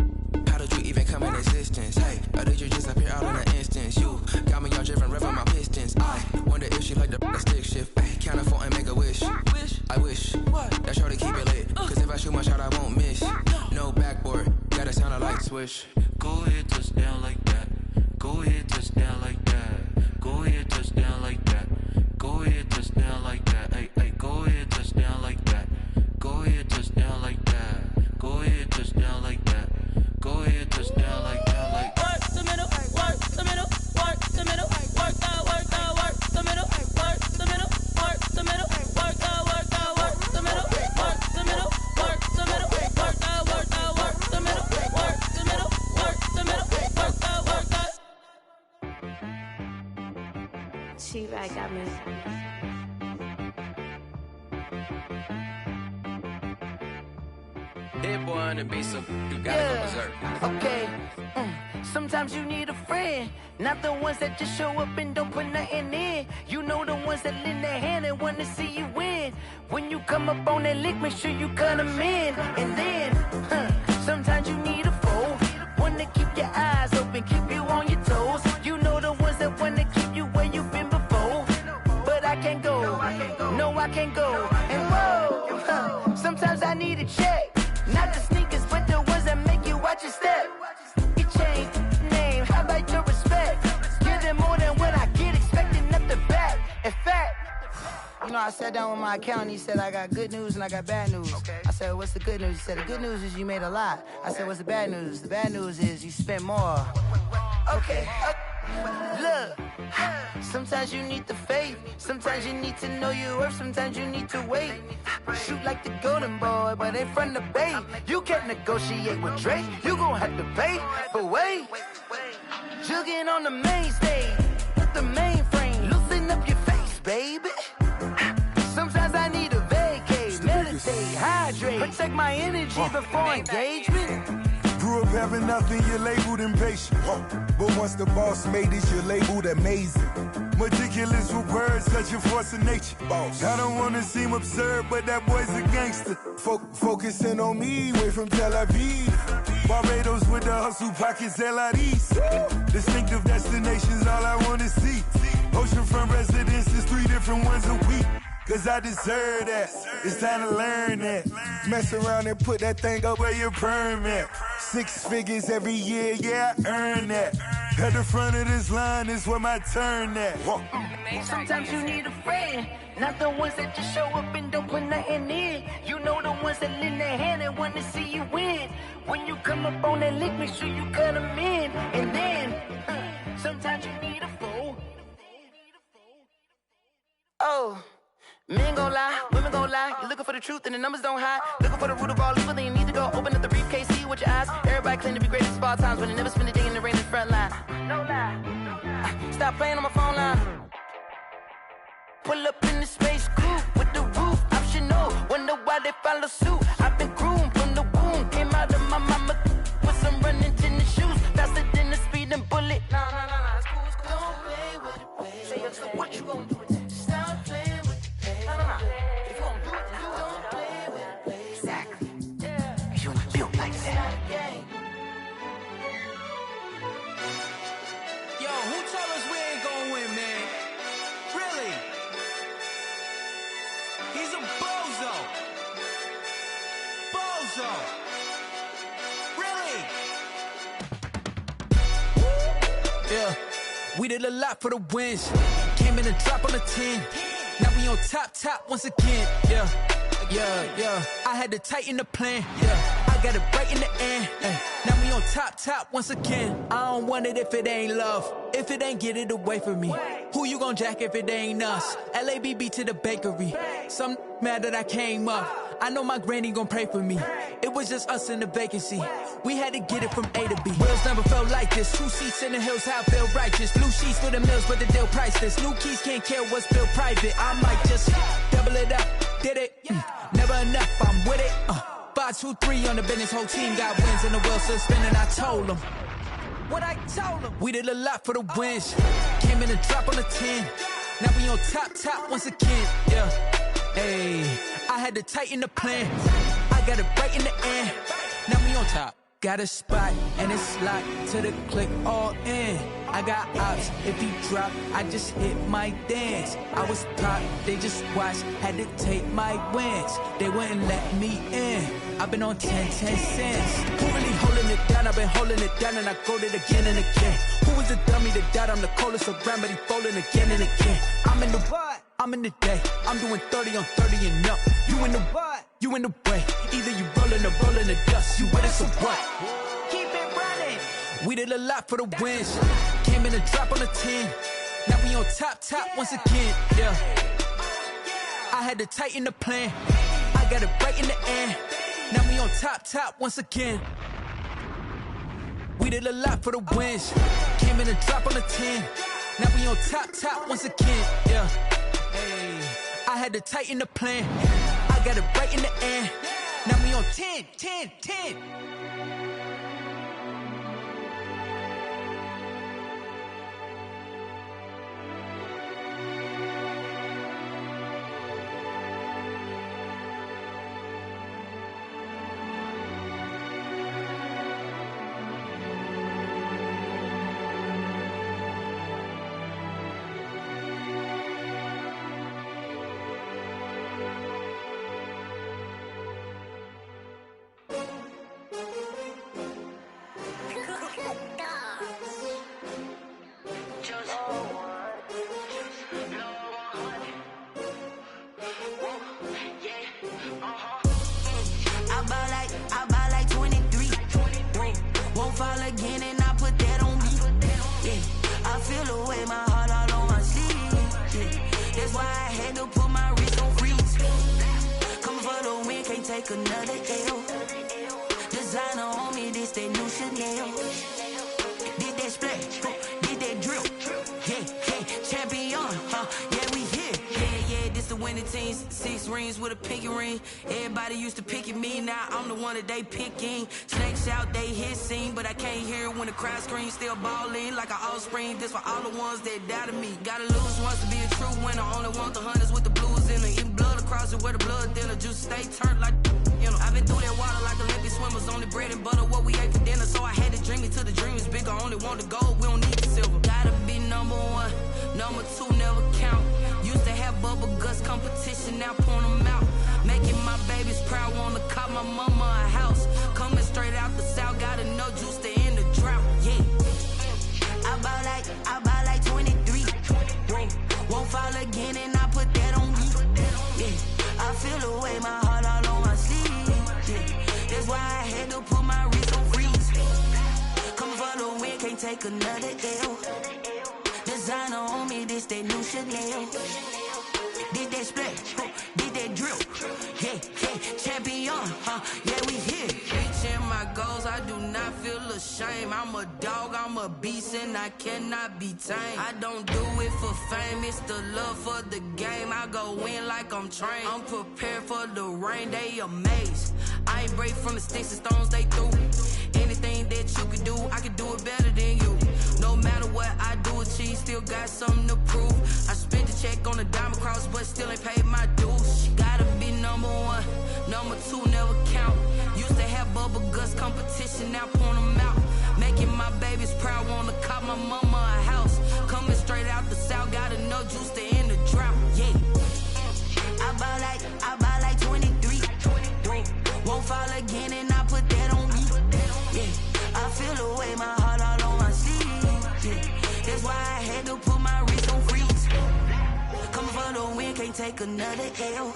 How did you even come in existence? Hey, or did you just appear out in an instance? You got me all driven, revving my pistons. I wonder if she like the stick shift. Ay, count a 4 and make a wish. I wish that shorty keep it lit. 'Cause if I shoot my shot, I won't miss. No backboard, gotta sound a light switch. go ahead, touch down like that. Go ahead, touch down like that. Go ahead, touch down like that. Go ahead, touch down like that. Hey, hey, go ahead, touch down like that. Go ahead, touch down like that. Go ahead, touch down like that. Go ahead, touch down like that. Like work the middle, work the middle, work the middle, work the middle, work the middle, work the middle, work the middle, work the middle, work the middle, work the middle, work the middle, work the middle, work the middle, work the middle, work the. She-Rag got me. hit boy on the beat, so you gotta go berserk. Okay. Sometimes you need a friend, not the ones that just show up and don't put nothing in. You know the ones that lend their hand and want to see you win. When you come up on that lick, make sure you cut them in. And then, sometimes you need a foe, one to keep your eyes open, keep you on your toes. You know the ones that want to keep you where you've been before. But I can't go, no I can't go. And whoa, sometimes I need a check. Not the sneakers, but the ones that make you watch your step. You change name, how about your respect? Give them more than what I get, expecting nothing back. In fact, you know, I sat down with my accountant, he said I got good news and I got bad news. I said, what's the good news? He said, the good news is you made a lot. I said, what's the bad news? The bad news is you spent more. Okay, look, sometimes you need the faith, sometimes you need to know your worth, sometimes you need to wait. Shoot like the golden boy, but in front of the bay. You can't negotiate with Drake, you gon' have to pay. But wait, jugging on the main stage, with the mainframe, loosen up your face, baby. Sometimes I need a vacate, meditate, hydrate, protect my energy before engagement. Grew up having nothing, you're labeled impatient. But once the boss made it, you're labeled amazing. Meticulous with words, such a force of nature. I don't wanna seem absurd, but that boy's a gangster. Focusing on me, way from Tel Aviv. Barbados with the hustle pockets, LIDs. Distinctive destinations, all I wanna see. Oceanfront residences, 3 different ones a week. Cause I deserve that, it's time to learn that. Mess around and put that thing up where your perm at. 6 figures every year, yeah, I earn that. At the front of this line is where my turn at. Sometimes you need a friend, not the ones that just show up and don't put nothing in. You know the ones that lend their hand and want to see you win. When you come up on that lick, make sure you cut them in. And then, sometimes you need a foe. Oh. Men gon' lie, women gon' lie. You're looking for the truth and the numbers don't hide. Looking for the root of all evil, then you need to go open up the briefcase, see with your eyes. Everybody claim to be greatest of all times, but they never spend a day in the rain in the front line. No lie. Stop playing on my phone line. Pull up in the space coupe with the roof optional. Wonder why they follow suit. I've been groomed from the womb. Came out of my mama with some running tennis shoes. Faster than the speeding bullet. Nah, it's cool, it's cool. Don't play with it, baby. Say, so what you gon' do with that? Stop playing with it. If you don't do it, then you don't play with it, baby. Exactly. Yeah. You ain't built like that. Yo, who told us we ain't gonna win, man? Really? He's a bozo. zone. Really? Yeah, we did a lot for the wins. Came in and drop on the 10. Now we on top once again. Yeah. I had to tighten the plan. Yeah, I got it right in the end. Now we on top once again. I don't want it if it ain't love. If it ain't, get it away from me. Who you gon' jack if it ain't us? LABB to the bakery. Some mad that I came up. I know my granny gon' pray for me. It was just us in the vacancy. We had to get it from A to B. Wheels never felt like this. 2 seats in the hills, how I feel righteous. Blue sheets for the mills, but the deal priceless. New keys can't care what's built private. I might just double it up. Did it? Never enough, I'm with it. 5, 2, 3 on the business. Whole team got wins and the wheels still spinning. I told them what I told them. We did a lot for the wins. Came in and drop on the 10. Now we on top once again. Yeah. Hey, I had to tighten the plan. I got it right in the end. Now we on top. Got a spot and it's locked to the click all in. I got ops, if he drop, I just hit my dance. I was top, they just watched, had to take my wins. They wouldn't let me in. I've been on 10 cents. Who really holding it down? I've been holding it down and I go it again and again. Who was the dummy that died? I'm the coldest around, but he folding again and again. I'm in the what? I'm in the day. I'm doing 30 on 30 and up. You in the what? You in the way. Either you rolling or rolling the dust. You with us or what? Keep it running. We did a lot for the wins. Came in and drop on the 10. Now we on top once again. Yeah. I had to tighten the plan. I got it right in the end. Now we on top once again. We did a lot for the wins. Came in and drop on the 10. Now we on top once again. Yeah. Hey, I had to tighten the plan. I got it right in the end. Now we on 10. I buy like 23. Won't fall again and I put that on me. Yeah, I feel the way my heart all on my sleeve. Yeah, that's why I had to put my wrist on freeze. Coming for the win, can't take another L. Designer on me, this that new Chanel. Did that splash, did that drill. Yeah, champion, yeah, we here. Yeah, this the winning team. 6 rings with a pinky ring. Everybody used to pick at me, now I'm the one that they picking. Snakes out, they hit scene, but I can't hear it when the crowd screams. Still balling like an offspring. This for all the ones that doubted me. Gotta lose once to be a true winner. Only want the hunters with the blues in it. Eating blood across it where the blood thinner. Juice stay turned like, you know. I've been through that water like Olympic swimmers. Only bread and butter, what we ate for dinner. So I had to dream it till the dream is bigger. Only want the gold, we don't need the silver. Gotta be number 1, number 2 never count. Used to have bubble guts competition, now point them out. Making my babies proud, wanna call my mama a house. Coming straight out the south, gotta know juice to end the drought. Yeah, I buy like 23. Won't fall again and I put that on me. Yeah, I feel the way my heart all on my sleeve. Yeah, that's why I had to put my wrist on freeze. Coming for the win, can't take another L. Designer on me, this that new Chanel. Did that splash, did that drill. Yeah, champion, yeah, we here. Reaching my goals, I do not feel ashamed. I'm a dog, I'm a beast, and I cannot be tamed. I don't do it for fame, it's the love for the game. I go in like I'm trained. I'm prepared for the rain, they amazed. I ain't break from the sticks and stones they threw. Anything that you could do, I could do it better than you. No matter what I do, achieve, still got something to prove. I spent the check on the diamond cross, but still ain't paid my dues. Gotta be number 1, number 2 never count. Used to have bubble guts competition, now point them out. Making my babies proud, wanna call my mama a house. Coming straight out the south, gotta know juice to end the drought. Yeah, I buy like 23. Won't fall again take another L.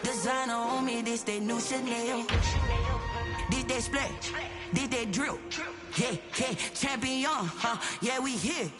Designer on me, this that new Chanel. This that splash, this that drill. Yeah, yeah, champion, huh? Yeah, we here.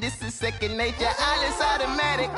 This is second nature. All is automatic.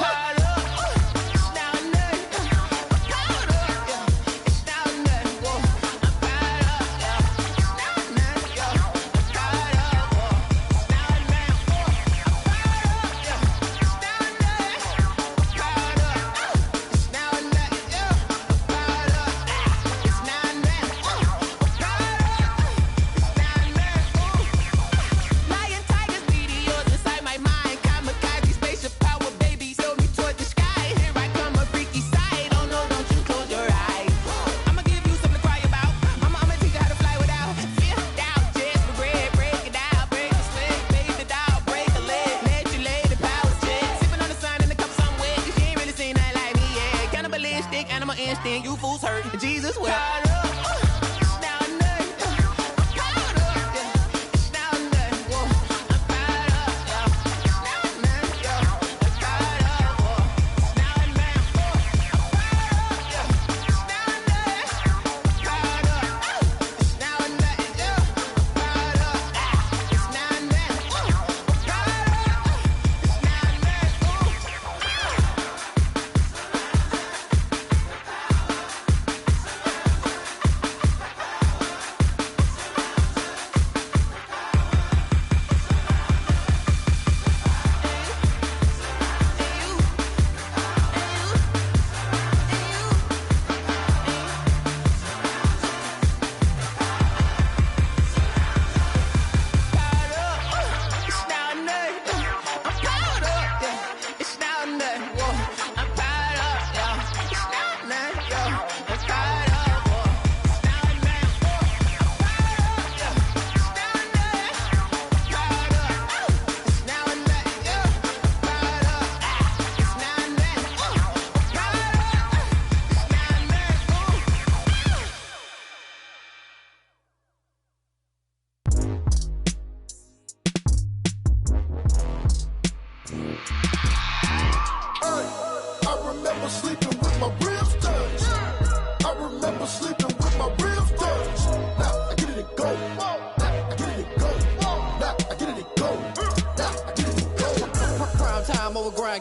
You fools hurt. Jesus will.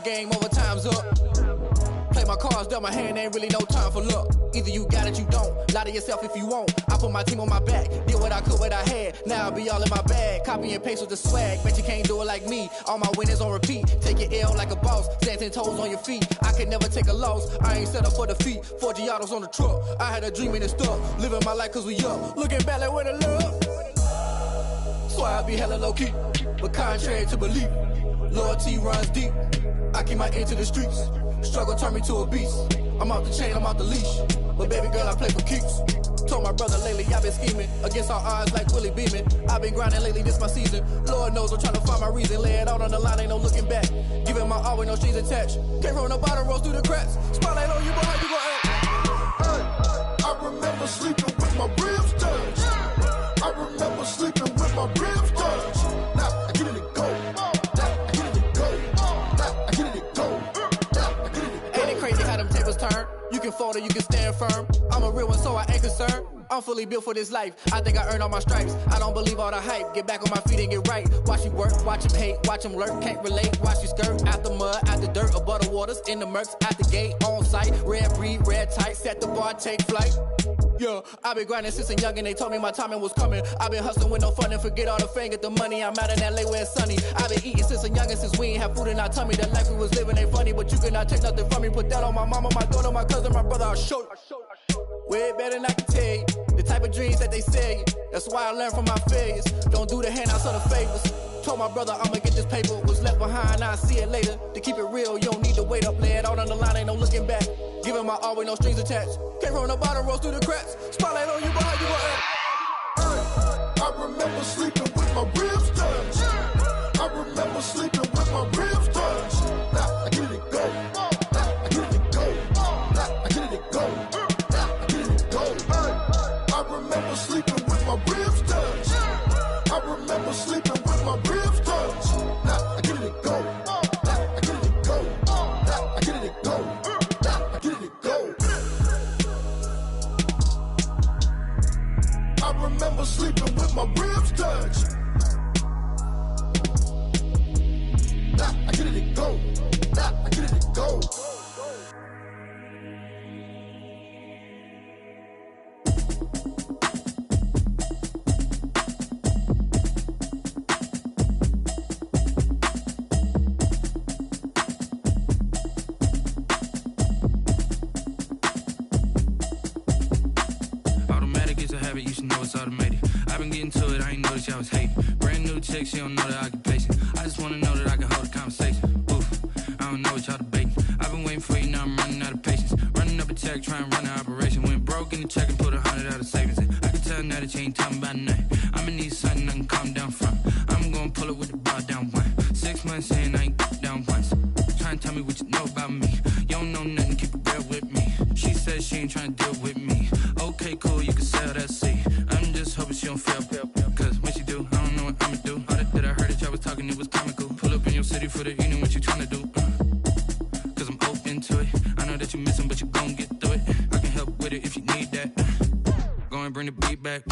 Game over, time's up. Play my cards, dealt my hand, ain't really no time for luck. Either you got it, you don't. Lie to yourself if you won't. I put my team on my back, did what I could, what I had. Now I'll be all in my bag. Copy and paste with the swag. Bet you can't do it like me. All my winners on repeat. Take your L like a boss. Stand 10 toes on your feet. I could never take a loss. I ain't set up for defeat. 4 Giottos on the truck. I had a dream and it stuck. Living my life cause we up. Looking back like where the love. So I be hella low key. But contrary to belief, loyalty runs deep. I keep my ear to the streets. Struggle turned me to a beast. I'm out the chain, I'm out the leash. But baby girl, I play for keeps. Told my brother lately, I've been scheming. Against all odds like Willie Beeman. I've been grinding lately, this my season. Lord knows I'm trying to find my reason. Lay it out on the line, ain't no looking back. Giving my all with no strings attached. Came from the bottom, rose through the cracks. Spotlight on you, boy, how you gon' act? I remember sleeping with my ribs touched. I remember sleeping with my ribs touched. Now I get it to go. can fold or you can stand firm. I'm a real one, so I ain't concerned. I'm fully built for this life. I think I earned all my stripes. I don't believe all the hype. Get back on my feet and get right. Watch you work, watch him hate, watch him lurk. Can't relate, watch you skirt. Out the mud, out the dirt, above the waters, in the murks, out the gate, on site. Red breed, red tight, set the bar, take flight. Yeah, I been grinding since a young and they told me my timing was coming. I been hustling with no fun and forget all the fame, get the money. I'm out in LA where it's sunny. I been eating since a young and since we ain't have food in our tummy. The life we was living ain't funny, but you cannot take nothing from me. Put that on my mama, my daughter, my cousin, my brother, I'll show you. Way better than I can tell you. The type of dreams that they sell you. That's why I learned from my failures. Don't do the handouts or the favors. Told my brother I'ma get this paper. Was left behind, I'll see it later. To keep it real, you don't need to wait up. Lay it out on the line, ain't no looking back. Giving my all with no strings attached. Came from the bottom, rose through the cracks. Spotlight on you, but how you gon' act? I remember sleeping with my ribs touched. I remember sleeping with my ribs touched. Now I get it go. Now I get it go. Now I get it go. Now I get it go. I remember sleeping with my ribs touched. I remember sleeping with my ribs touched. Now I get it go. Now I get it go. Now I get it go. Now I get it go. I remember sleeping with my ribs touched. Now I get it go. Now I get it go. Automatic is a habit, you should know it's automated. I've been getting to it, I ain't noticed y'all was hating. Brand new chick, she don't know the occupation. I just wanna know that I can hold a conversation. Oof, I don't know what y'all debating. I've been waiting for you, now I'm running out of patience. Running up a check, trying to run an operation. Went broke in the check and put 100 out of savings in. I can tell now that you ain't talking about nothing. I'ma need something I can calm down from. I'm gonna pull it with the bar down one. 6 months in, I ain't down once. Trying to tell me what you know about me. You don't know nothing, keep it real with me. She says she ain't trying to deal with me. Okay, cool, you can sell that seat. I'm just hoping she don't fail. Cause when she do, I don't know what I'ma do. All that I heard that y'all was talking, it was comical. Pull up in your city for the evening, what you tryna do? Cause I'm open to it. I know that you missing, but you gon' get through it. I can help with it if you need that. Go and bring the beat back.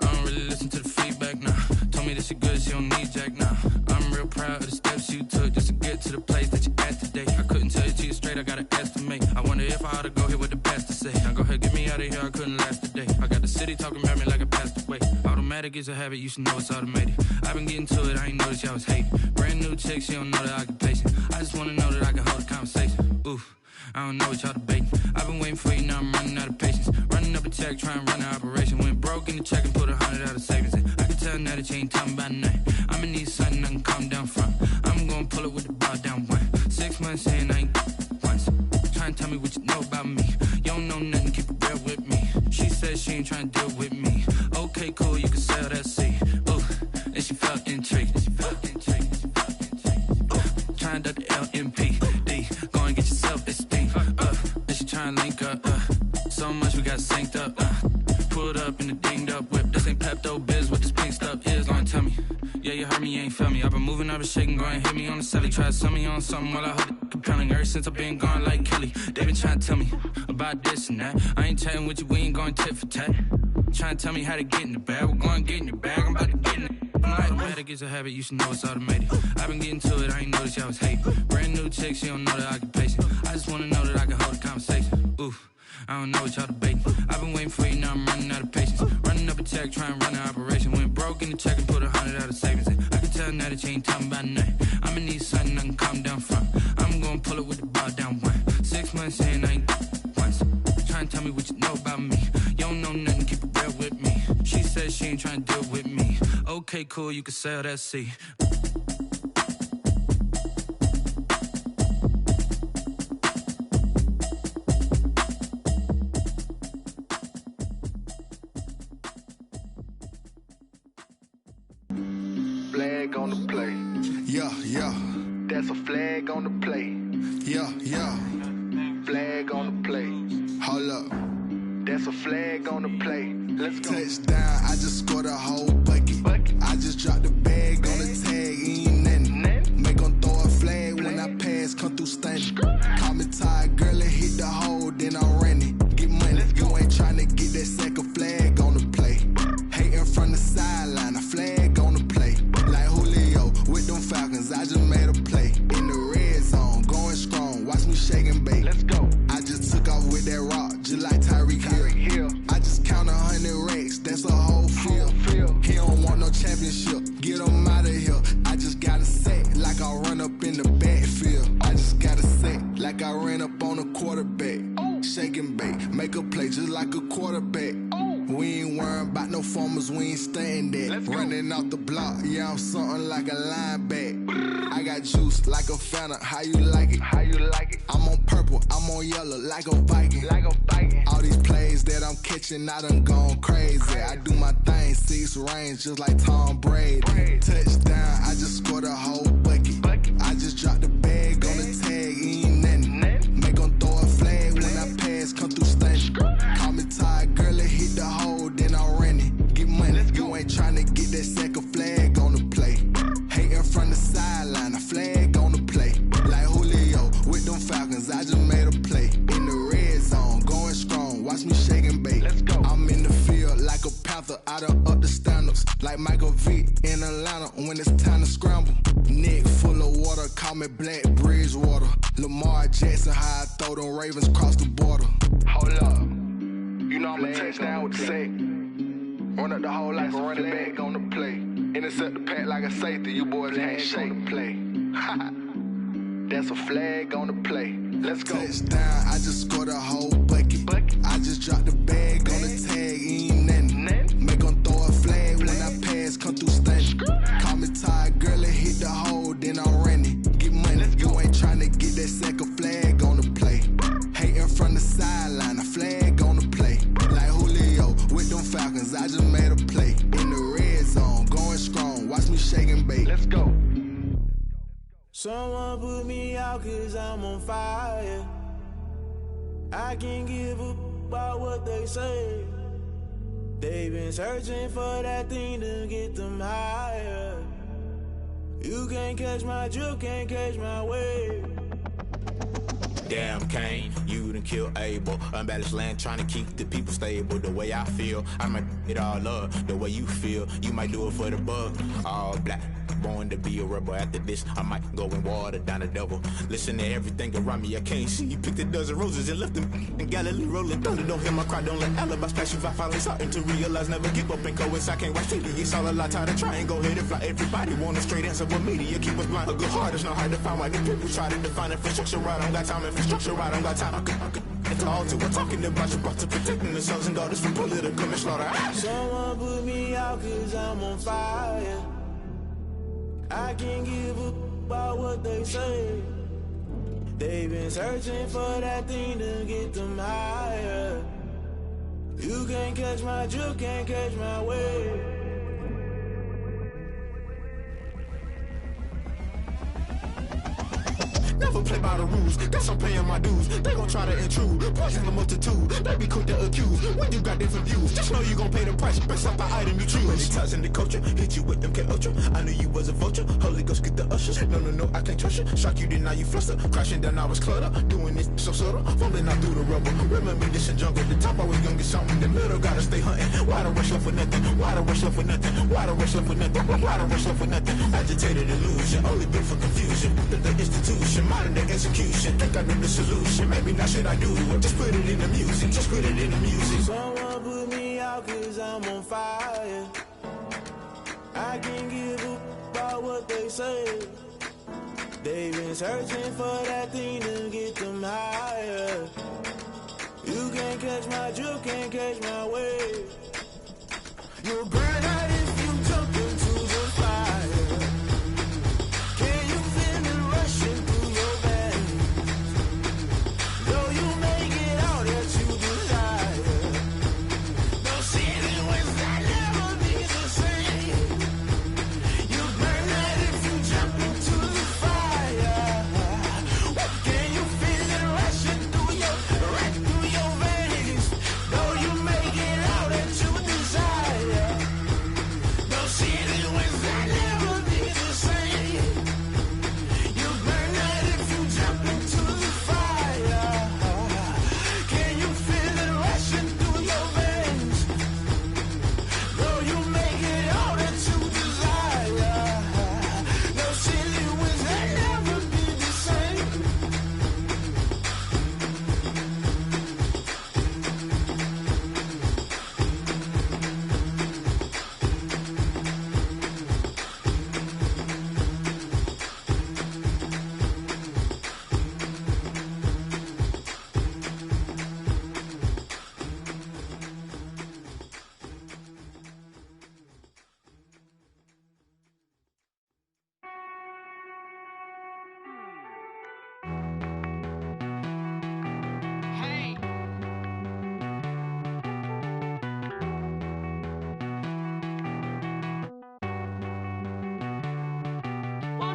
I don't really listen to the feedback, nah. Told me that she good, she don't need jack, nah. I'm real proud of the steps you took just to get to the place that you at today. I couldn't tell you to you straight, I gotta estimate. I wonder if I ought to go here with the best to say. Now go ahead, get me out of here, I couldn't last a day. I got the city talking about me like I passed away. Automatic is a habit, you should know it's automated. I've been getting to it, I ain't noticed y'all was hating. Brand new chick, she don't know the occupation. I just wanna know that I can hold a conversation. Oof, I don't know what y'all debating. I've been waiting for you, now I'm running out of patience. Running up a check, trying to run an operation. Went broke in the check and put 100 out of savings in. I can tell now that you ain't talking about nothing. I'ma need something I can calm down from. I'm gonna pull it with the bar down one. 6 months in, I ain't once. Trying to tell me what you know about me. You don't know nothing, keep it real with me. She says she ain't trying to deal with me. Okay, cool, you can sell that seat. Ooh, and she felt intrigued. Trying to duck the LMP. Go and get yourself esteem. And she trying to link up. So much we got synced up. Pulled up in the dinged up whip. This ain't Pepto Biz, what this pink stuff is. Go and tell me. Yeah, you heard me, you ain't feel me. I've been moving, I've been shaking, go and hit me on the celly. Try to sell me on something while I hold it compelling. Ever since I've been gone like Kelly, they been trying to tell me about this and that. I ain't chatting with you, we ain't going tit for tat. Trying to tell me how to get in the bag. We're going to get in your bag, I'm about to get in it. Automatic is a habit, you should know it's automated. I've been getting to it, I ain't noticed y'all was hating. Brand new chick, she don't know the occupation. I just wanna know that I can hold a conversation. Oof, I don't know what y'all debating. I've been waiting for you, now I'm running out of patience. Running up a check, trying to run an operation. Went broke in the check and put 100 out of savings in. I can tell now that you ain't talking about nothing. I'ma need something I can calm down from. I'm gonna pull it with the bar down one. 6 months in, I ain't once. Trying to tell me what you know about me. You don't know nothing, keep it real with me. She says she ain't trying to deal with me. Okay, cool, you can sell that seat. Flag on the play. Yeah, yeah. That's a flag on the play. Yeah, yeah. Flag on the play. Hold up. That's a flag on the play. Let's go. Touchdown, I just scored a whole bucket. I just dropped the bag on the tag, ain't nothing. Make 'em throw a flag when I pass, come through stunning. Call me tired, girl, and hit the hole, then I ran it. Falcons, I just made a play. In the red zone, going strong, watch me shake and bake. Let's go. I just took off with that rock, just like Tyreek Hill. I just count 100 racks, that's a whole field. He don't want no championship, get him out of here. I just gotta say, like I run up in the backfield. I just gotta say, like I ran up on a quarterback. Shake and bake, make a play just like a quarterback. We ain't worrying about no formers, we ain't staying there. Running off the block, yeah, I'm something like a linebacker. I got juice like a Fanta, how you like it? How you like it? I'm on purple, I'm on yellow, like a Viking. Like a Viking. All these plays that I'm catching, I done gone crazy. I do my thing, 6 range, just like Tom Brady. Touchdown, I just scored a whole bucket. I just dropped the bag on the tag, ain't nothing. Make 'em throw a flag when I pass, come through stunning. Call me tired, girl, it hit the hole, then I ran it. Get money, you ain't tryna get that second flag on the play. Hating from the sideline, a flag on the play. Like Julio with them Falcons, I just made a play. In the red zone, going strong, watch me shake and bake. Let's go. I'm in the field like a Panther, I done up the standards. Like Michael Vick in Atlanta when it's time to scramble. Neck full of water, call me Black Bridgewater. Lamar Jackson, how I throw them Ravens cross the border. Hold up. You know I'm a touchdown with the sack. Run up the whole like a running back on the play. Intercept the pack like a safety, you boys ain't shake the play. That's a flag on the play. Let's go. Touchdown, I just scored a whole bucket. I just dropped the bag on the tag, ain't nothing. Make 'em throw a flag when I pass, come through stunning. Call me tired, girl, it hit the hole, then I ran it. Get money, you ain't tryna get that second flag on the play. Hating from the sideline, a flag on the play. Like Julio with them Falcons, I just made a play. In the red zone, going strong, watch me shake and bake. Let's go. Someone put me out cause I'm on fire. I can't give up about what they say. They've been searching for that thing to get them higher. You can't catch my drift, can't catch my wave. Damn Kane, you done killed Abel. Unbalanced land trying to keep the people stable. The way I feel, I might it all up. The way you feel, you might do it for the bug. All black, born to be a rebel. After this, I might go and water down the devil. Listen to everything around me, I can't see. Picked a dozen roses and left them in Galilee rolling thunder. Don't hear my cry, don't let alibis pass you. I finally starting to realize, never give up and coincide. I can't watch TV, it's all a lot. Tired of trying, go ahead and fly. Everybody want a straight answer, but media keep us blind. A good heart is not hard to find. Why the people try to define infrastructure right? I don't got time, infrastructure right, I don't got time. I could it's all to we're talking about you, brought to protecting the sons and daughters from political manslaughter. Someone put me out cause I'm on fire. I can't give up about what they say. They've been searching for that thing to get them higher. You can't catch my drift, can't catch my wave. Never play by the rules, guess I'm paying my dues. They gon' try to intrude, poison the multitude. They be quick to accuse, when you got different views. Just know you gon' pay the price, based off the item you choose. Many times in the culture, hit you with MK Ultra. I knew you was a vulture, Holy Ghost get the ushers. No, I can't trust you. Shock you, then now you fluster. Crashing down, I was clutter. Doing this so subtle, fumbling out through the rubble. Remember this in jungle, the top always gonna get something. In the middle, gotta stay hunting. Why the rush left for nothing? Why the rush left for nothing? Why the rush left for nothing? Why the rush left for nothing? Agitated illusion, only built for confusion. The institution, modern day execution. Think I know the solution, maybe not should I do it. Just put it in the music, just put it in the music. Someone put me out cause I'm on fire. I can't give up about what they say. They've been searching for that thing to get them higher. You can't catch my drift, can't catch my wave. You'll burn out if you jump into the fire. Can you feel it rushing through your veins? Though you may get all that you desire, no city was that never be the same. You burn out if you jump into the fire. Can you feel it rushing through your veins? Though you may get all that you desire.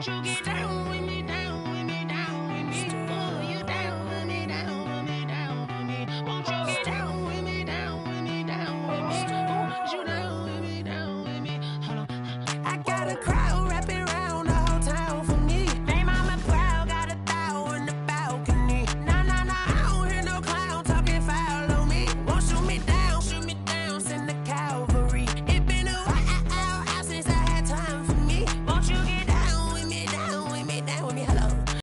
you get down